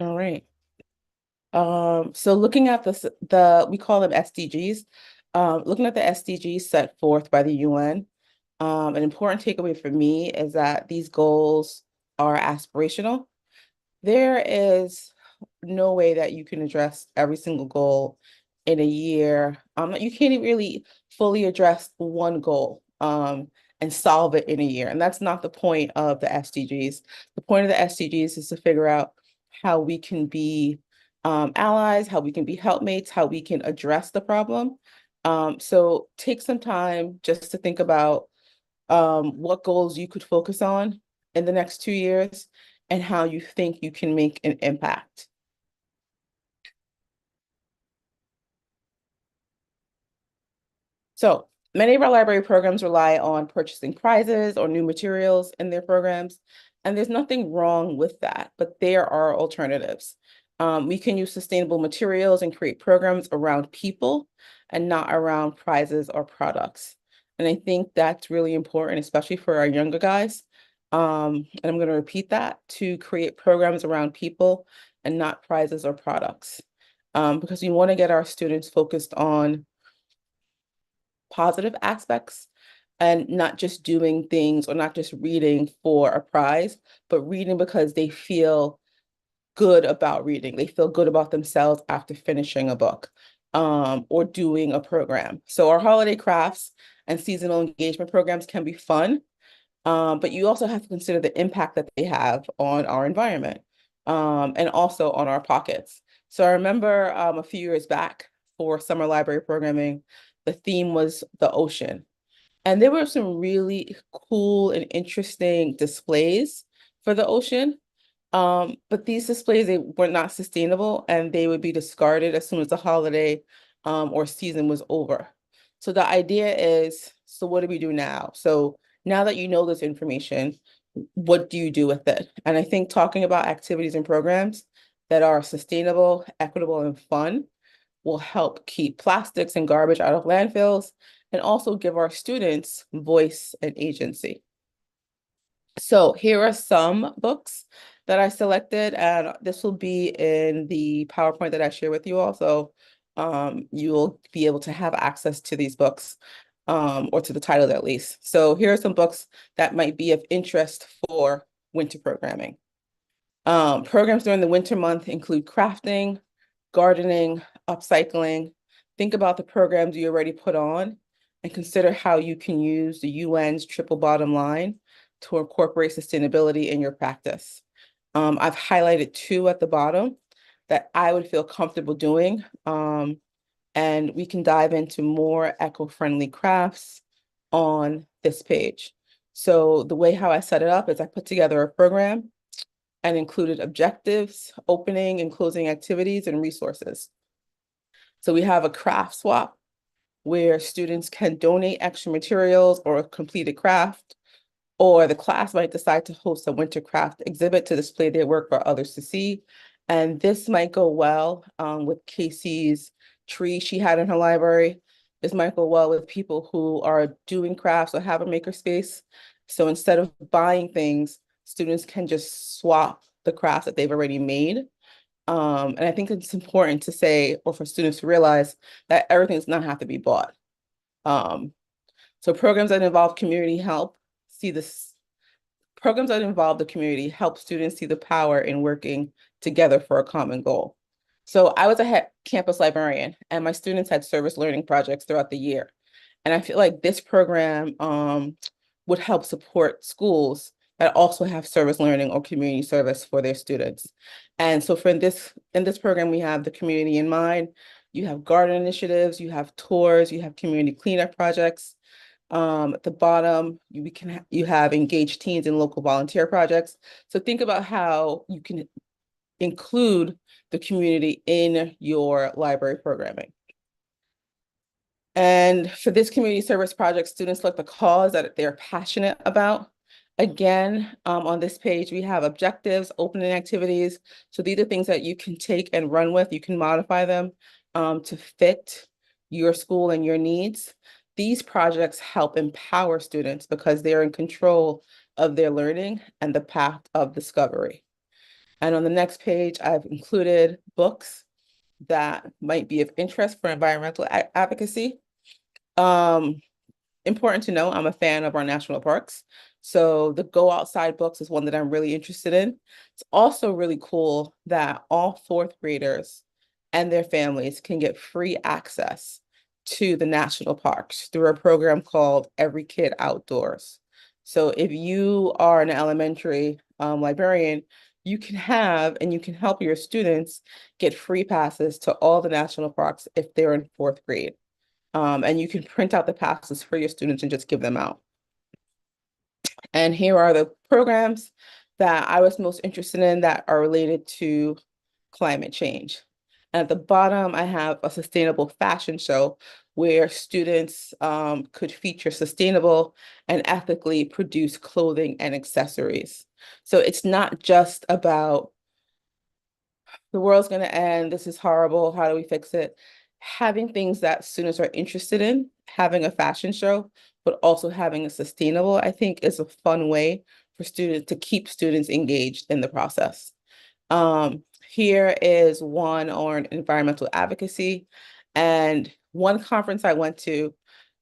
All right. So looking at we call them SDGs. Looking at the SDGs set forth by the UN, an important takeaway for me is that these goals are aspirational. There is no way that you can address every single goal in a year. You can't really fully address one goal and solve it in a year. And that's not the point of the SDGs. The point of the SDGs is to figure out how we can be allies, how we can be helpmates, how we can address the problem. So take some time just to think about what goals you could focus on in the next 2 years and how you think you can make an impact. So many of our library programs rely on purchasing prizes or new materials in their programs, and there's nothing wrong with that, but there are alternatives. We can use sustainable materials and create programs around people and not around prizes or products. And I think that's really important, especially for our younger guys. And I'm going to repeat that: to create programs around people and not prizes or products. Because we want to get our students focused on positive aspects and not just doing things or not just reading for a prize, but reading because they feel good about reading. They feel good about themselves after finishing a book, or doing a program. So our holiday crafts and seasonal engagement programs can be fun, but you also have to consider the impact that they have on our environment, and also on our pockets. So I remember a few years back for summer library programming, the theme was the ocean. And there were some really cool and interesting displays for the ocean. But these displays, they were not sustainable and they would be discarded as soon as the holiday or season was over. So the idea is, so what do we do now? So now that you know this information, what do you do with it? And I think talking about activities and programs that are sustainable, equitable, and fun will help keep plastics and garbage out of landfills and also give our students voice and agency. So here are some books that I selected, and this will be in the PowerPoint that I share with you all. So you'll be able to have access to these books, or to the title at least. So here are some books that might be of interest for winter programming. Programs during the winter month include crafting, gardening, upcycling. Think about the programs you already put on and consider how you can use the UN's triple bottom line to incorporate sustainability in your practice. I've highlighted two at the bottom that I would feel comfortable doing. And we can dive into more eco-friendly crafts on this page. So the way how I set it up is I put together a program and included objectives, opening and closing activities, and resources. So we have a craft swap where students can donate extra materials or a completed craft, or the class might decide to host a winter craft exhibit to display their work for others to see. And this might go well with Casey's tree she had in her library. This might go well with people who are doing crafts or have a makerspace. So instead of buying things, students can just swap the crafts that they've already made. And I think it's important to say, or for students to realize, that everything does not have to be bought. So programs that involve community help see this. Programs that involve the community help students see the power in working together for a common goal. So I was a campus librarian, and my students had service learning projects throughout the year. And I feel like this program would help support schools that also have service learning or community service for their students. And so in this program, we have the community in mind. You have garden initiatives, you have tours, you have community cleanup projects. At the bottom, you have engaged teens in local volunteer projects. So think about how you can include the community in your library programming. And for this community service project, students select the cause that they're passionate about. Again, on this page, we have objectives, opening activities. So these are things that you can take and run with. You can modify them to fit your school and your needs. These projects help empower students because they're in control of their learning and the path of discovery. And on the next page, I've included books that might be of interest for environmental advocacy. Important to know, I'm a fan of our national parks. So the Go Outside books is one that I'm really interested in. It's also really cool that all fourth graders and their families can get free access to the national parks through a program called Every Kid Outdoors. So if you are an elementary librarian, you can have and you can help your students get free passes to all the national parks if they're in fourth grade. And you can print out the passes for your students and just give them out. And here are the programs that I was most interested in that are related to climate change. And at the bottom, I have a sustainable fashion show where students could feature sustainable and ethically produced clothing and accessories. So it's not just about the world's going to end, this is horrible, how do we fix it? Having things that students are interested in, having a fashion show, but also having a sustainable, I think, is a fun way for students to keep students engaged in the process. Here is one on environmental advocacy, and one conference I went to,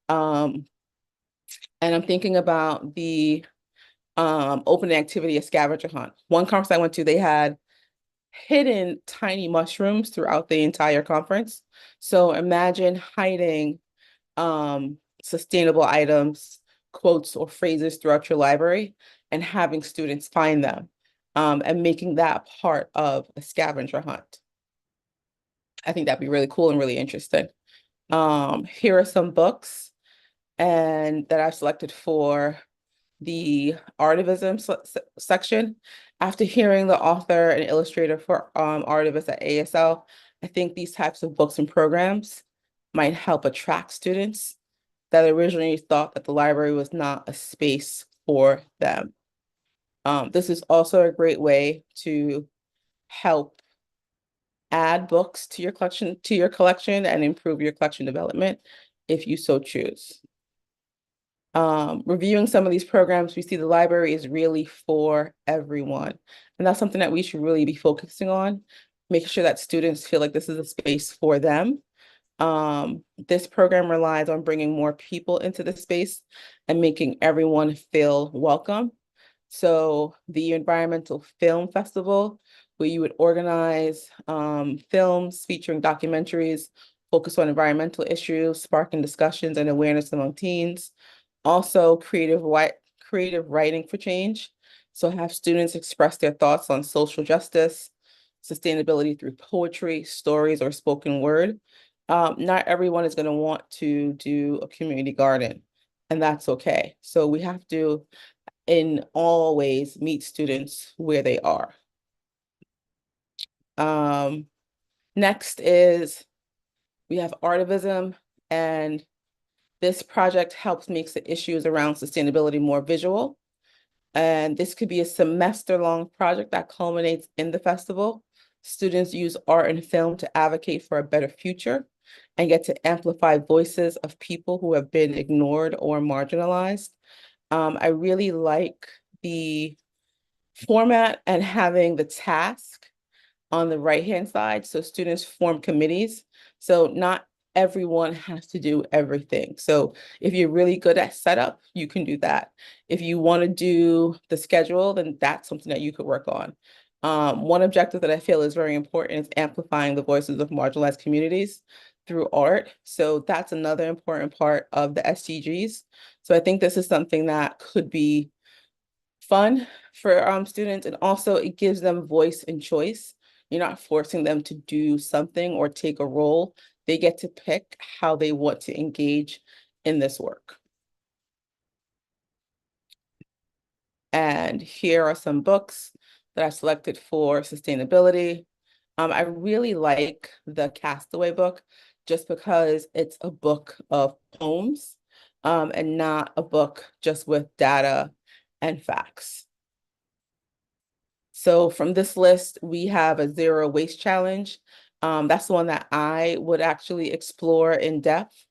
and I'm thinking about the open activity, a scavenger hunt. One conference I went to, they had hidden tiny mushrooms throughout the entire conference. So imagine hiding sustainable items, quotes, or phrases throughout your library and having students find them, and making that part of a scavenger hunt. I think that'd be really cool and really interesting. Here are some books and that I've selected for the Artivism section. After hearing the author and illustrator for Artivist at ASL, I think these types of books and programs might help attract students that originally thought that the library was not a space for them. This is also a great way to help add books to your collection and improve your collection development if you so choose. Reviewing some of these programs, we see the library is really for everyone. And that's something that we should really be focusing on, making sure that students feel like this is a space for them. This program relies on bringing more people into the space and making everyone feel welcome. So the Environmental Film Festival, where you would organize films featuring documentaries, focus on environmental issues, sparking discussions and awareness among teens. Also creative writing for change. So have students express their thoughts on social justice, sustainability through poetry, stories, or spoken word. Not everyone is going to want to do a community garden, and that's okay. So we have to, in all ways, meet students where they are. Next is we have Artivism, and this project helps makes the issues around sustainability more visual. And this could be a semester-long project that culminates in the festival. Students use art and film to advocate for a better future and get to amplify voices of people who have been ignored or marginalized. I really like the format and having the task on the right-hand side. So students form committees. So not everyone has to do everything. So if you're really good at setup, you can do that. If you want to do the schedule, then that's something that you could work on. One objective that I feel is very important is amplifying the voices of marginalized communities through art. So that's another important part of the SDGs. So I think this is something that could be fun for students, and also it gives them voice and choice. You're not forcing them to do something or take a role. They get to pick how they want to engage in this work. And here are some books that I selected for sustainability. I really like the Castaway book just because it's a book of poems, and not a book just with data and facts. So from this list, we have a zero waste challenge. That's the one that I would actually explore in depth.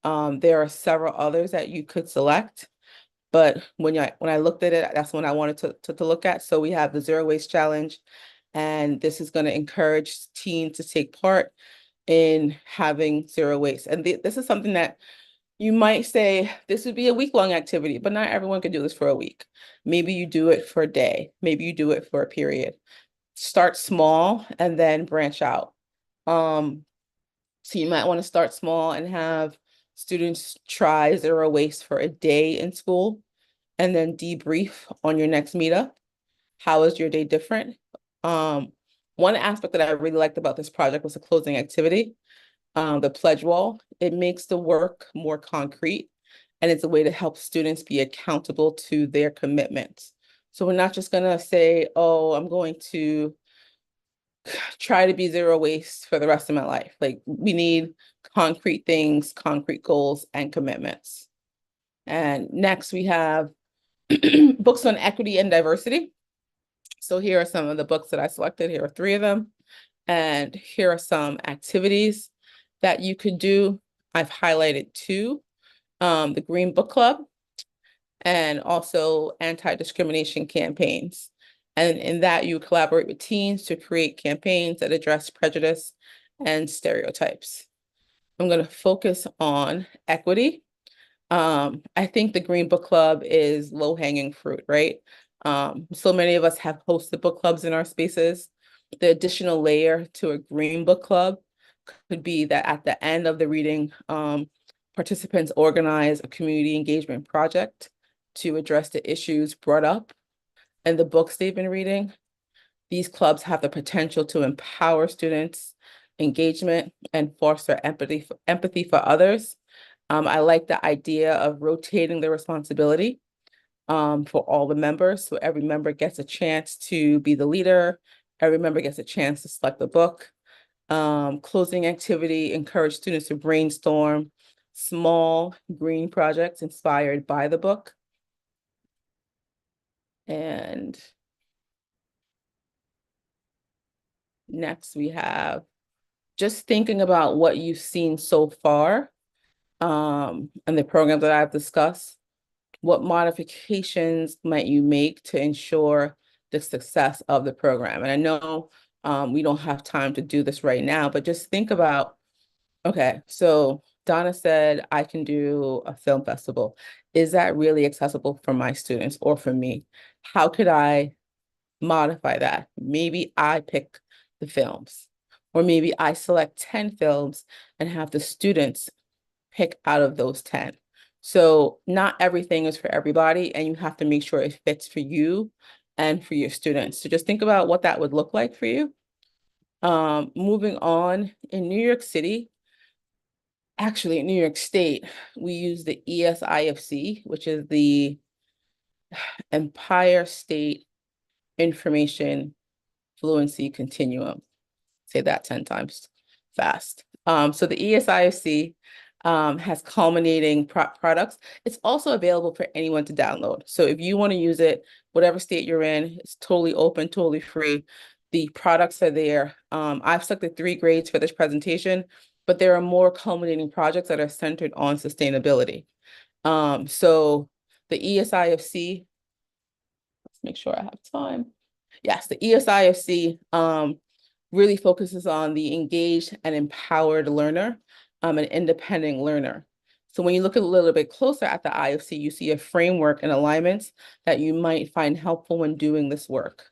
There are several others that you could select, but when I looked at it, that's one I wanted to look at. So we have the zero waste challenge, and this is going to encourage teens to take part in having zero waste. And this is something that you might say this would be a week-long activity, but not everyone can do this for a week. Maybe you do it for a day. Maybe you do it for a period. Start small and then branch out. So you might want to start small and have students try zero waste for a day in school and then debrief on your next meetup. How is your day different? One aspect that I really liked about this project was the closing activity. The pledge wall. It makes the work more concrete, and it's a way to help students be accountable to their commitments. So we're not just gonna say, oh, I'm going to try to be zero waste for the rest of my life. Like we need concrete things, concrete goals, and commitments. And next we have books on equity and diversity. So here are some of the books that I selected. Here are 3 of them. And here are some activities that you could do. I've highlighted 2. The Green Book Club. and also anti-discrimination campaigns. And in that, you collaborate with teens to create campaigns that address prejudice and stereotypes. I'm going to focus on equity. I think the Green Book Club is low-hanging fruit, right? So many of us have hosted book clubs in our spaces. The additional layer to a Green Book Club could be that at the end of the reading, participants organize a community engagement project to address the issues brought up in the books they've been reading. These clubs have the potential to empower students' engagement and foster empathy for others. I like the idea of rotating the responsibility for all the members. So every member gets a chance to be the leader. Every member gets a chance to select the book. Closing activity, encourage students to brainstorm small green projects inspired by the book. And next we have just thinking about what you've seen so far and the programs that I've discussed. What modifications might you make to ensure the success of the program? And I know we don't have time to do this right now, but just think about, okay, so Donna said I can do a film festival. Is that really accessible for my students or for me? How could I modify that? Maybe I pick the films, or maybe I select 10 films and have the students pick out of those 10. So not everything is for everybody, and you have to make sure it fits for you and for your students. So just think about what that would look like for you. Moving on, in New York City, actually in New York State, we use the ESIFC, which is the Empire State Information Fluency Continuum. Say that 10 times fast. So the ESIFC has culminating products. It's also available for anyone to download. So if you want to use it, whatever state you're in, it's totally open, totally free. The products are there. I've selected 3 grades for this presentation, but there are more culminating projects that are centered on sustainability. So the ESIFC, let's make sure I have time. Yes, the ESIFC really focuses on the engaged and empowered learner, an independent learner. So when you look a little bit closer at the IFC, you see a framework and alignments that you might find helpful when doing this work.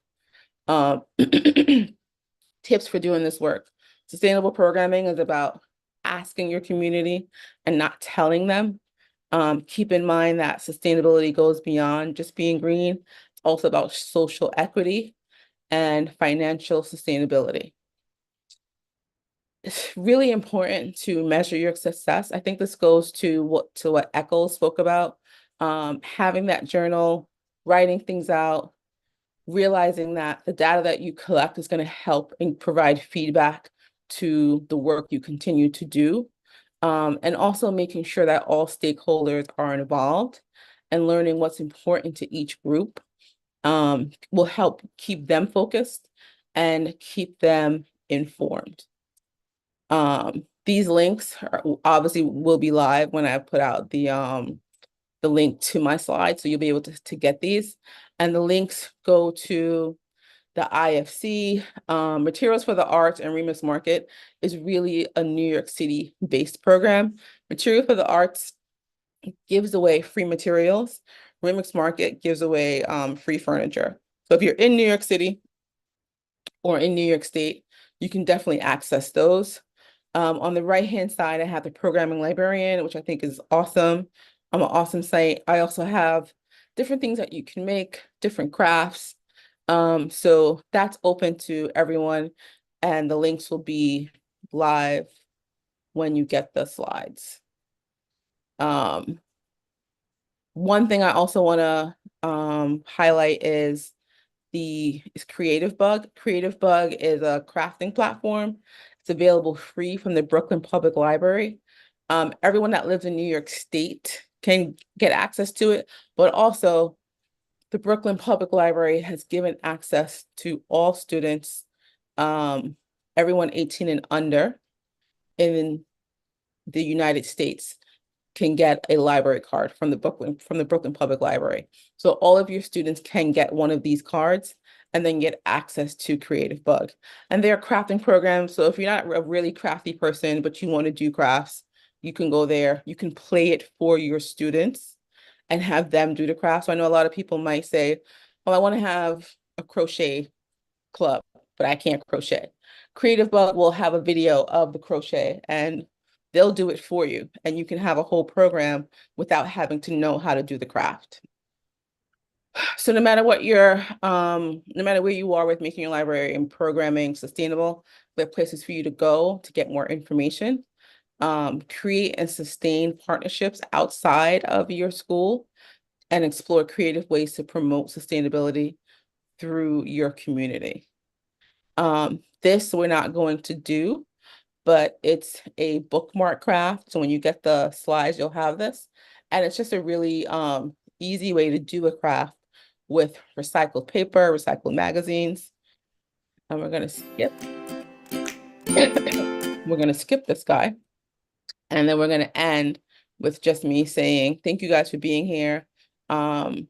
Tips for doing this work. Sustainable programming is about asking your community and not telling them. Keep in mind that sustainability goes beyond just being green. It's also about social equity and financial sustainability. It's really important to measure your success. I think this goes to what Eccles spoke about, having that journal, writing things out, realizing that the data that you collect is going to help and provide feedback to the work you continue to do, and also making sure that all stakeholders are involved and learning what's important to each group will help keep them focused and keep them informed. These links obviously will be live when I put out the link to my slide, so you'll be able to get these. And the links go to the IFC, Materials for the Arts and Remix Market is really a New York City based program. Material for the Arts gives away free materials. Remix Market gives away free furniture. So if you're in New York City or in New York State, you can definitely access those. On the right-hand side, I have the Programming Librarian, which I think is awesome. An awesome site. I also have different things that you can make, different crafts. So that's open to everyone, and the links will be live when you get the slides. One thing I also want to highlight is Creative Bug. Creative Bug is a crafting platform. It's available free from the Brooklyn Public Library. Everyone that lives in New York State can get access to it, but also the Brooklyn Public Library has given access to all students, everyone 18 and under in the United States. can get a library card from the Brooklyn Public Library. So all of your students can get one of these cards and then get access to Creative Bug. And they're crafting programs. So if you're not a really crafty person, but you want to do crafts, you can go there. You can play it for your students and have them do the craft. So I know a lot of people might say, oh, I want to have a crochet club, but I can't crochet. Creative Bug will have a video of the crochet and they'll do it for you. And you can have a whole program without having to know how to do the craft. So no matter what no matter where you are with making your library and programming sustainable, there are places for you to go to get more information. Create and sustain partnerships outside of your school and explore creative ways to promote sustainability through your community. This we're not going to do, but it's a bookmark craft. So when you get the slides, you'll have this. And it's just a really easy way to do a craft with recycled paper, recycled magazines. And we're gonna skip. We're gonna skip this guy. And then we're gonna end with just me saying, thank you guys for being here. I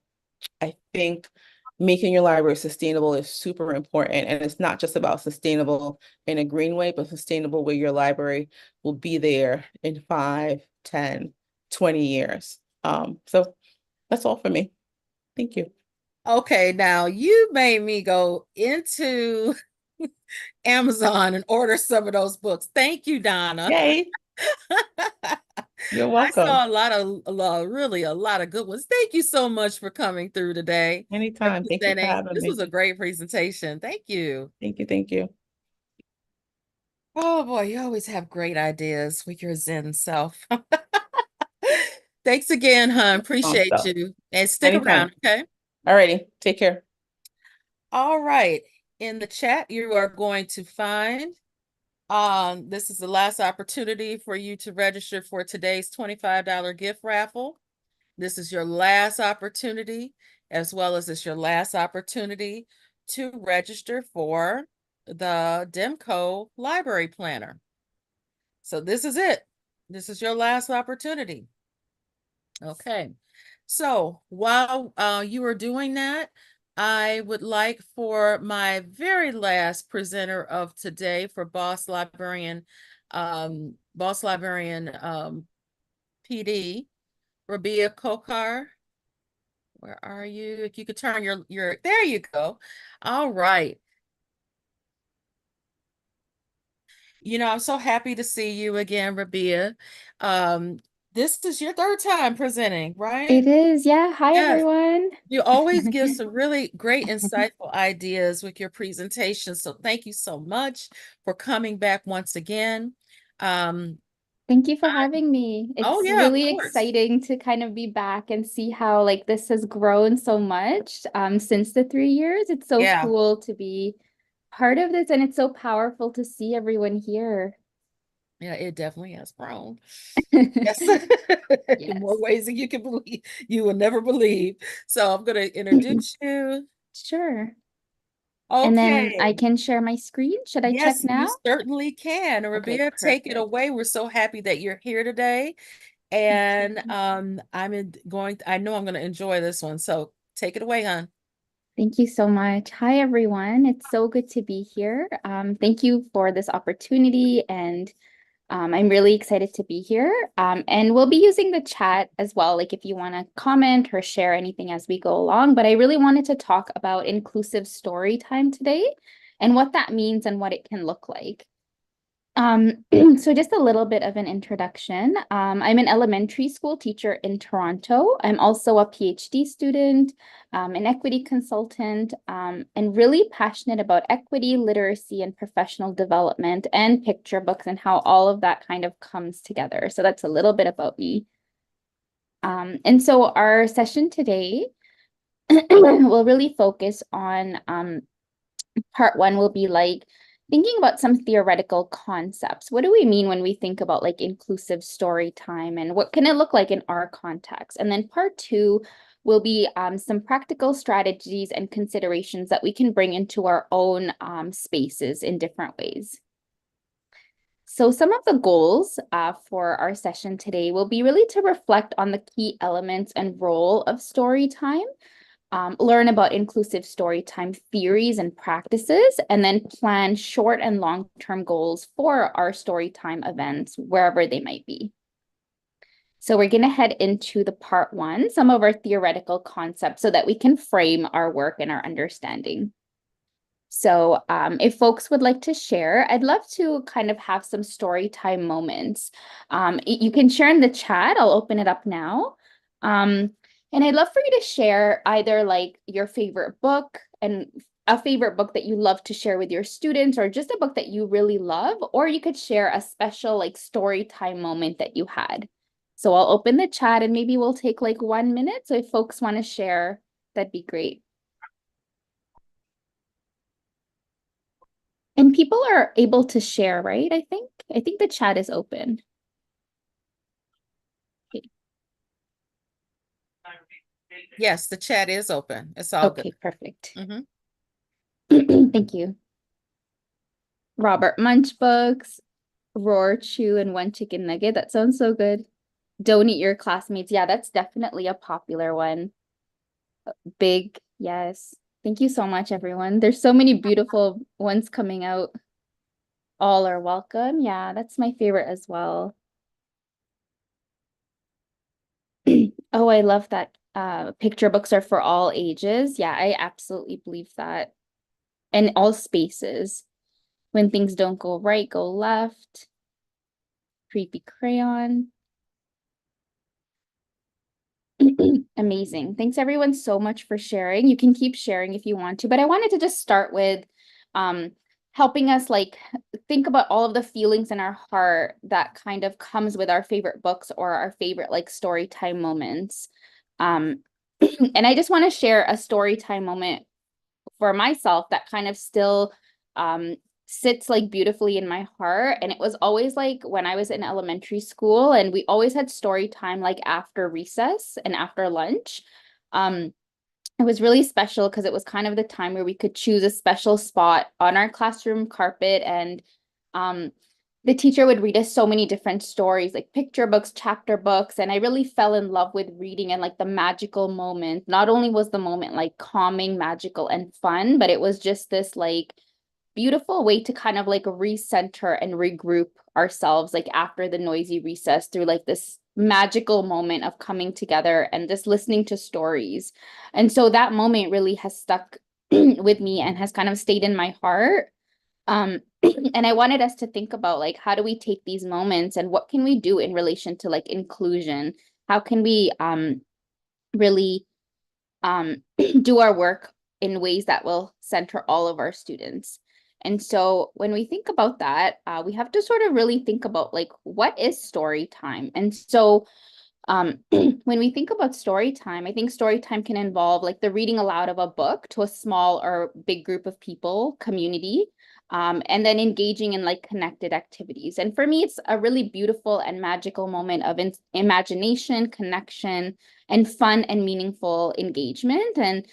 think making your library sustainable is super important. And it's not just about sustainable in a green way, but sustainable where your library will be there in 5, 10, 20 years. So that's all for me. Thank you. Okay, now you made me go into Amazon and order some of those books. Thank you, Donna. Yay. You're I welcome. saw really a lot of good ones. Thank you so much for coming through today. Anytime. Thank you for having This me. was a great presentation. Thank you. Thank you. Thank you. Oh boy, you always have great ideas with your Zen self. Thanks again, hon. Appreciate Stuff. you. And stick Anytime. around, okay? Alrighty. Take care. All right. In the chat, you are going to find this is the last opportunity for you to register for today's $25 gift raffle. This is your last opportunity, as well as it's your last opportunity to register for the Demco Library Planner. So this is it. This is your last opportunity. Okay. So while you are doing that, I would like for my very last presenter of today for Boss Librarian PD, Rabia Kokar. Where are you? If you could turn your there you go. All right. I'm so happy to see you again, Rabia. This is your third time presenting, right? It is, yeah. Hi, Yes. everyone. You always give some really great, insightful ideas with your presentation. So thank you so much for coming back once again. Thank you for having me. Oh, It's yeah, of really course. exciting to kind of be back and see how like this has grown so much since the 3 years. It's so Yeah. cool to be part of this, and it's so powerful to see everyone here. Yeah, it definitely has grown. Yes. In more Yes. ways than you can believe, you will never believe. So I'm going to introduce you. Sure. And then I Okay. can share my screen. Should I check Yes, you now? certainly can. Okay, Rabia, take it perfect. away. We're so happy that you're here today. And I know I'm going to enjoy this one. So take it away, hon. Thank you so much. Hi, everyone. It's so good to be here. Thank you for this opportunity, and I'm really excited to be here. And we'll be using the chat as well, like if you want to comment or share anything as we go along. But I really wanted to talk about inclusive story time today and what that means and what it can look like. So just a little bit of an introduction. I'm an elementary school teacher in Toronto. I'm also a PhD student, an equity consultant, and really passionate about equity, literacy, and professional development and picture books and how all of that kind of comes together. So that's a little bit about me. And so our session today will really focus on part one will be like thinking about some theoretical concepts. What do we mean when we think about like inclusive story time, and what can it look like in our context? And then part two will be some practical strategies and considerations that we can bring into our own spaces in different ways. So some of the goals for our session today will be really to reflect on the key elements and role of story time, learn about inclusive story time theories and practices, and then plan short and long-term goals for our story time events, wherever they might be. So we're going to head into the part one, some of our theoretical concepts so that we can frame our work and our understanding. So if folks would like to share, I'd love to kind of have some story time moments. You can share in the chat. I'll open it up now. And I'd love for you to share either like your favorite book and a favorite book that you love to share with your students, or just a book that you really love, or you could share a special like story time moment that you had. So I'll open the chat and maybe we'll take like 1 minute. So if folks want to share, that'd be great. And people are able to share, right? I think the chat is open. Okay. Yes, the chat is open. It's all Okay, good. perfect. Mhm. Thank you. Robert Munch books, Roar, Chew, and One Chicken Nugget. That sounds so good. Don't Eat Your Classmates. Yeah, that's definitely a popular one. Big, yes. Thank you so much, everyone. There's so many beautiful ones coming out. All Are Welcome. Yeah, that's my favorite as well. Oh, I love that. Picture books are for all ages. Yeah, I absolutely believe that. And all spaces. When Things Don't Go Right, Go Left. Creepy Crayon. Amazing. Thanks everyone so much for sharing. You can keep sharing if you want to, but I wanted to just start with helping us like think about all of the feelings in our heart that kind of comes with our favorite books or our favorite like story time moments. And I just want to share a story time moment for myself that kind of still sits like beautifully in my heart. And it was always like when I was in elementary school, and we always had story time like after recess and after lunch. It was really special because it was kind of the time where we could choose a special spot on our classroom carpet, and the teacher would read us so many different stories, like picture books, chapter books, and I really fell in love with reading and like the magical moment. Not only was the moment like calming, magical, and fun, but it was just this like beautiful way to kind of like recenter and regroup ourselves like after the noisy recess through like this magical moment of coming together and just listening to stories. And so that moment really has stuck with me and has kind of stayed in my heart. And I wanted us to think about like, how do we take these moments and what can we do in relation to like inclusion? How can we really do our work in ways that will center all of our students? And so when we think about that, we have to sort of really think about like, what is story time? And so when we think about story time, I think story time can involve like the reading aloud of a book to a small or big group of people, community, and then engaging in like connected activities. And for me, it's a really beautiful and magical moment of imagination, connection, and fun and meaningful engagement. And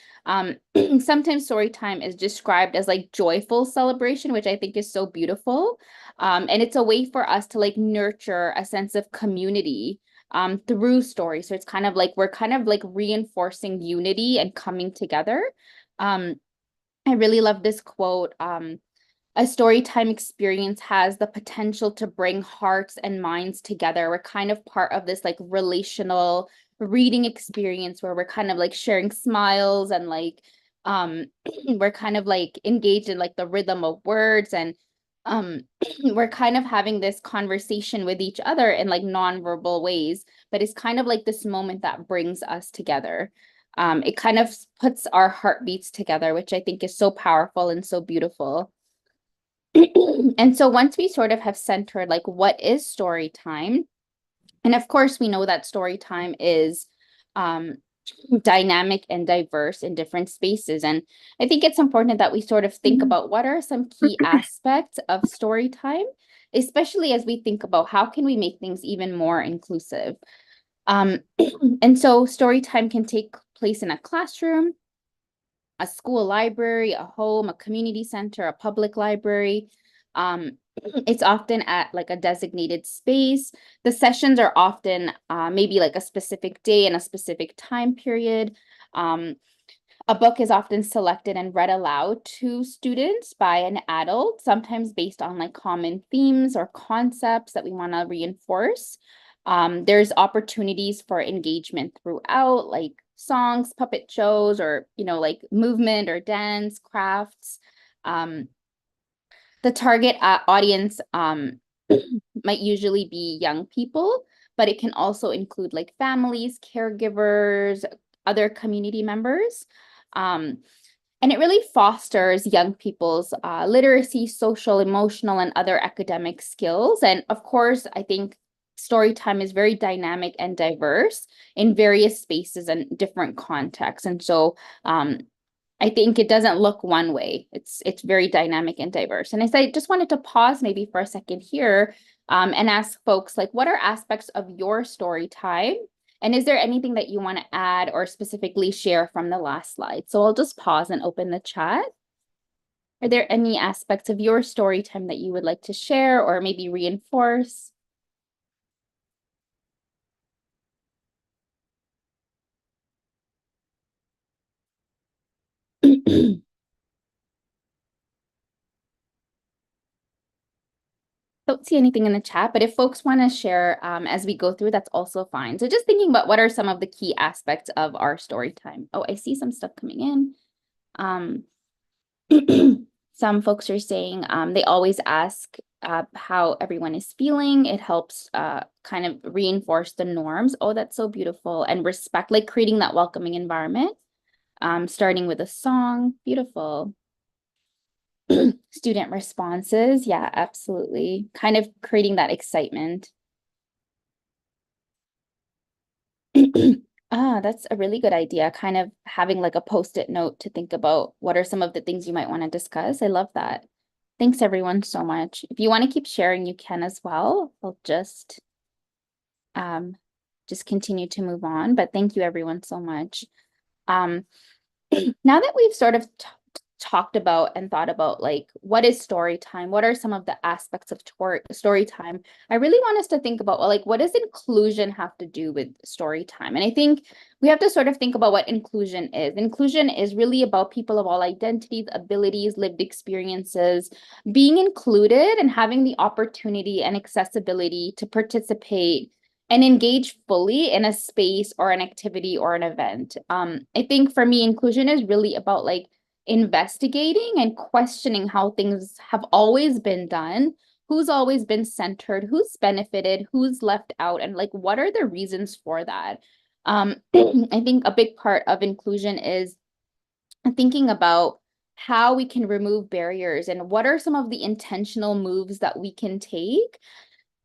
sometimes story time is described as like joyful celebration, which I think is so beautiful. And it's a way for us to like nurture a sense of community through story. So it's kind of like we're kind of like reinforcing unity and coming together. I really love this quote. A story time experience has the potential to bring hearts and minds together. We're kind of part of this like relational reading experience where we're kind of like sharing smiles and like we're kind of like engaged in like the rhythm of words, and we're kind of having this conversation with each other in like nonverbal ways, but it's kind of like this moment that brings us together. It kind of puts our heartbeats together, which I think is so powerful and so beautiful. And so once we sort of have centered like what is story time, and of course we know that story time is dynamic and diverse in different spaces. And I think it's important that we sort of think about what are some key aspects of story time, especially as we think about how can we make things even more inclusive. And so story time can take place in a classroom, a school library, a home, a community center, a public library. It's often at like a designated space. The sessions are often maybe like a specific day and a specific time period. A book is often selected and read aloud to students by an adult, sometimes based on like common themes or concepts that we want to reinforce. There's opportunities for engagement throughout, like songs, puppet shows, or, like movement or dance, crafts. The target audience might usually be young people, but it can also include like families, caregivers, other community members. And it really fosters young people's literacy, social, emotional, and other academic skills. And of course, I think story time is very dynamic and diverse in various spaces and different contexts. And so I think it doesn't look one way. It's very dynamic and diverse. And I just wanted to pause maybe for a second here and ask folks, like, what are aspects of your story time? And is there anything that you want to add or specifically share from the last slide? So I'll just pause and open the chat. Are there any aspects of your story time that you would like to share or maybe reinforce? Don't see anything in the chat, but if folks want to share as we go through, that's also fine. So just thinking about what are some of the key aspects of our story time. Oh, I see some stuff coming in. Some folks are saying they always ask how everyone is feeling. It helps kind of reinforce the norms. Oh, that's so beautiful. And respect, like creating that welcoming environment. Starting with a song, beautiful. Student responses, yeah, absolutely. Kind of creating that excitement. That's a really good idea. Kind of having like a post-it note to think about what are some of the things you might want to discuss. I love that. Thanks everyone so much. If you want to keep sharing, you can as well. I'll just continue to move on, but thank you everyone so much. Now that we've sort of talked about and thought about like what is story time, what are some of the aspects of story time, I really want us to think about, well, like what does inclusion have to do with story time? And I think we have to sort of think about what inclusion is. Inclusion is really about people of all identities, abilities, lived experiences being included and having the opportunity and accessibility to participate and engage fully in a space or an activity or an event. I think for me, inclusion is really about like investigating and questioning how things have always been done, who's always been centered, who's benefited, who's left out, and like what are the reasons for that. I think a big part of inclusion is thinking about how we can remove barriers and what are some of the intentional moves that we can take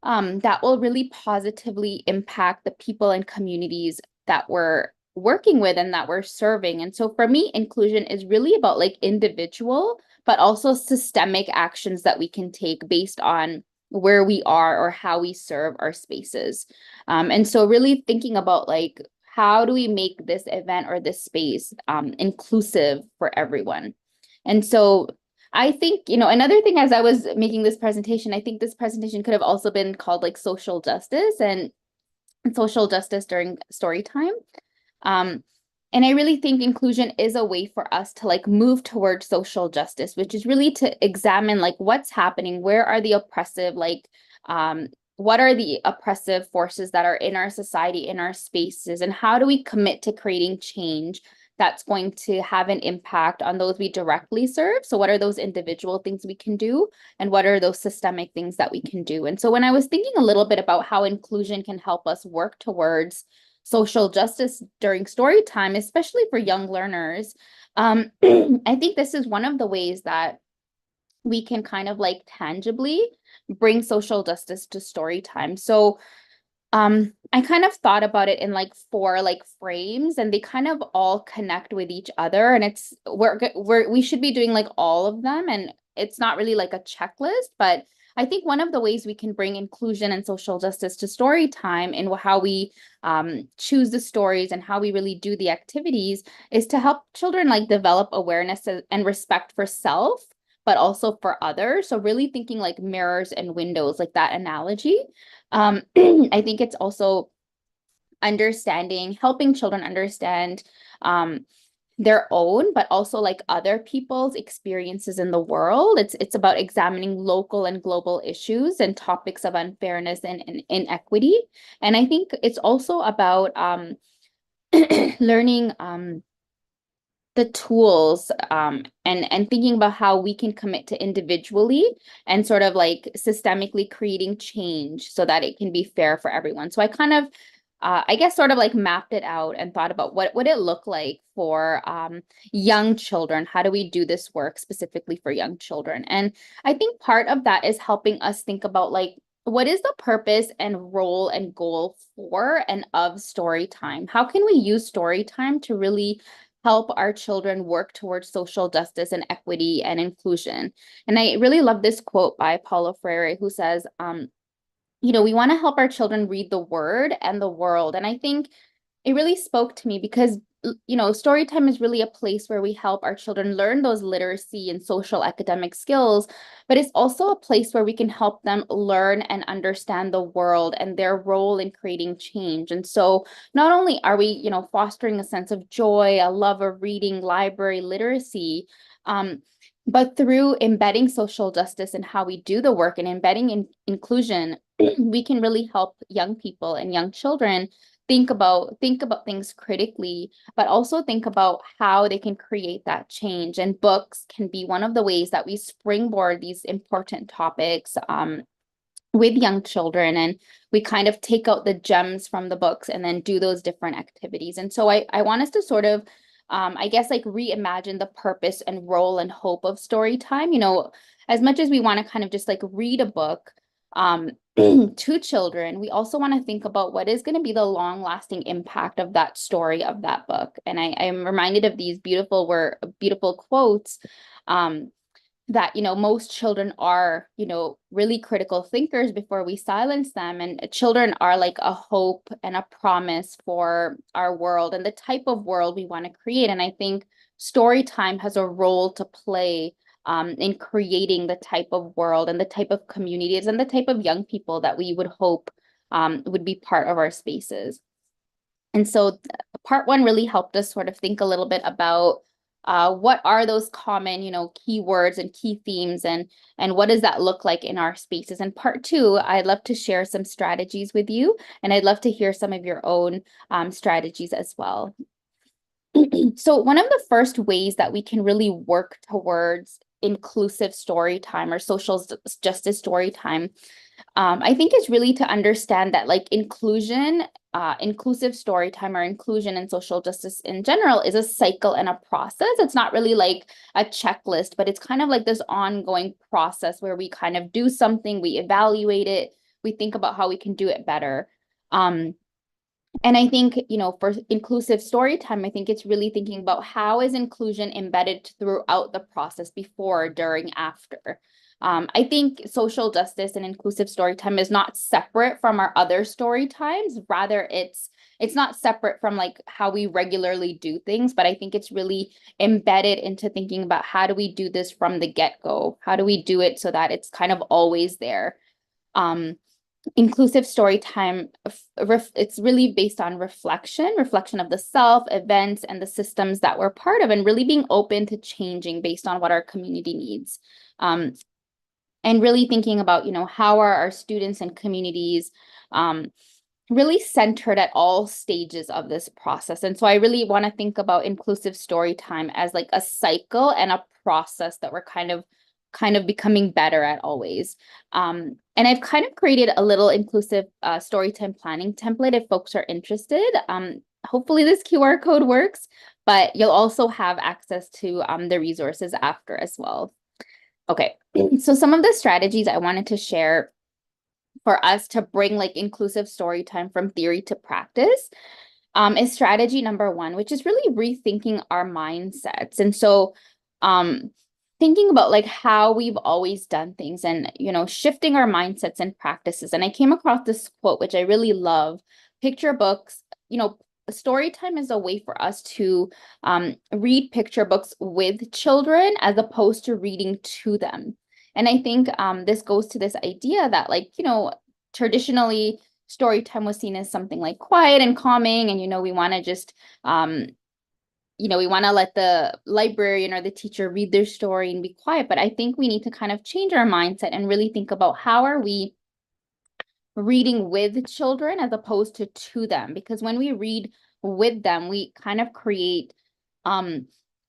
that will really positively impact the people and communities that we're working with and that we're serving. And so for me, inclusion is really about like individual, but also systemic actions that we can take based on where we are or how we serve our spaces. And so really thinking about like, how do we make this event or this space inclusive for everyone? And so I think, another thing as I was making this presentation, I think this presentation could have also been called like social justice and social justice during story time. And I really think inclusion is a way for us to like move towards social justice, which is really to examine like what's happening, where are the oppressive, like what are the oppressive forces that are in our society, in our spaces, and how do we commit to creating change that's going to have an impact on those we directly serve? So what are those individual things we can do? And what are those systemic things that we can do? And so when I was thinking a little bit about how inclusion can help us work towards social justice during story time, especially for young learners, I think this is one of the ways that we can kind of like tangibly bring social justice to story time. So I kind of thought about it in like 4 like frames, and they kind of all connect with each other, and we should be doing like all of them, and it's not really like a checklist, but I think one of the ways we can bring inclusion and social justice to story time and how we choose the stories and how we really do the activities is to help children like develop awareness and respect for self, but also for others. So really thinking like mirrors and windows, like that analogy. I think it's also helping children understand their own, but also like other people's experiences in the world. It's about examining local and global issues and topics of unfairness and inequity. And I think it's also about learning the tools and thinking about how we can commit to individually and sort of like systemically creating change so that it can be fair for everyone. So I kind of I guess sort of like mapped it out and thought about what would it look like for young children? How do we do this work specifically for young children? And I think part of that is helping us think about like, what is the purpose and role and goal for and of story time? How can we use story time to really help our children work towards social justice and equity and inclusion? And I really love this quote by Paulo Freire, who says, we want to help our children read the word and the world. And I think it really spoke to me because, story time is really a place where we help our children learn those literacy and social academic skills, but it's also a place where we can help them learn and understand the world and their role in creating change. And so not only are we, fostering a sense of joy, a love of reading, library literacy, but through embedding social justice in how we do the work and embedding inclusion, we can really help young people and young children think about things critically, but also think about how they can create that change. And books can be one of the ways that we springboard these important topics with young children, and we kind of take out the gems from the books and then do those different activities. And so I want us to sort of I guess like reimagine the purpose and role and hope of story time. As much as we want to kind of just like read a book to children, we also want to think about what is going to be the long lasting impact of that story of that book. And I am reminded of these beautiful quotes that, most children are, really critical thinkers before we silence them. And children are like a hope and a promise for our world and the type of world we want to create. And I think story time has a role to play in creating the type of world and the type of communities and the type of young people that we would hope would be part of our spaces. And so part one really helped us sort of think a little bit about what are those common, keywords and key themes, and what does that look like in our spaces? And part two, I'd love to share some strategies with you, and I'd love to hear some of your own strategies as well. So one of the first ways that we can really work towards inclusive story time or social justice story time, I think is really to understand that like inclusive story time or inclusion and social justice in general is a cycle and a process. It's not really like a checklist, but it's kind of like this ongoing process where we kind of do something, we evaluate it, we think about how we can do it better. And I think, for inclusive story time, I think it's really thinking about how is inclusion embedded throughout the process, before, during, after. I think social justice and inclusive story time is not separate from our other story times. Rather, it's not separate from like how we regularly do things, but I think it's really embedded into thinking about how do we do this from the get-go? How do we do it so that it's kind of always there? Inclusive story time, it's really based on reflection of the self, events, and the systems that we're part of, and really being open to changing based on what our community needs. And really thinking about, how are our students and communities really centered at all stages of this process. And so I really want to think about inclusive story time as like a cycle and a process that we're kind of becoming better at always. And I've kind of created a little inclusive storytime planning template if folks are interested. Hopefully this QR code works, but you'll also have access to the resources after as well. Okay, so some of the strategies I wanted to share for us to bring like inclusive storytime from theory to practice is strategy number one, which is really rethinking our mindsets. And so thinking about like how we've always done things and, shifting our mindsets and practices. And I came across this quote, which I really love: picture books, story time is a way for us to read picture books with children as opposed to reading to them. And I think this goes to this idea that, like, traditionally story time was seen as something like quiet and calming, and we want to just we want to let the librarian or the teacher read their story and be quiet. But I think we need to kind of change our mindset and really think about how are we reading with children as opposed to them, because when we read with them, we kind of create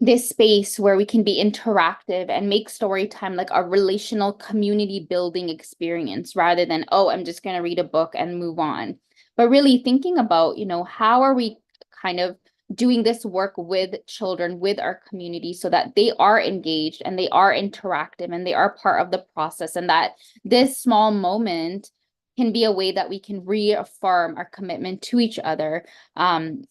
this space where we can be interactive and make story time like a relational community building experience rather than, oh, I'm just going to read a book and move on. But really thinking about, how are we kind of doing this work with children, with our community, so that they are engaged and they are interactive and they are part of the process, and that this small moment can be a way that we can reaffirm our commitment to each other, and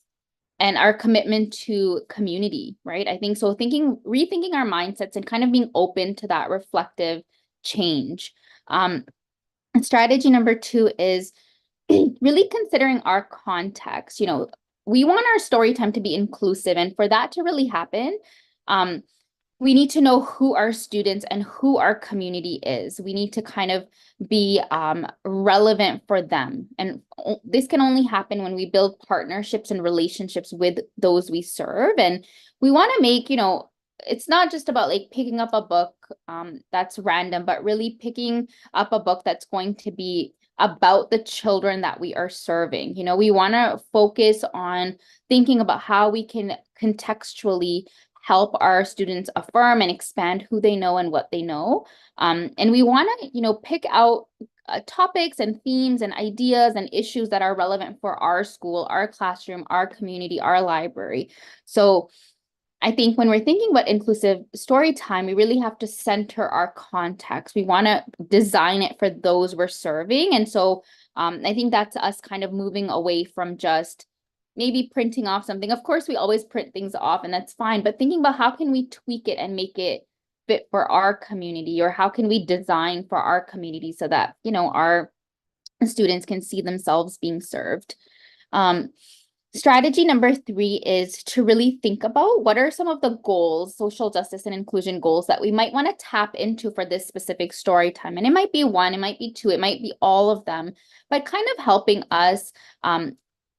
our commitment to community, right? I think so. Rethinking our mindsets and kind of being open to that reflective change. Strategy number 2 is really considering our context. We want our story time to be inclusive, and for that to really happen, we need to know who our students and who our community is. We need to kind of be relevant for them. And this can only happen when we build partnerships and relationships with those we serve. And we want to make, it's not just about like picking up a book that's random, but really picking up a book that's going to be about the children that we are serving. We want to focus on thinking about how we can contextually help our students affirm and expand who they know and what they know. And we want to, pick out topics and themes and ideas and issues that are relevant for our school, our classroom, our community, our library. So I think when we're thinking about inclusive story time, we really have to center our context. We want to design it for those we're serving. And so I think that's us kind of moving away from just maybe printing off something. Of course, we always print things off, and that's fine, but thinking about how can we tweak it and make it fit for our community, or how can we design for our community so that, our students can see themselves being served. Strategy number 3 is to really think about what are some of the goals, social justice and inclusion goals, that we might want to tap into for this specific story time. And it might be 1, it might be 2, it might be all of them, but kind of helping us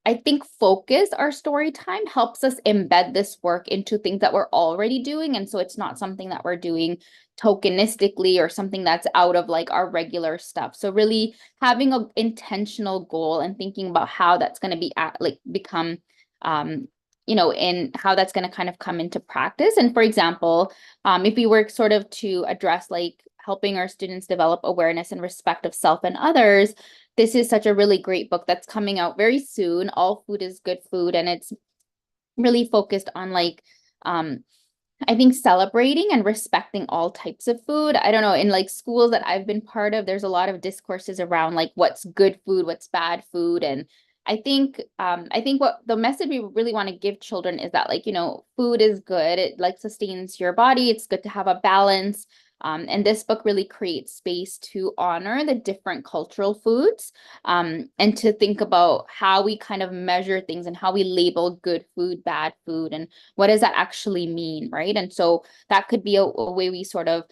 I think focus our story time helps us embed this work into things that we're already doing. And so it's not something that we're doing tokenistically or something that's out of like our regular stuff. So really having an intentional goal and thinking about how that's going to be become, in how that's going to kind of come into practice. And for example, if we were sort of to address like helping our students develop awareness and respect of self and others, this is such a really great book that's coming out very soon. All Food is Good Food. And it's really focused on like, I think celebrating and respecting all types of food. I don't know, in like schools that I've been part of, there's a lot of discourses around like what's good food, what's bad food. And I think what the message we really want to give children is that, like, food is good. It like sustains your body. It's good to have a balance. And this book really creates space to honor the different cultural foods, and to think about how we kind of measure things and how we label good food, bad food, and what does that actually mean, right? And so that could be a way we sort of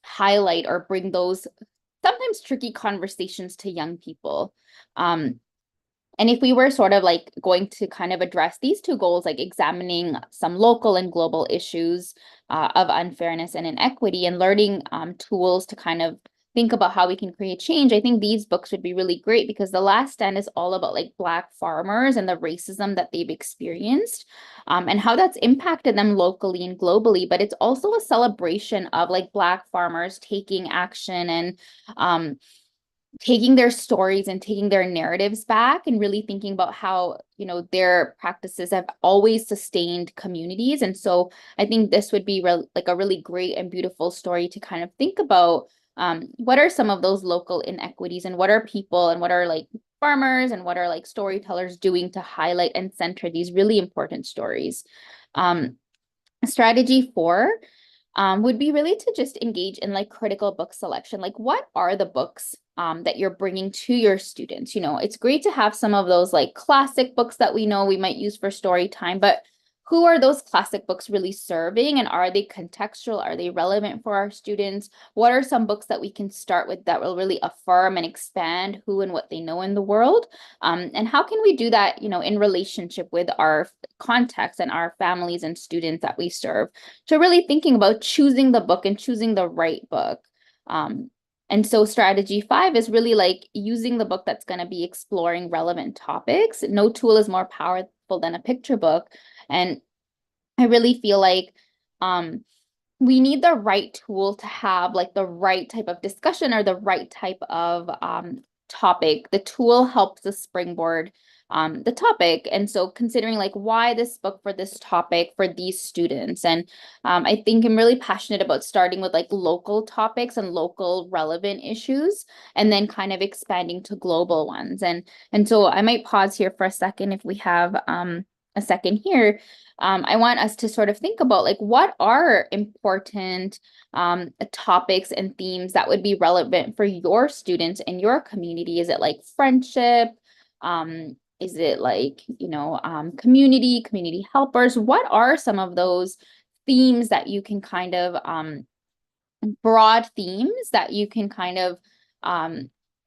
highlight or bring those sometimes tricky conversations to young people. And if we were sort of like going to kind of address these 2 goals, like examining some local and global issues of unfairness and inequity, and learning tools to kind of think about how we can create change, I think these books would be really great, because The Last Stand is all about like Black farmers and the racism that they've experienced, and how that's impacted them locally and globally. But it's also a celebration of like Black farmers taking action and taking their stories and taking their narratives back, and really thinking about how, their practices have always sustained communities. And so I think this would be like a really great and beautiful story to kind of think about what are some of those local inequities, and what are people and what are like farmers and what are like storytellers doing to highlight and center these really important stories. Strategy 4 would be really to just engage in like critical book selection. Like, what are the books that you're bringing to your students? You know, it's great to have some of those like classic books that we know we might use for story time, but who are those classic books really serving, and are they contextual? Are they relevant for our students? What are some books that we can start with that will really affirm and expand who and what they know in the world? And how can we do that, you know, in relationship with our context and our families and students that we serve? So really thinking about choosing the book and choosing the right book. And so strategy 5 is really like using the book that's going to be exploring relevant topics. No tool is more powerful than a picture book. And I really feel like we need the right tool to have like the right type of discussion or the right type of topic. The tool helps us springboard the topic. And so considering like why this book for this topic for these students. And I think I'm really passionate about starting with like local topics and local relevant issues, and then kind of expanding to global ones. And so I might pause here for a second if we have a second here. I want us to sort of think about like what are important topics and themes that would be relevant for your students in your community. Is it like friendship? Is it like, you know, community helpers? What are some of those themes that you can kind of broad themes that you can kind of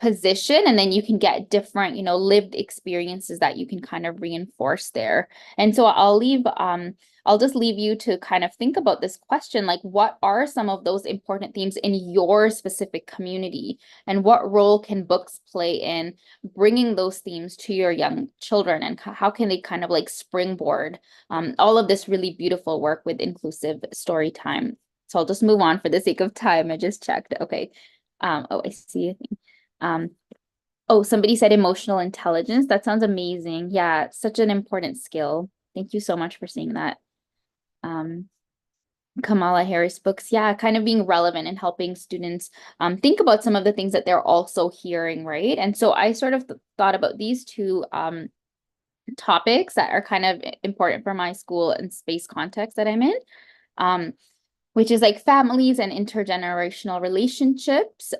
position, and then you can get different, you know, lived experiences that you can kind of reinforce there. And so I'll just leave you to kind of think about this question, like what are some of those important themes in your specific community, and what role can books play in bringing those themes to your young children, and how can they kind of like springboard all of this really beautiful work with inclusive story time. So I'll just move on for the sake of time. I just checked. Okay. Oh, I see a thing. Oh, somebody said emotional intelligence. That sounds amazing. Yeah, it's such an important skill. Thank you so much for saying that. Kamala Harris books, yeah, kind of being relevant and helping students think about some of the things that they're also hearing, right? And so I sort of thought about these two topics that are kind of important for my school and space context that I'm in, which is like families and intergenerational relationships.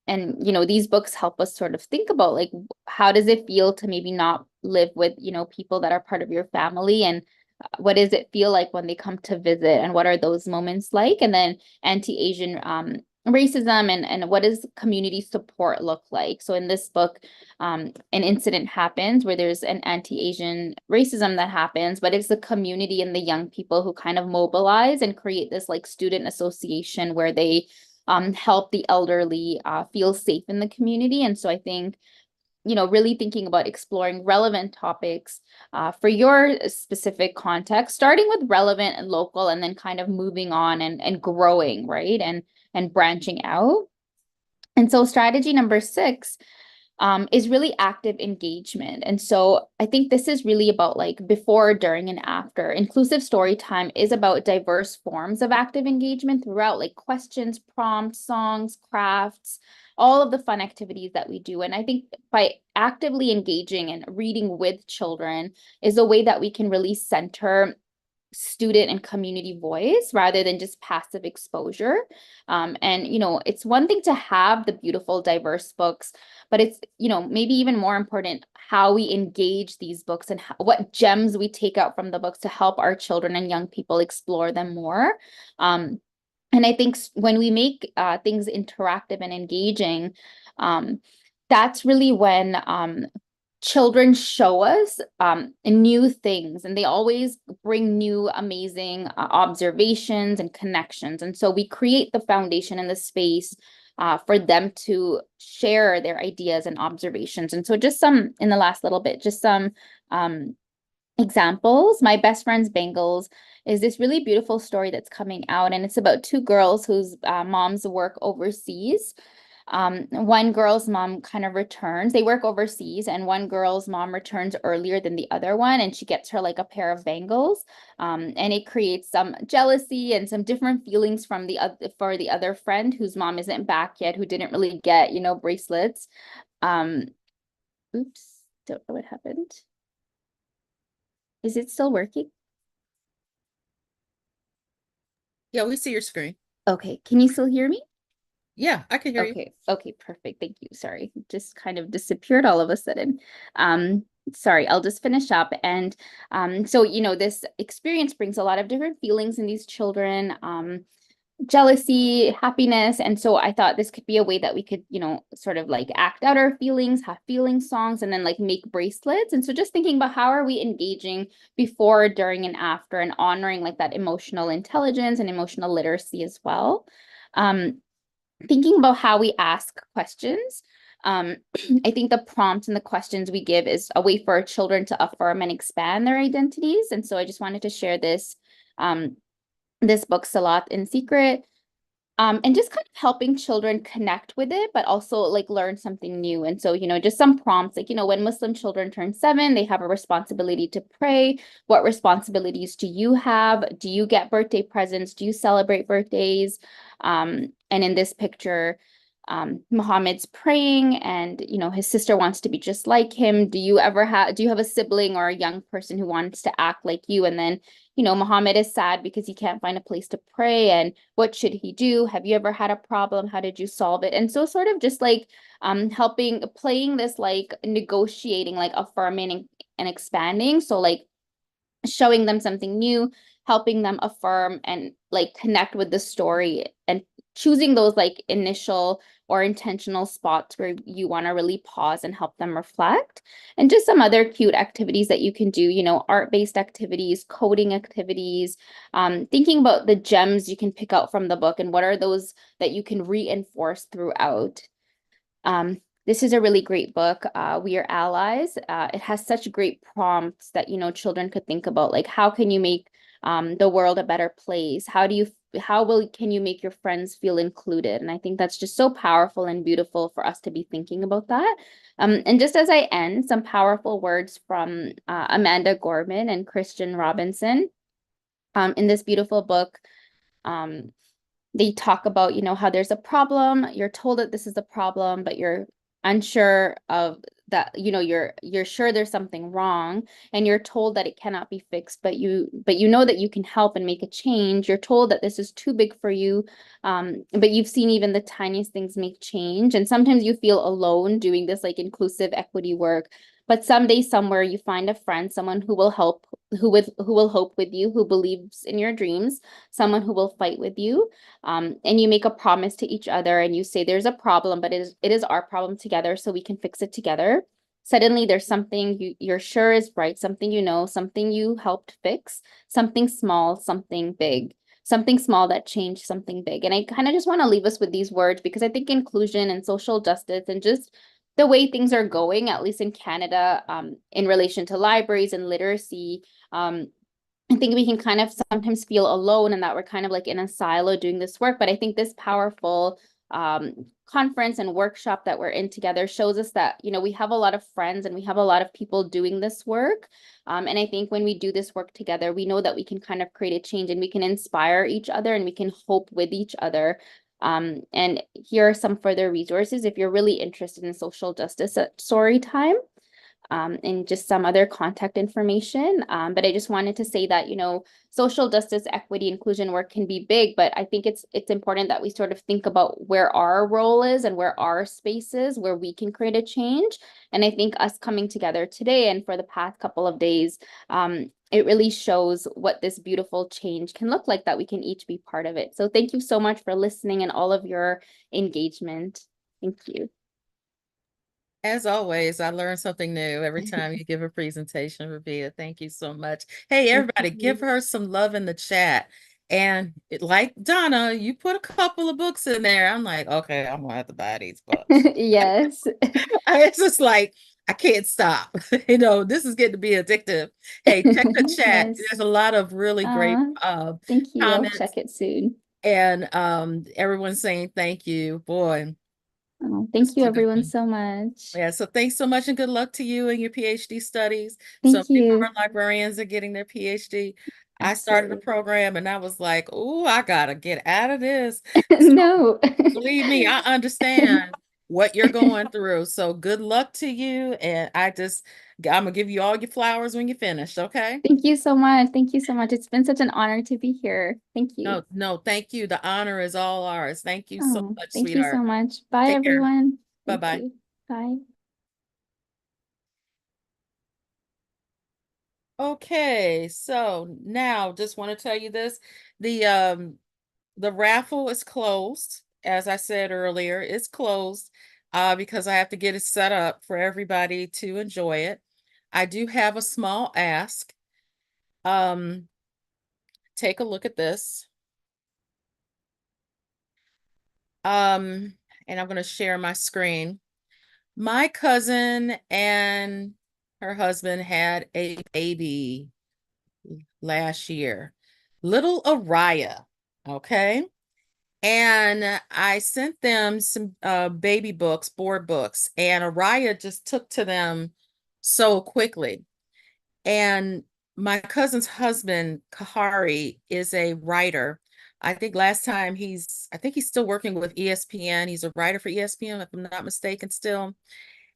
And, you know, these books help us sort of think about like, how does it feel to maybe not live with, you know, people that are part of your family, and what does it feel like when they come to visit, and what are those moments like? And then anti-Asian racism, and what does community support look like? So in this book, an incident happens where there's an anti-Asian racism that happens, but it's the community and the young people who kind of mobilize and create this like student association where they help the elderly feel safe in the community. And so I think, you know, really thinking about exploring relevant topics for your specific context, starting with relevant and local, and then kind of moving on and growing, right? And branching out. And so strategy number 6 is really active engagement. And so I think this is really about like before, during, and after. Inclusive story time is about diverse forms of active engagement throughout, like questions, prompts, songs, crafts, all of the fun activities that we do. And I think by actively engaging and reading with children is a way that we can really center student and community voice rather than just passive exposure. And, you know, it's one thing to have the beautiful, diverse books, but it's, you know, maybe even more important how we engage these books, and what gems we take out from the books to help our children and young people explore them more. And I think when we make things interactive and engaging, that's really when children show us new things, and they always bring new amazing observations and connections. And so we create the foundation and the space for them to share their ideas and observations. And so just some, in the last little bit, just some examples. My Best Friend's Bangles is this really beautiful story that's coming out, and it's about two girls whose moms work overseas. One girl's mom kind of returns, they work overseas, and one girl's mom returns earlier than the other one, and she gets her like a pair of bangles. And it creates some jealousy and some different feelings from for the other friend whose mom isn't back yet, who didn't really get, you know, bracelets. Oops, don't know what happened. Is it still working? Yeah, we see your screen. Okay, can you still hear me? Yeah, I can hear you. Okay, perfect. Thank you. Sorry, just kind of disappeared all of a sudden. Um, Sorry, I'll just finish up. And so, this experience brings a lot of different feelings in these children. Jealousy, happiness. And so I thought this could be a way that we could, sort of like act out our feelings, have feeling songs, and then like make bracelets. And so just thinking about how are we engaging before, during, and after, and honoring like that emotional intelligence and emotional literacy as well. Um, Thinking about how we ask questions. I think the prompts and the questions we give is a way for our children to affirm and expand their identities. And so I just wanted to share this book, Salat in Secret, and just kind of helping children connect with it, but also like learn something new. And so, just some prompts like, when Muslim children turn 7, they have a responsibility to pray. What responsibilities do you have? Do you get birthday presents? Do you celebrate birthdays? And in this picture, Muhammad's praying and, his sister wants to be just like him. Do you have a sibling or a young person who wants to act like you? And then, Muhammad is sad because he can't find a place to pray. And what should he do? Have you ever had a problem? How did you solve it? And so sort of just like helping, playing this like negotiating, like affirming and expanding. So like showing them something new, helping them affirm and like connect with the story, and choosing those like initial or intentional spots where you want to really pause and help them reflect. And just some other cute activities that you can do, art-based activities, coding activities, thinking about the gems you can pick out from the book and what are those that you can reinforce throughout. This is a really great book. We Are Allies. It has such great prompts that, children could think about, like how can you make the world a better place? Can you make your friends feel included? And I think that's just so powerful and beautiful for us to be thinking about that. And just as I end, some powerful words from Amanda Gorman and Christian Robinson in this beautiful book. They talk about, how there's a problem, you're told that this is a problem, but you're unsure of that, you're sure there's something wrong, and you're told that it cannot be fixed, but you know that you can help and make a change. You're told that this is too big for you, but you've seen even the tiniest things make change. And sometimes you feel alone doing this like inclusive equity work, but someday somewhere you find a friend, someone who will help, who will hope with you, who believes in your dreams, someone who will fight with you. And you make a promise to each other and you say there's a problem, but it is our problem together, so we can fix it together. Suddenly there's something you're sure is right, something something you helped fix, something small, something big, something small that changed something big. And I kind of just want to leave us with these words because I think inclusion and social justice and just the way things are going, at least in Canada, in relation to libraries and literacy, I think we can kind of sometimes feel alone and that we're kind of like in a silo doing this work. But I think this powerful conference and workshop that we're in together shows us that, we have a lot of friends and we have a lot of people doing this work. And I think when we do this work together, we know that we can kind of create a change and we can inspire each other and we can hope with each other. And here are some further resources if you're really interested in social justice at Story Time. And just some other contact information. But I just wanted to say that, social justice, equity, inclusion work can be big, but I think it's important that we sort of think about where our role is and where our space is, where we can create a change. And I think us coming together today and for the past couple of days, it really shows what this beautiful change can look like, that we can each be part of it. So thank you so much for listening and all of your engagement. Thank you. As always, I learn something new every time you give a presentation, Rabia. Thank you so much. Hey, everybody, give her some love in the chat. And like Donna, you put a couple of books in there. I'm like, okay, I'm gonna have to buy these books. Yes. It's just like I can't stop. This is getting to be addictive. Hey, check the chat. Yes. There's a lot of really great Thank you. I'll comments, check it soon. and everyone's saying thank you. Boy, Oh, this thank was you a good everyone one. so much. Yeah, so thanks so much and good luck to you and your PhD studies. So Thank many of you. our librarians are getting their PhD. I started a Absolutely. program and I was like, oh, I gotta get out of this. So No. believe me, I understand. what you're going through. So good luck to you. And I'm gonna give you all your flowers when you're finished, okay? Thank you so much. Thank you so much. It's been such an honor to be here. Thank you. No, thank you. The honor is all ours. Thank you so Oh, much, thank you so sweetheart. much. Bye, Take care. everyone. Thank Bye-bye. you. Bye. Okay, so now just want to tell you this. The raffle is closed. As I said earlier, it's closed because I have to get it set up for everybody to enjoy it. I do have a small ask. Um, Take a look at this. And I'm going to share my screen. My cousin and her husband had a baby last year, little Araya. Okay. And I sent them some baby books, board books, and Araya just took to them so quickly. And my cousin's husband, Kahari, is a writer. I think he's still working with ESPN. He's a writer for ESPN, if I'm not mistaken, still.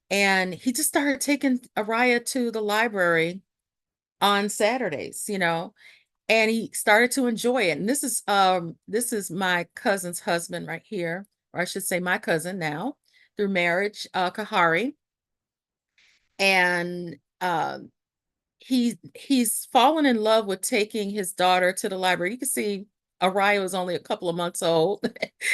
And he just started taking Araya to the library on Saturdays, and he started to enjoy it. And this is my cousin's husband right here, or I should say my cousin now through marriage, Kahari. And he's fallen in love with taking his daughter to the library. You can see Araya was only a couple of months old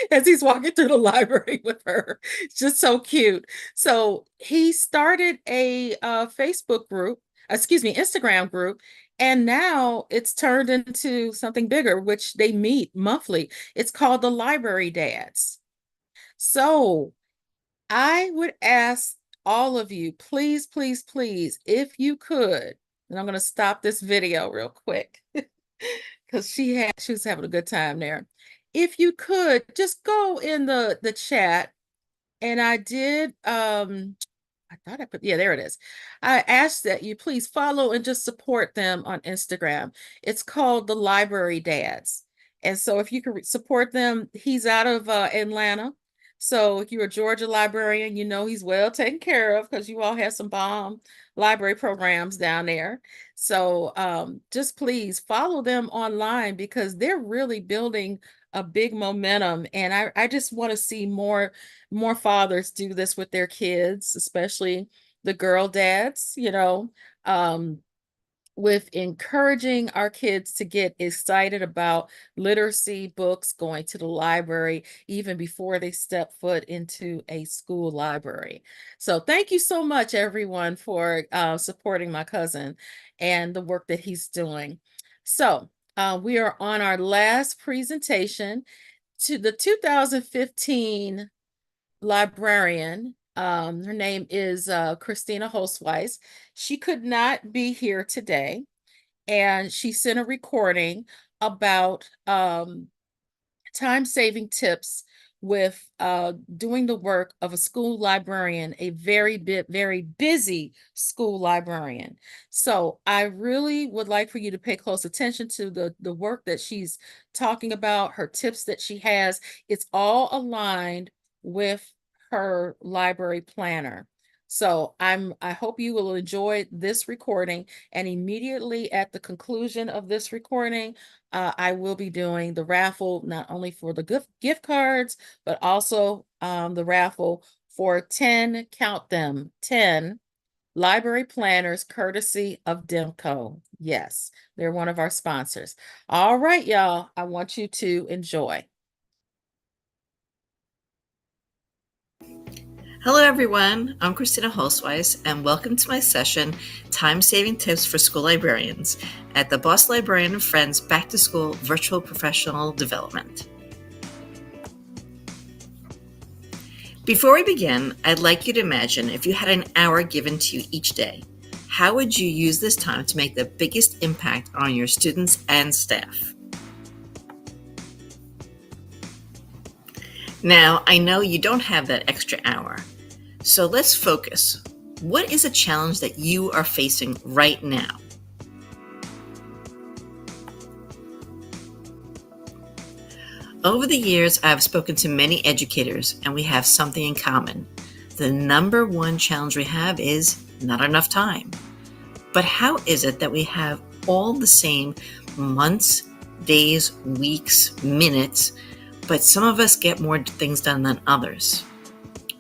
as he's walking through the library with her. It's just so cute. So he started a Facebook group, excuse me, Instagram group, and now it's turned into something bigger, which they meet monthly. It's called the Library Dads. So I would ask all of you, please, please, please, if you could, and I'm going to stop this video real quick because she was having a good time there. If you could just go in the chat, and I did I thought I put, yeah, there it is. I asked that you please follow and just support them on Instagram. It's called the Library Dads. And so if you can support them, he's out of Atlanta. So if you're a Georgia librarian, you know he's well taken care of because you all have some bomb library programs down there. So just please follow them online because they're really building a big momentum. And I just want to see more fathers do this with their kids, especially the girl dads, with encouraging our kids to get excited about literacy, books, going to the library, even before they step foot into a school library. So thank you so much, everyone, for supporting my cousin and the work that he's doing. So we are on our last presentation to the 2015 librarian. Her name is Christina Holzweiss. She could not be here today, and she sent a recording about time-saving tips with doing the work of a school librarian, a very busy school librarian. So I really would like for you to pay close attention to the work that she's talking about, her tips that she has. It's all aligned with her library planner. So I hope you will enjoy this recording, and immediately at the conclusion of this recording, I will be doing the raffle, not only for the gift cards, but also the raffle for 10, count them, 10 library planners courtesy of Demco. Yes, they're one of our sponsors. All right, y'all, I want you to enjoy. Hello everyone, I'm Christina Holzweiss and welcome to my session, Time-Saving Tips for School Librarians at the Boss Librarian and Friends Back to School Virtual Professional Development. Before we begin, I'd like you to imagine if you had an hour given to you each day. How would you use this time to make the biggest impact on your students and staff? Now, I know you don't have that extra hour, so let's focus. What is a challenge that you are facing right now? Over the years, I've spoken to many educators, and we have something in common. The number one challenge we have is not enough time. But how is it that we have all the same months, days, weeks, minutes, but some of us get more things done than others?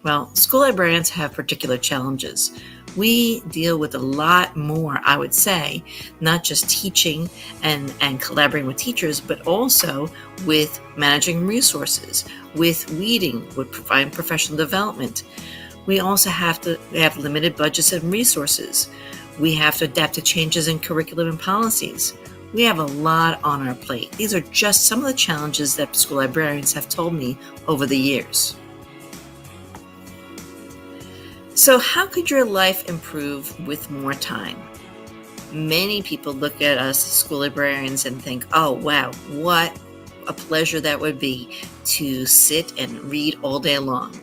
Well, school librarians have particular challenges. We deal with a lot more, I would say, not just teaching and collaborating with teachers, but also with managing resources, with leading, with providing professional development. We also have limited budgets and resources. We have to adapt to changes in curriculum and policies. We have a lot on our plate. These are just some of the challenges that school librarians have told me over the years. So how could your life improve with more time? Many people look at us as school librarians and think, oh, wow, what a pleasure that would be to sit and read all day long.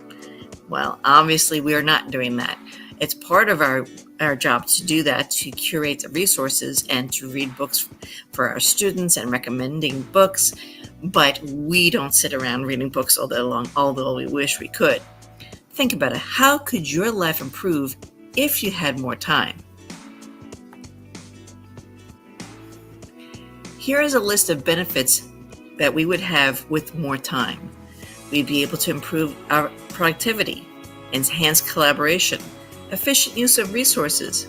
Well, obviously we are not doing that. It's part of our job to do that, to curate the resources and to read books for our students and recommending books, but we don't sit around reading books all day long, although we wish we could. Think about it. How could your life improve if you had more time? Here is a list of benefits that we would have with more time. We'd be able to improve our productivity, enhance collaboration, efficient use of resources,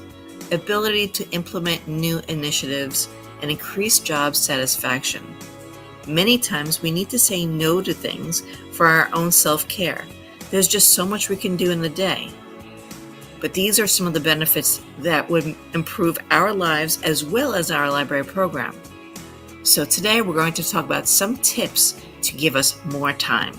ability to implement new initiatives, and increase job satisfaction. Many times we need to say no to things for our own self-care. There's just so much we can do in the day. But these are some of the benefits that would improve our lives as well as our library program. So today we're going to talk about some tips to give us more time.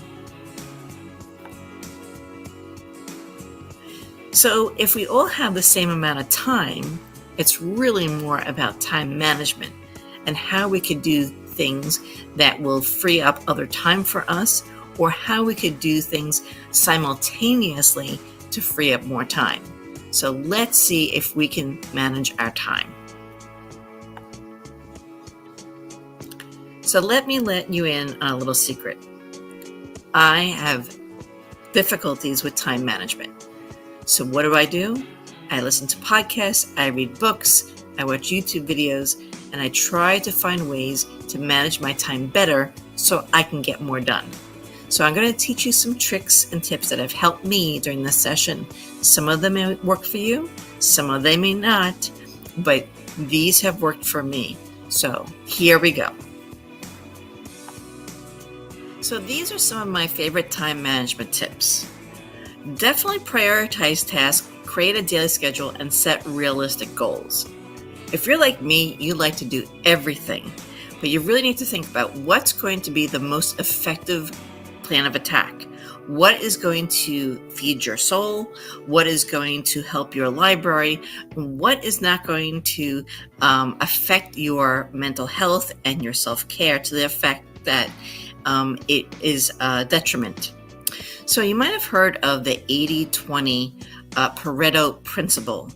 So if we all have the same amount of time, it's really more about time management and how we could do things that will free up other time for us, or how we could do things simultaneously to free up more time. So let's see if we can manage our time. So let me let you in on a little secret. I have difficulties with time management. So what do? I listen to podcasts, I read books, I watch YouTube videos, and I try to find ways to manage my time better so I can get more done. So I'm going to teach you some tricks and tips that have helped me during this session. Some of them may work for you, some of them may not, but these have worked for me. So here we go. So these are some of my favorite time management tips. Definitely prioritize tasks, create a daily schedule, and set realistic goals. If you're like me, you like to do everything, but you really need to think about what's going to be the most effective plan of attack. What is going to feed your soul? What is going to help your library? What is not going to affect your mental health and your self-care to the effect that it is a detriment? So you might have heard of the 80-20 Pareto principle.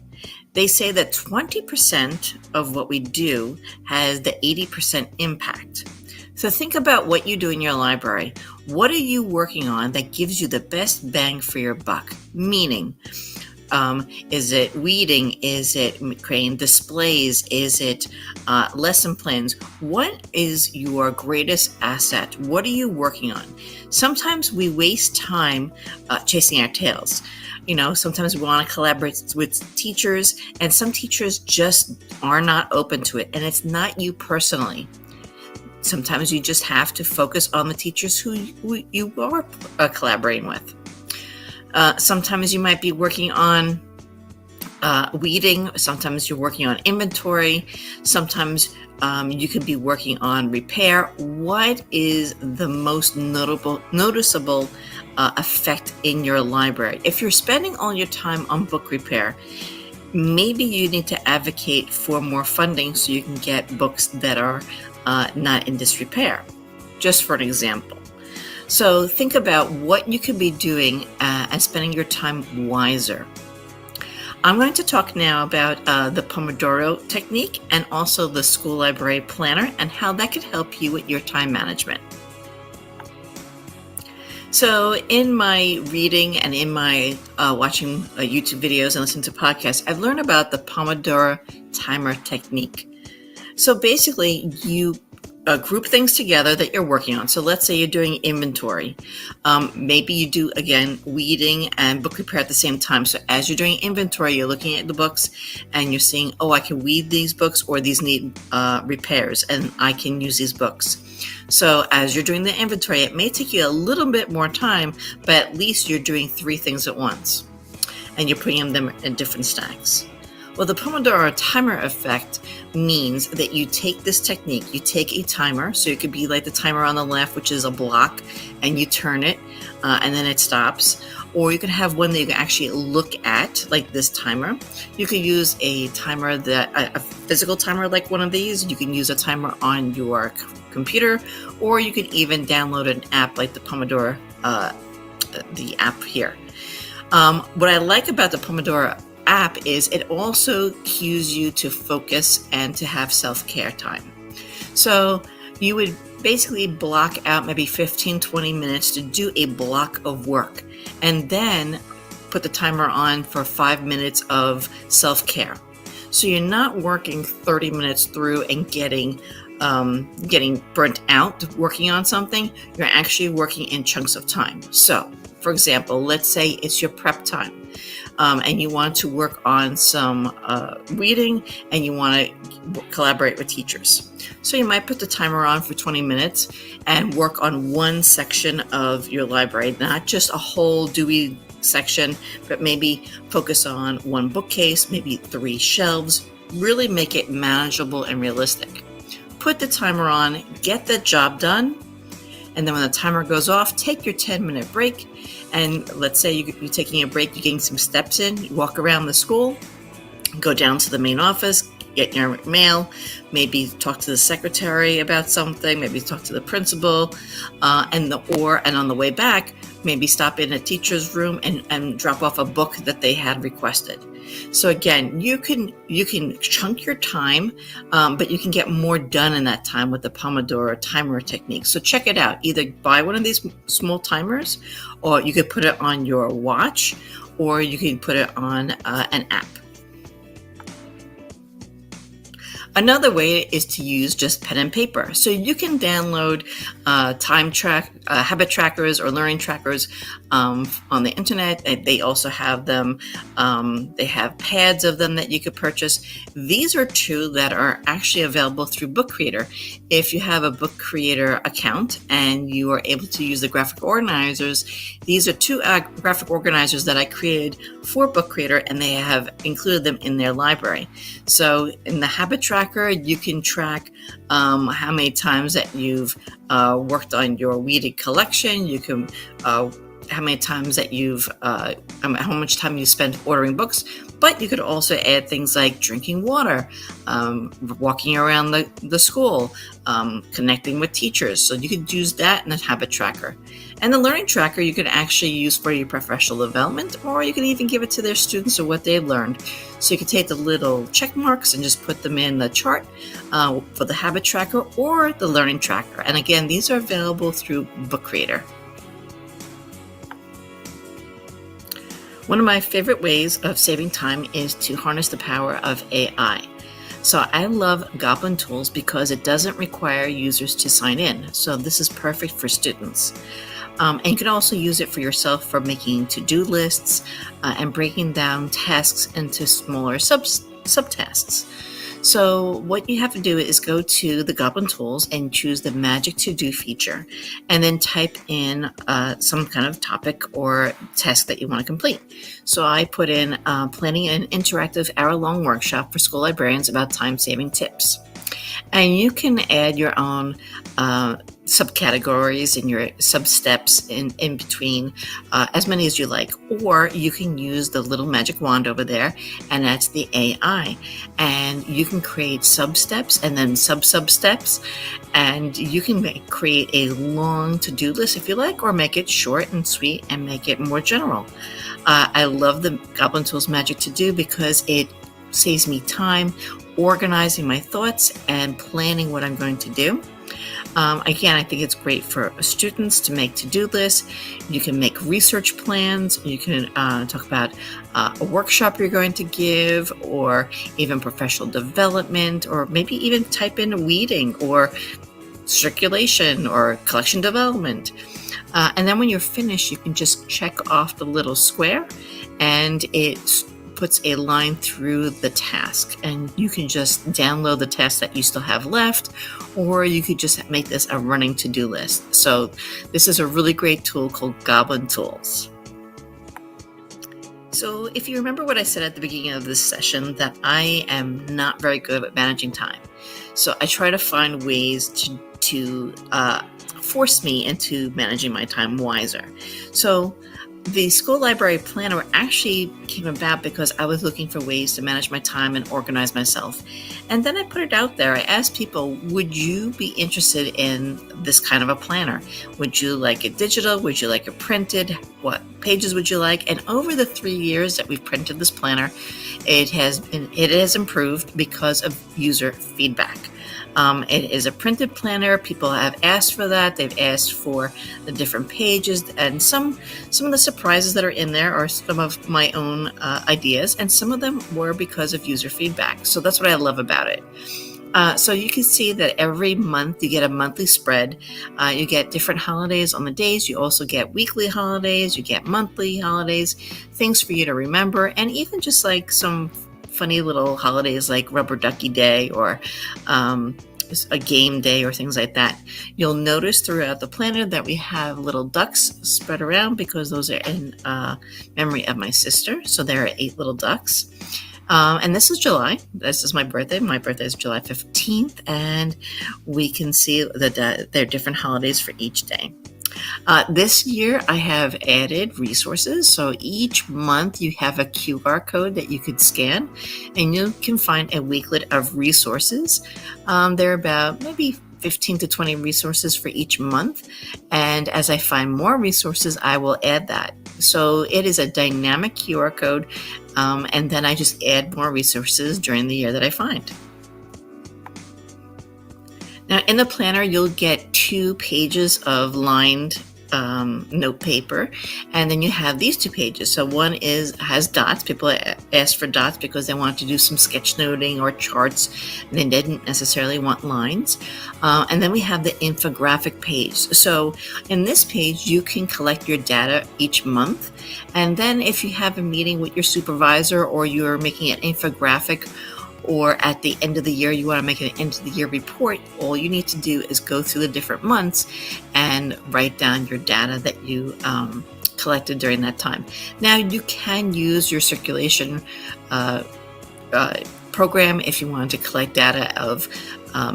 They say that 20% of what we do has the 80% impact. So think about what you do in your library. What are you working on that gives you the best bang for your buck? Meaning, is it reading? Is it creating displays? Is it lesson plans? What is your greatest asset? What are you working on? Sometimes we waste time chasing our tails. You know, sometimes we want to collaborate with teachers, and some teachers just are not open to it, and it's not you personally. Sometimes you just have to focus on the teachers who you are collaborating with. Sometimes you might be working on weeding. Sometimes you're working on inventory. Sometimes you could be working on repair. What is the most noticeable effect in your library? If you're spending all your time on book repair, maybe you need to advocate for more funding so you can get books that are not in disrepair, just for an example. So think about what you could be doing and spending your time wiser. I'm going to talk now about the Pomodoro technique and also the school library planner and how that could help you with your time management. So in my reading and in my watching YouTube videos and listening to podcasts, I've learned about the Pomodoro timer technique. So basically, you group things together that you're working on. So let's say you're doing inventory. Maybe you do, again, weeding and book repair at the same time. So as you're doing inventory, you're looking at the books and you're seeing, oh, I can weed these books, or these need repairs and I can use these books. So as you're doing the inventory, it may take you a little bit more time, but at least you're doing 3 things at once and you're putting them in different stacks. Well, the Pomodoro timer effect means that you take this technique, you take a timer, so it could be like the timer on the left, which is a block, and you turn it and then it stops. Or you can have one that you can actually look at, like this timer. You could use a timer a physical timer like one of these. You can use a timer on your computer, or you can even download an app like the Pomodoro, the app here. What I like about the Pomodoro app is it also cues you to focus and to have self-care time. So you would basically block out maybe 15-20 minutes to do a block of work, and then put the timer on for 5 minutes of self-care. So you're not working 30 minutes through and getting burnt out working on something. You're actually working in chunks of time. So for example, let's say it's your prep time. And you want to work on some reading and you want to collaborate with teachers. So you might put the timer on for 20 minutes and work on one section of your library, not just a whole Dewey section, but maybe focus on one bookcase, maybe 3 shelves. Really make it manageable and realistic. Put the timer on, get the job done, and then when the timer goes off, take your 10-minute break. And let's say you're taking a break, you're getting some steps in, you walk around the school, go down to the main office, get your mail, maybe talk to the secretary about something, maybe talk to the principal, and on the way back, maybe stop in a teacher's room and drop off a book that they had requested. So again, you can chunk your time, but you can get more done in that time with the Pomodoro timer technique. So check it out. Either buy one of these small timers, or you could put it on your watch, or you can put it on an app. Another way is to use just pen and paper. So you can download habit trackers or learning trackers on the internet. They also have them. They have pads of them that you could purchase. These are 2 that are actually available through Book Creator. If you have a Book Creator account and you are able to use the graphic organizers, these are 2 graphic organizers that I created for Book Creator, and they have included them in their library. So in the habit tracker, you can track how many times that you've worked on your weeded collection. You can how many times that how much time you spent ordering books. But you could also add things like drinking water, walking around the school, connecting with teachers. So you could use that in the habit tracker. And the learning tracker you could actually use for your professional development, or you can even give it to their students or what they've learned. So you can take the little check marks and just put them in the chart for the habit tracker or the learning tracker. And again, these are available through Book Creator. One of my favorite ways of saving time is to harness the power of AI. So I love Goblin Tools because it doesn't require users to sign in. So this is perfect for students. And you can also use it for yourself for making to-do lists and breaking down tasks into smaller subtasks. So what you have to do is go to the Goblin Tools and choose the Magic To Do feature, and then type in some kind of topic or task that you want to complete. So I put in planning an interactive hour-long workshop for school librarians about time-saving tips. And you can add your own subcategories and your sub-steps in between, as many as you like. Or you can use the little magic wand over there, and that's the AI. And you can create sub-steps and then sub-sub-steps. And you can create a long to-do list if you like, or make it short and sweet and make it more general. I love the Goblin Tools Magic To Do because it saves me time organizing my thoughts and planning what I'm going to do. Again, I think it's great for students to make to-do lists. You can make research plans. You can talk about a workshop you're going to give, or even professional development, or maybe even type in weeding or circulation or collection development. And then when you're finished, you can just check off the little square, and it puts a line through the task, and you can just download the tasks that you still have left, or you could just make this a running to-do list. So this is a really great tool called Goblin Tools. So if you remember what I said at the beginning of this session, that I am not very good at managing time. So I try to find ways to force me into managing my time wiser. So the school library planner actually came about because I was looking for ways to manage my time and organize myself. And then I put it out there. I asked people, would you be interested in this kind of a planner? Would you like it digital? Would you like it printed? What pages would you like? And over the 3 years that we've printed this planner, it has improved because of user feedback. It is a printed planner. People have asked for that. They've asked for the different pages, and some of the surprises that are in there are some of my own ideas, and some of them were because of user feedback. So that's what I love about it. So you can see that every month you get a monthly spread. You get different holidays on the days. You also get weekly holidays. You get monthly holidays, things for you to remember, and even just like some funny little holidays like Rubber Ducky Day or a game day or things like that. You'll notice throughout the planner that we have little ducks spread around because those are in memory of my sister. So there are 8 little ducks. And this is July. This is my birthday. My birthday is July 15th, and we can see that there are different holidays for each day. This year I have added resources. So each month you have a QR code that you could scan, and you can find a weeklet of resources. There are about maybe 15 to 20 resources for each month. And as I find more resources, I will add that. So it is a dynamic QR code. And then I just add more resources during the year that I find. Now, in the planner, you'll get 2 pages of lined note paper, and then you have these 2 pages. So one has dots. People ask for dots because they want to do some sketchnoting or charts, and they didn't necessarily want lines. And then we have the infographic page. So in this page, you can collect your data each month, and then if you have a meeting with your supervisor or you're making an infographic, or at the end of the year, you want to make an end of the year report, all you need to do is go through the different months and write down your data that you collected during that time. Now, you can use your circulation program if you want to collect data of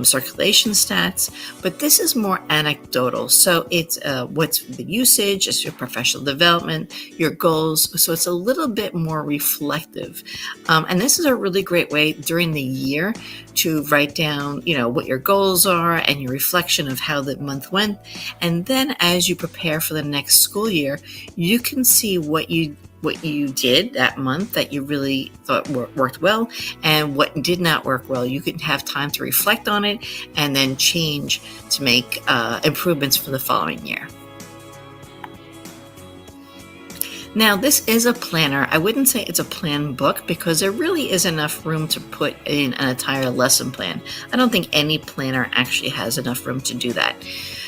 circulation stats, but this is more anecdotal. So it's what's the usage, it's your professional development, your goals. So it's a little bit more reflective. And this is a really great way during the year to write down, what your goals are and your reflection of how the month went. And then as you prepare for the next school year, you can see what you did that month that you really thought worked well, and what did not work well. You can have time to reflect on it and then change to make improvements for the following year. Now, this is a planner. I wouldn't say it's a plan book because there really is enough room to put in an entire lesson plan. I don't think any planner actually has enough room to do that.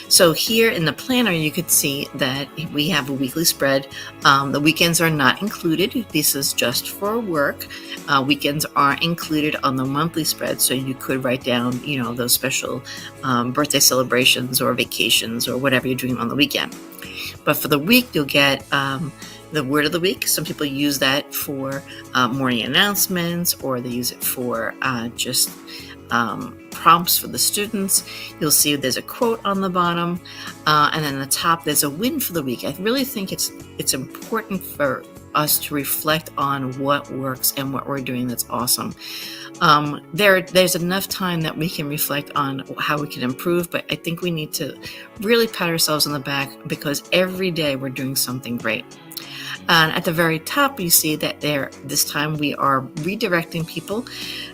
So here in the planner, you could see that we have a weekly spread. The weekends are not included. This is just for work. Weekends are included on the monthly spread. So you could write down, those special birthday celebrations or vacations or whatever you're doing on the weekend. But for the week, you'll get the word of the week. Some people use that for morning announcements, or they use it for just prompts for the students. You'll see there's a quote on the bottom, and then at the top there's a win for the week. I really think it's important for us to reflect on what works and what we're doing that's awesome. There's enough time that we can reflect on how we can improve, but I think we need to really pat ourselves on the back because every day we're doing something great. And at the very top, you see that this time we are redirecting people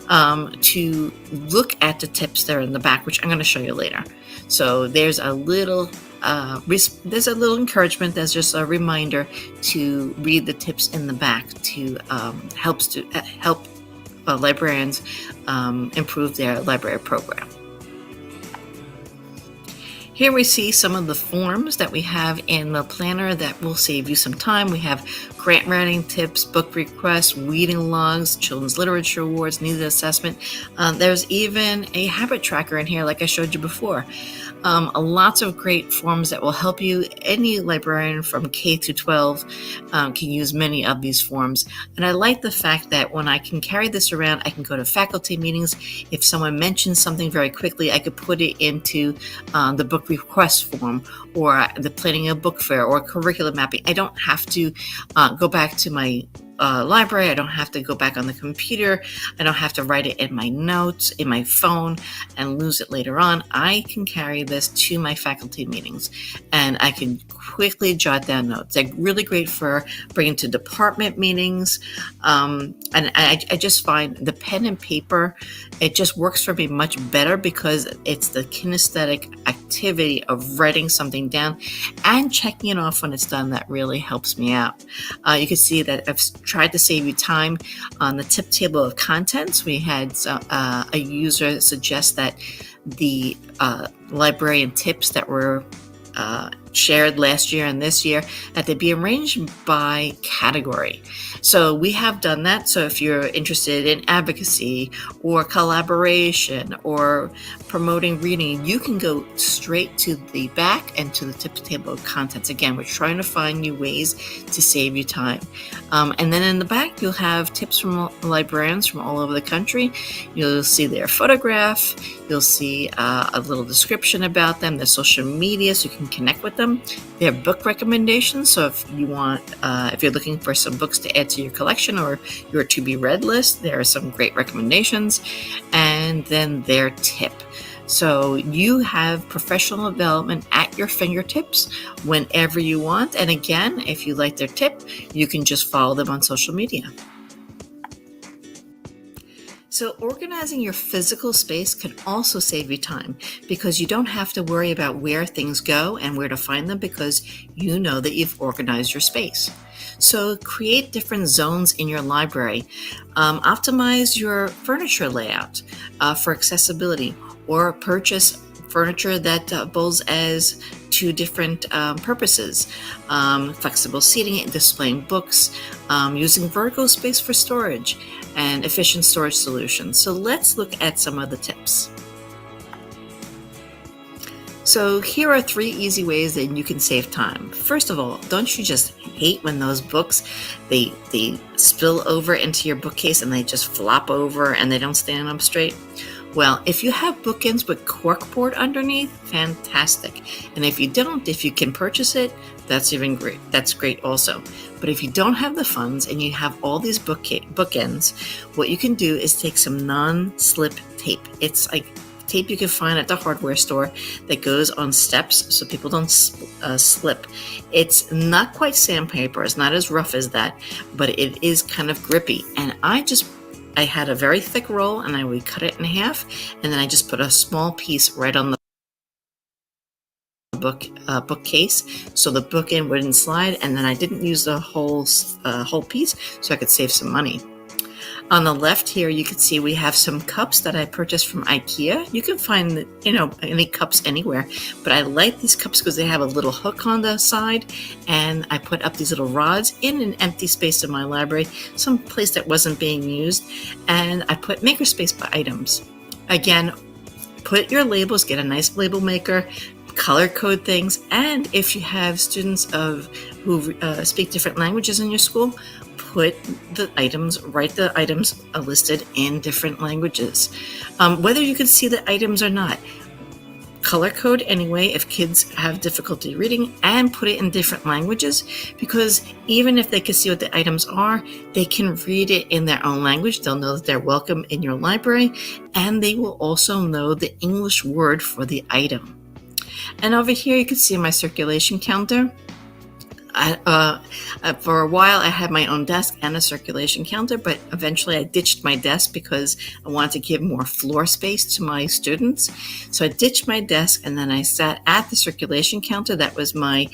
to look at the tips that are in the back, which I'm going to show you later. So there's a little encouragement. There's just a reminder to read the tips in the back to help librarians improve their library program. Here we see some of the forms that we have in the planner that will save you some time. We have grant writing tips, book requests, reading logs, children's literature awards, needs assessment. There's even a habit tracker in here like I showed you before. Lots of great forms that will help you. Any librarian from K to 12 can use many of these forms. And I like the fact that when I can carry this around, I can go to faculty meetings. If someone mentions something very quickly, I could put it into the book request form, or the planning a book fair, or curriculum mapping. I don't have to go back to my library. I don't have to go back on the computer. I don't have to write it in my notes, in my phone, and lose it later on. I can carry this to my faculty meetings, and I can quickly jot down notes. They're really great for bringing to department meetings. And I just find the pen and paper, it just works for me much better because it's the kinesthetic activity of writing something down and checking it off when it's done that really helps me out. You can see that I've tried to save you time on the tip table of contents. We had a user suggest that the librarian tips that were shared last year and this year, that they be arranged by category. So we have done that. So if you're interested in advocacy or collaboration or promoting reading, you can go straight to the back and to the tip table of contents. Again, we're trying to find new ways to save you time. And then in the back, you'll have tips from librarians from all over the country. You'll see their photograph. You'll see a little description about them, their social media, so you can connect with them. They have book recommendations. So if you want, if you're looking for some books to add to your collection or your to be read list, there are some great recommendations. And then their tip. So you have professional development at your fingertips whenever you want. And again, if you like their tip, you can just follow them on social media. So organizing your physical space can also save you time because you don't have to worry about where things go and where to find them because you know that you've organized your space. So create different zones in your library. Optimize your furniture layout for accessibility, or purchase furniture that bowls as two different purposes. Flexible seating and displaying books, using vertical space for storage, and efficient storage solutions. So let's look at some of the tips. So here are 3 easy ways that you can save time. First of all, don't you just hate when those books, they spill over into your bookcase and they just flop over and they don't stand up straight? Well, if you have bookends with corkboard underneath, fantastic. And if you don't, if you can purchase it, that's even great. That's great also. But if you don't have the funds and you have all these bookends, what you can do is take some non-slip tape. It's like tape you can find at the hardware store that goes on steps so people don't slip. It's not quite sandpaper. It's not as rough as that, but it is kind of grippy. And I had a very thick roll and I would cut it in half, and then I just put a small piece right on the bookcase so the bookend wouldn't slide, and then I didn't use the whole piece so I could save some money. On the left here, you can see we have some cups that I purchased from IKEA. You can find, any cups anywhere, but I like these cups because they have a little hook on the side, and I put up these little rods in an empty space in my library, some place that wasn't being used, and I put makerspace by items. Again, put your labels, get a nice label maker, color code things, and if you have students who speak different languages in your school, write the items listed in different languages. Whether you can see the items or not, color code anyway if kids have difficulty reading, and put it in different languages, because even if they can see what the items are, they can read it in their own language. They'll know that they're welcome in your library, and they will also know the English word for the item. And over here you can see my circulation counter. For a while, I had my own desk and a circulation counter, but eventually I ditched my desk because I wanted to give more floor space to my students. So I ditched my desk and then I sat at the circulation counter. That was my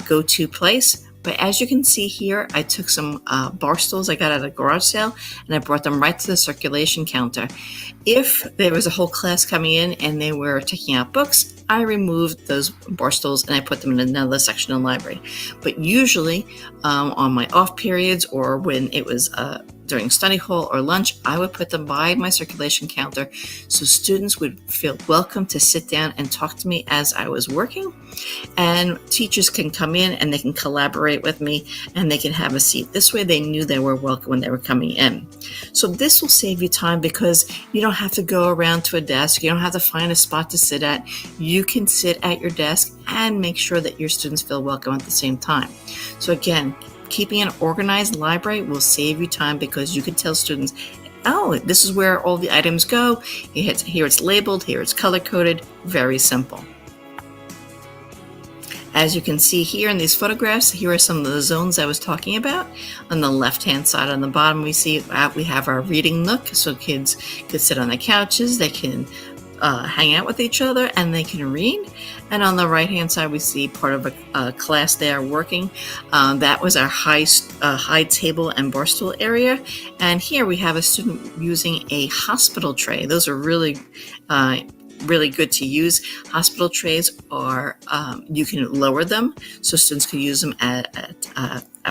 go-to place. But as you can see here, I took some bar stools I got at a garage sale and I brought them right to the circulation counter. If there was a whole class coming in and they were taking out books, I removed those bar stools and I put them in another section of the library. But usually on my off periods or when it was during study hall or lunch, I would put them by my circulation counter so students would feel welcome to sit down and talk to me as I was working. And teachers can come in and they can collaborate with me and they can have a seat. This way they knew they were welcome when they were coming in. So this will save you time because you don't have to go around to a desk. You don't have to find a spot to sit at. You can sit at your desk and make sure that your students feel welcome at the same time. So again, keeping an organized library will save you time because you can tell students, oh, this is where all the items go. Here it's labeled, here it's color-coded, very simple. As you can see here in these photographs, here are some of the zones I was talking about. On the left-hand side on the bottom, we see we have our reading nook, so kids could sit on the couches, they can hang out with each other, and they can read. And on the right-hand side, we see part of a class they are working. That was our high table and bar stool area. And here we have a student using a hospital tray. Those are really good to use. Hospital trays are, you can lower them so students can use them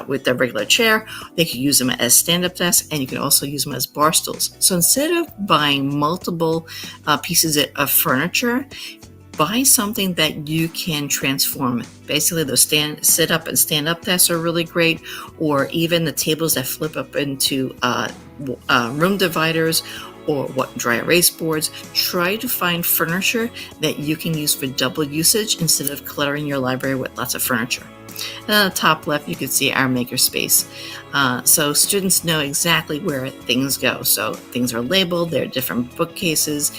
with their regular chair. They can use them as stand-up desks, and you can also use them as bar stools. So instead of buying multiple pieces of furniture, buy something that you can transform. Basically, those sit-up and stand-up desks are really great, or even the tables that flip up into room dividers or dry erase boards. Try to find furniture that you can use for double usage instead of cluttering your library with lots of furniture. And on the top left, you can see our makerspace. So students know exactly where things go. So things are labeled, there are different bookcases,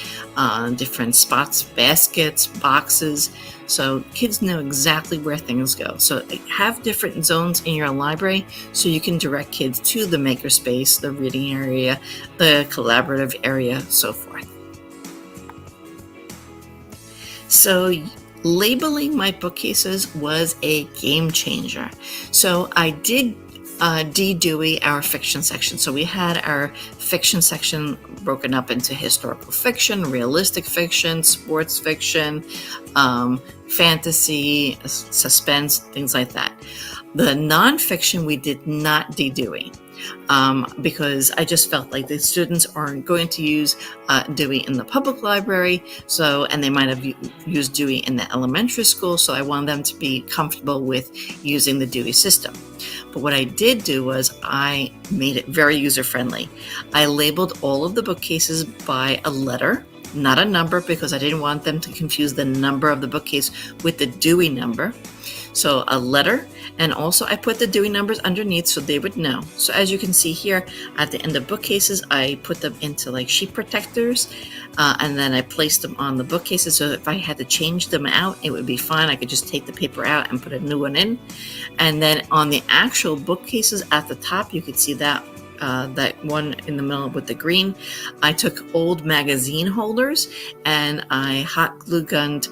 different spots, baskets, boxes. So kids know exactly where things go. So have different zones in your library so you can direct kids to the makerspace, the reading area, the collaborative area, so forth. So labeling my bookcases was a game changer. So I did de-Dewey our fiction section. So we had our fiction section broken up into historical fiction, realistic fiction, sports fiction, fantasy, suspense, things like that. The nonfiction we did not de-Dewey. Because I just felt like the students aren't going to use Dewey in the public library, and they might have used Dewey in the elementary school, so I wanted them to be comfortable with using the Dewey system. But what I did do was I made it very user-friendly. I labeled all of the bookcases by a letter, not a number, because I didn't want them to confuse the number of the bookcase with the Dewey number. So a letter, and also I put the Dewey numbers underneath so they would know. So as you can see here, at the end of bookcases, I put them into like sheet protectors, and then I placed them on the bookcases. So if I had to change them out, it would be fine. I could just take the paper out and put a new one in. And then on the actual bookcases at the top, you could see that one in the middle with the green. I took old magazine holders and I hot glue gunned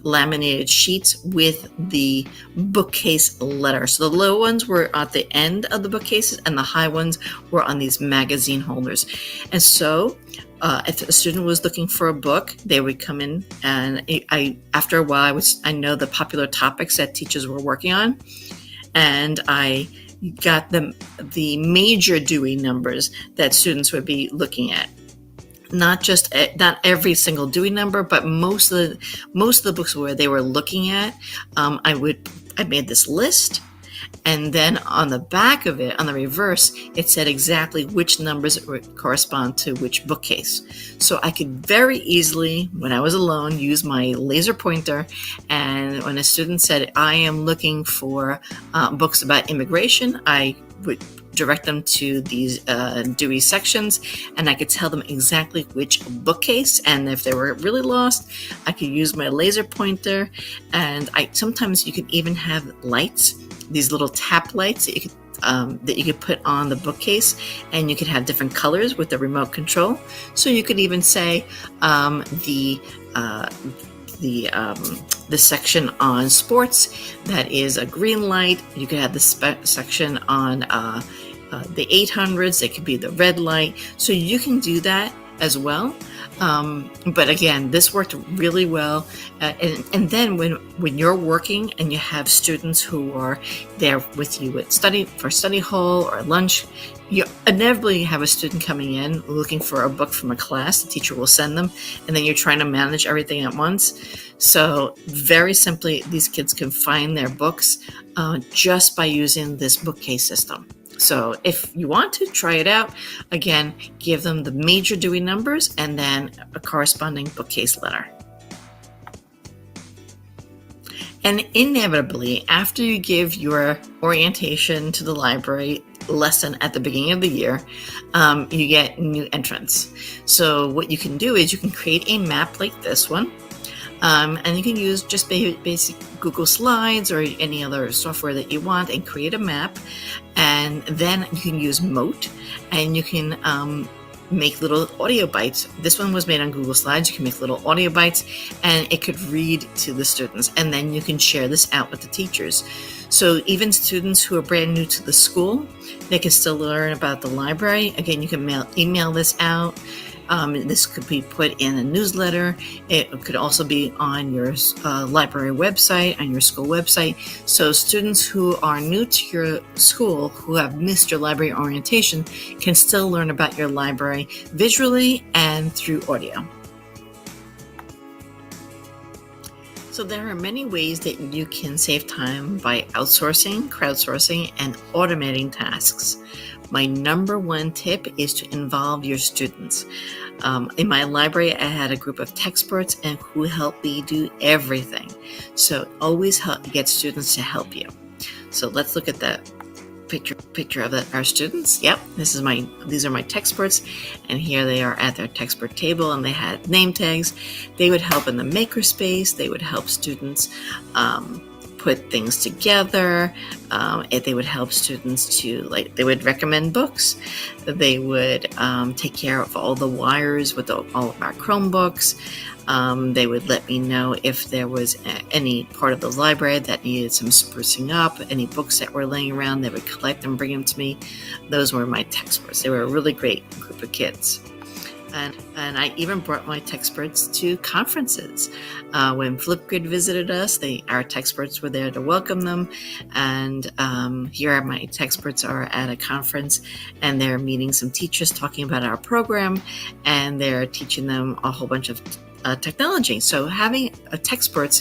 laminated sheets with the bookcase letter. So the low ones were at the end of the bookcases and the high ones were on these magazine holders. And so if a student was looking for a book, they would come in, and after a while I know the popular topics that teachers were working on, and I got the major Dewey numbers that students would be looking at. Not every single Dewey number, but most of the books where they were looking at, I made this list, and then on the back of it, on the reverse, it said exactly which numbers correspond to which bookcase. So I could very easily, when I was alone, use my laser pointer, and when a student said, I am looking for books about immigration, I would direct them to these Dewey sections, and I could tell them exactly which bookcase. And if they were really lost, I could use my laser pointer. And sometimes you can even have lights, these little tap lights that you could put on the bookcase, and you could have different colors with the remote control. So you could even say the section on sports, that is a green light. You could have the section on the 800s. It could be the red light. So you can do that as well. But again, this worked really well. And then when you're working and you have students who are there with you at study hall or lunch, you inevitably have a student coming in looking for a book from a class. The teacher will send them, and then you're trying to manage everything at once. So very simply, these kids can find their books just by using this bookcase system. So if you want to try it out, again, give them the major Dewey numbers and then a corresponding bookcase letter. And inevitably, after you give your orientation to the library lesson at the beginning of the year, you get new entrants. So what you can do is you can create a map like this one. And you can use just basic Google Slides or any other software that you want and create a map. And then you can use Mote, and you can make little audio bites. This one was made on Google Slides. You can make little audio bites, and it could read to the students. And then you can share this out with the teachers. So even students who are brand new to the school, they can still learn about the library. Again, you can email this out. This could be put in a newsletter. It could also be on your library website, on your school website. So students who are new to your school, who have missed your library orientation, can still learn about your library visually and through audio. So there are many ways that you can save time by outsourcing, crowdsourcing, and automating tasks. My number one tip is to involve your students. In my library, I had a group of textperts and who helped me do everything. So always get students to help you. So let's look at that picture of our students. Yep, these are my textperts, and here they are at their textpert table, and they had name tags. They would help in the makerspace. They would help students put things together. They would help students they would recommend books. They would take care of all the wires with all of our Chromebooks. They would let me know if there was any part of the library that needed some sprucing up, any books that were laying around. They would collect them, bring them to me. Those were my textperts. They were a really great group of kids. And I even brought my textperts to conferences. When Flipgrid visited us, our textperts were there to welcome them. And here my textperts are at a conference, and they're meeting some teachers talking about our program, and they're teaching them a whole bunch of technology. So having a textpert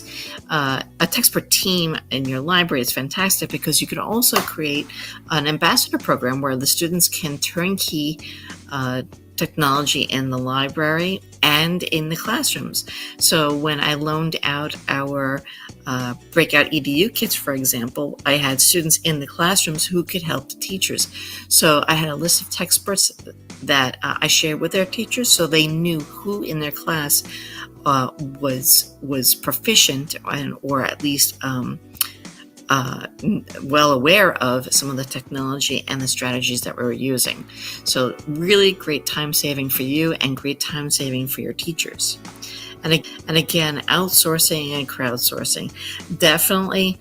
team in your library is fantastic, because you can also create an ambassador program where the students can turnkey technology in the library and in the classrooms. So when I loaned out our Breakout EDU kits, for example, I had students in the classrooms who could help the teachers. So I had a list of textperts that I shared with their teachers, so they knew who in their class was proficient or at least well aware of some of the technology and the strategies that we were using. So really great time saving for you and great time saving for your teachers. And again, outsourcing and crowdsourcing. Definitely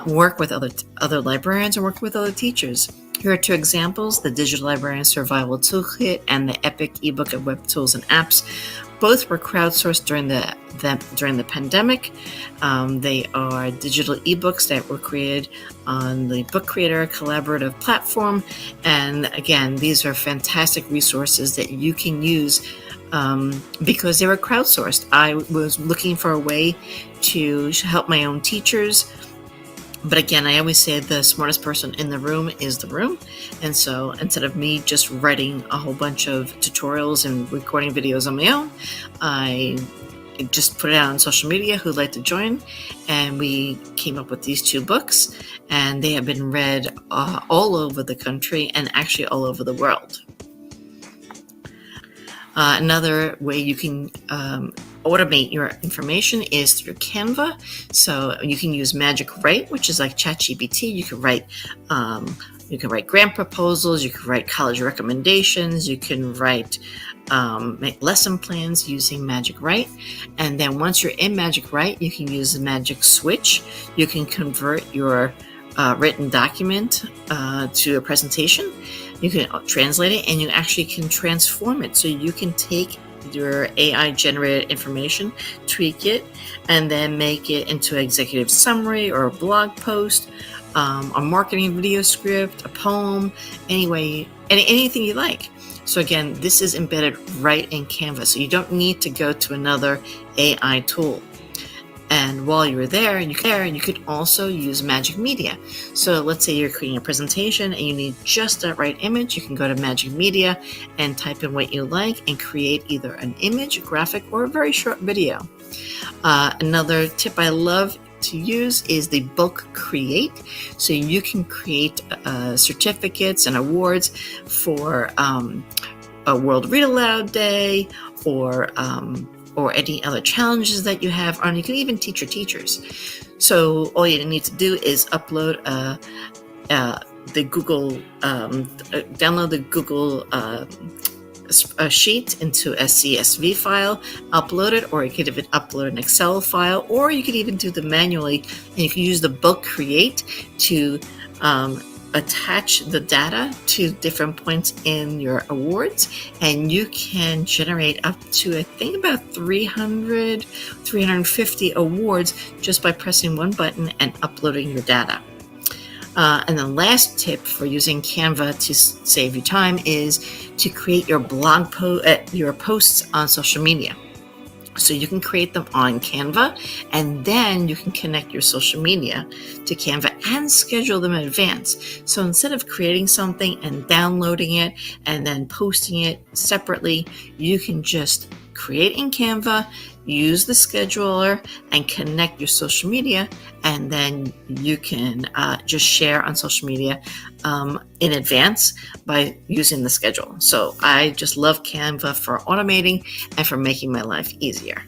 work with other librarians and work with other teachers. Here are two examples: the Digital Librarian Survival Toolkit and the Epic ebook of web tools and apps. Both were crowdsourced during the pandemic. They are digital ebooks that were created on the Book Creator collaborative platform. And again, these are fantastic resources that you can use because they were crowdsourced. I was looking for a way to help my own teachers. But again, I always say the smartest person in the room is the room. And so instead of me just writing a whole bunch of tutorials and recording videos on my own, I just put it out on social media who'd like to join, and we came up with these 2 books, and they have been read all over the country and actually all over the world. Another way you can automate your information is through Canva. So you can use Magic Write, which is like ChatGPT. You can write grant proposals. You can write college recommendations. You can write make lesson plans using Magic Write. And then once you're in Magic Write, you can use the Magic Switch. You can convert your written document to a presentation. You can translate it, and you actually can transform it. So you can take your AI generated information, tweak it, and then make it into an executive summary or a blog post, a marketing video script, a poem, anything you like. So again, this is embedded right in Canva. So you don't need to go to another AI tool. And while you're there, you could also use Magic Media. So let's say you're creating a presentation and you need just that right image. You can go to Magic Media and type in what you like and create either an image, a graphic, or a very short video. Another tip I love to use is the Book Create. So you can create certificates and awards for a World Read Aloud Day, or any other challenges that you have, or you can even teach your teachers. So all you need to do is upload the Google, download the Google sheet into a CSV file, upload it, or you could even upload an Excel file, or you could even do them manually, and you can use the Book Create to attach the data to different points in your awards, and you can generate up to, I think, about 350 awards just by pressing one button and uploading your data. And the last tip for using Canva to save you time is to create your your posts on social media. So you can create them on Canva, and then you can connect your social media to Canva and schedule them in advance. So instead of creating something and downloading it and then posting it separately, you can just create in Canva, use the scheduler, and connect your social media, and then you can just share on social media in advance by using the schedule. So I just love Canva for automating and for making my life easier.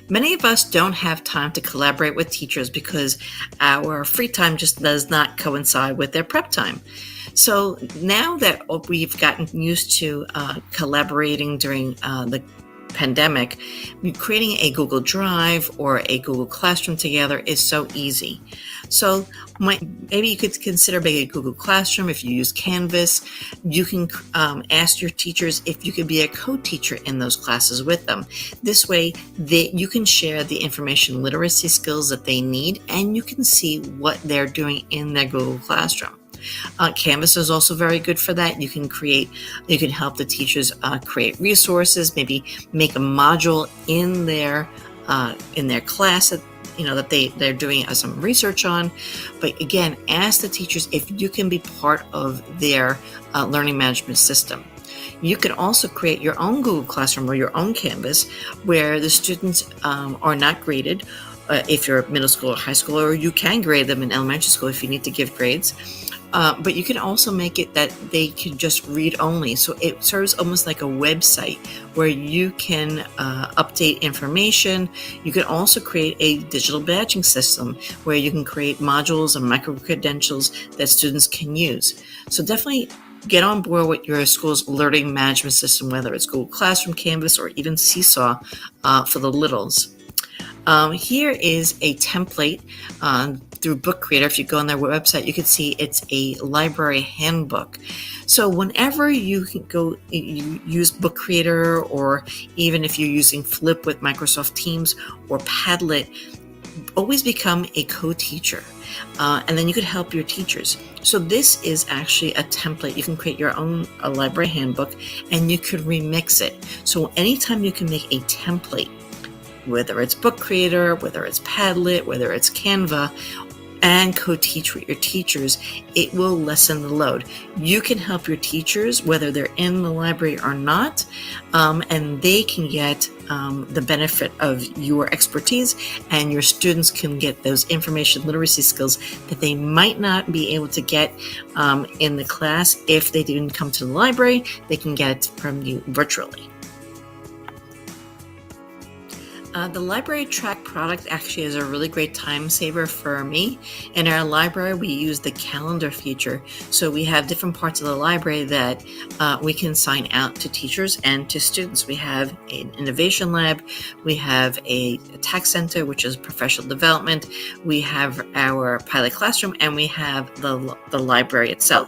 Many of us don't have time to collaborate with teachers because our free time just does not coincide with their prep time. So now that we've gotten used to collaborating during the pandemic, creating a Google Drive or a Google Classroom together is so easy. So maybe you could consider making a Google Classroom. If you use Canvas, you can ask your teachers if you could be a co-teacher in those classes with them. This way, you can share the information literacy skills that they need, and you can see what they're doing in their Google Classroom. Canvas is also very good for that. You can help the teachers create resources, maybe make a module in their class that they're doing some research on. But again, ask the teachers if you can be part of their learning management system. You can also create your own Google Classroom or your own Canvas where the students are not graded. If you're middle school or high school, or you can grade them in elementary school if you need to give grades. But you can also make it that they can just read only. So it serves almost like a website where you can update information. You can also create a digital badging system where you can create modules and micro-credentials that students can use. So definitely get on board with your school's learning management system, whether it's Google Classroom, Canvas, or even Seesaw for the littles. Here is a template through Book Creator. If you go on their website, you can see it's a library handbook. So whenever you use Book Creator, or even if you're using Flip with Microsoft Teams or Padlet, always become a co-teacher. And then you could help your teachers. So this is actually a template. You can create your own library handbook, and you could remix it. So anytime you can make a template, whether it's Book Creator, whether it's Padlet, whether it's Canva, and co-teach with your teachers, it will lessen the load. You can help your teachers, whether they're in the library or not, and they can get the benefit of your expertise, and your students can get those information literacy skills that they might not be able to get in the class. If they didn't come to the library, they can get it from you virtually. The library track product actually is a really great time saver for me. In our library, we use the calendar feature. So we have different parts of the library that we can sign out to teachers and to students. We have an innovation lab, we have a tax center, which is professional development, we have our pilot classroom, and we have the library itself.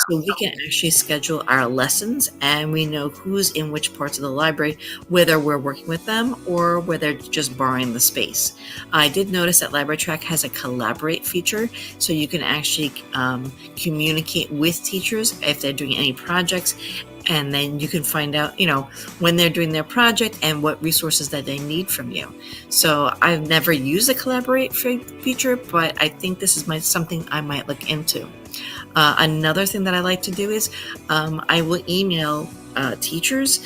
So we can actually schedule our lessons, and we know who's in which parts of the library, whether we're working with them or whether they're just borrowing the space. I did notice that Library Track has a collaborate feature, so you can actually communicate with teachers if they're doing any projects, and then you can find out, when they're doing their project and what resources that they need from you. So I've never used a collaborate feature, but I think this is something I might look into. Another thing that I like to do is I will email teachers,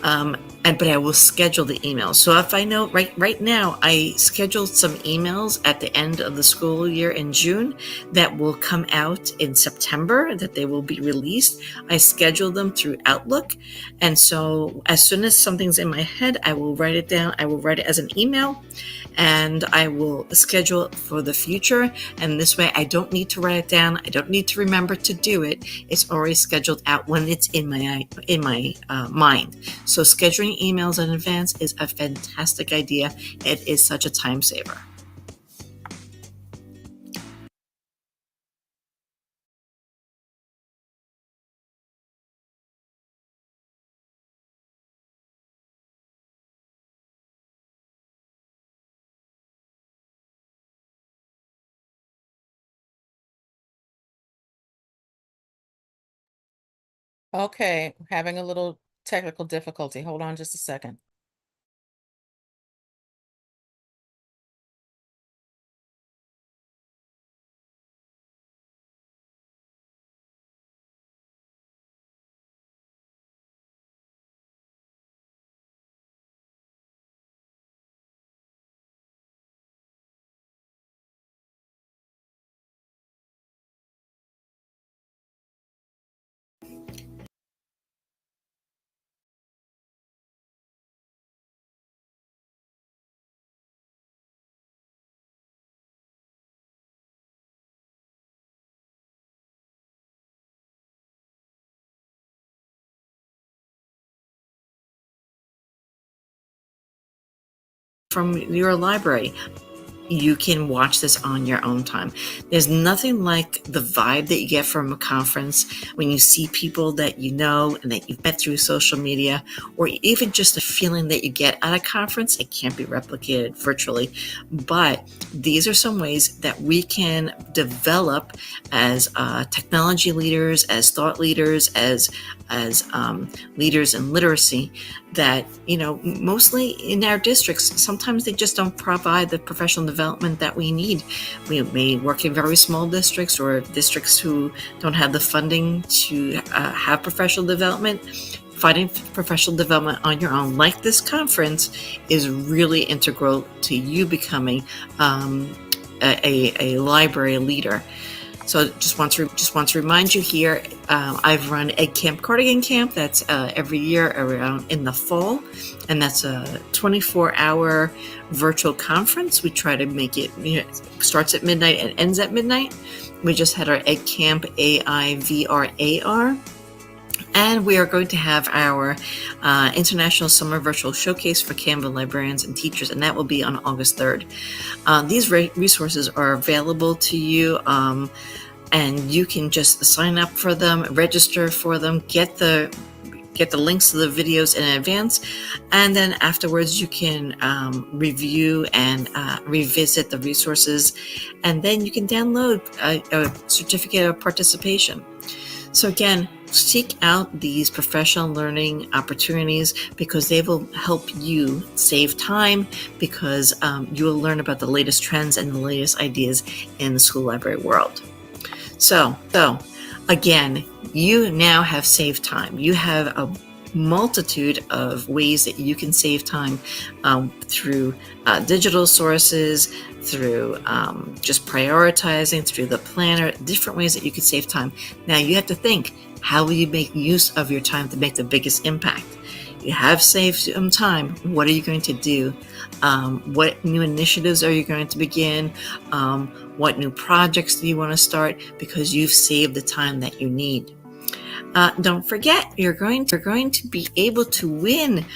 but I will schedule the emails. So if I know right now, I scheduled some emails at the end of the school year in June that will come out in September, that they will be released. I schedule them through Outlook. And so as soon as something's in my head, I will write it down. I will write it as an email, and I will schedule it for the future. And this way I don't need to write it down. I don't need to remember to do it. It's already scheduled out when it's in my mind. So scheduling emails in advance is a fantastic idea. It is such a time saver. Okay, having a little technical difficulty. Hold on just a second. From your library. You can watch this on your own time. There's nothing like the vibe that you get from a conference when you see people that you know and that you've met through social media, or even just the feeling that you get at a conference. It can't be replicated virtually, but these are some ways that we can develop as technology leaders, as thought leaders, as leaders in literacy, that mostly in our districts, sometimes they just don't provide the professional development that we need. We may work in very small districts or districts who don't have the funding to have professional development. Finding professional development on your own, like this conference, is really integral to you becoming a library leader. So just want to remind you here, I've run Egg Camp Cardigan Camp. That's every year around in the fall, and that's a 24-hour virtual conference. We try to make it, starts at midnight and ends at midnight. We just had our Egg Camp AIVRAR. And we are going to have our International Summer Virtual Showcase for Canva librarians and teachers, and that will be on August 3rd. These resources are available to you, and you can just sign up for them, register for them, get the links to the videos in advance, and then afterwards you can review and revisit the resources, and then you can download a certificate of participation. So again, seek out these professional learning opportunities because they will help you save time, because you will learn about the latest trends and the latest ideas in the school library world. So again, you now have saved time. You have a multitude of ways that you can save time through digital sources, through just prioritizing, through the planner, different ways that you could save time. Now you have to think, how will you make use of your time to make the biggest impact? You have saved some time. What are you going to do? What new initiatives are you going to begin? What new projects do you want to start? Because you've saved the time that you need. Don't forget, you're going to be able to win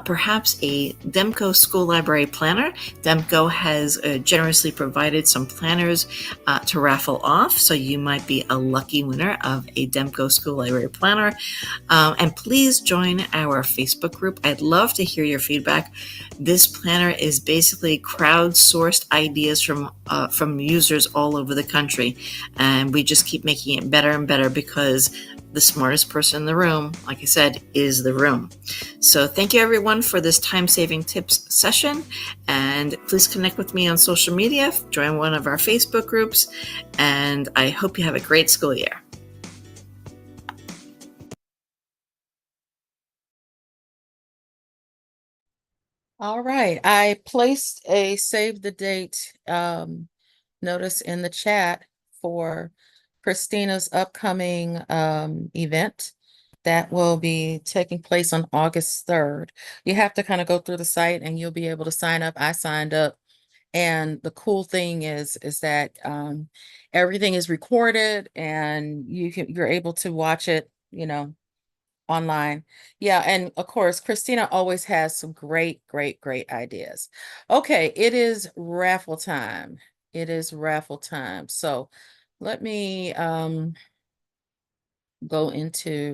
perhaps a Demco School Library Planner. Demco has generously provided some planners to raffle off, so you might be a lucky winner of a Demco School Library Planner. And please join our Facebook group. I'd love to hear your feedback. This planner is basically crowdsourced ideas from users all over the country, and we just keep making it better and better because the smartest person in the room, like I said, is the room. So thank you everyone for this time-saving tips session, and please connect with me on social media, join one of our Facebook groups, and I hope you have a great school year. All right, I placed a save the date notice in the chat for Christina's upcoming event that will be taking place on August 3rd. You have to kind of go through the site and you'll be able to sign up. I signed up, and the cool thing is that everything is recorded and you're able to watch it, online. Yeah, and of course, Christina always has some great ideas. Okay, it is raffle time. It is raffle time. So let me go into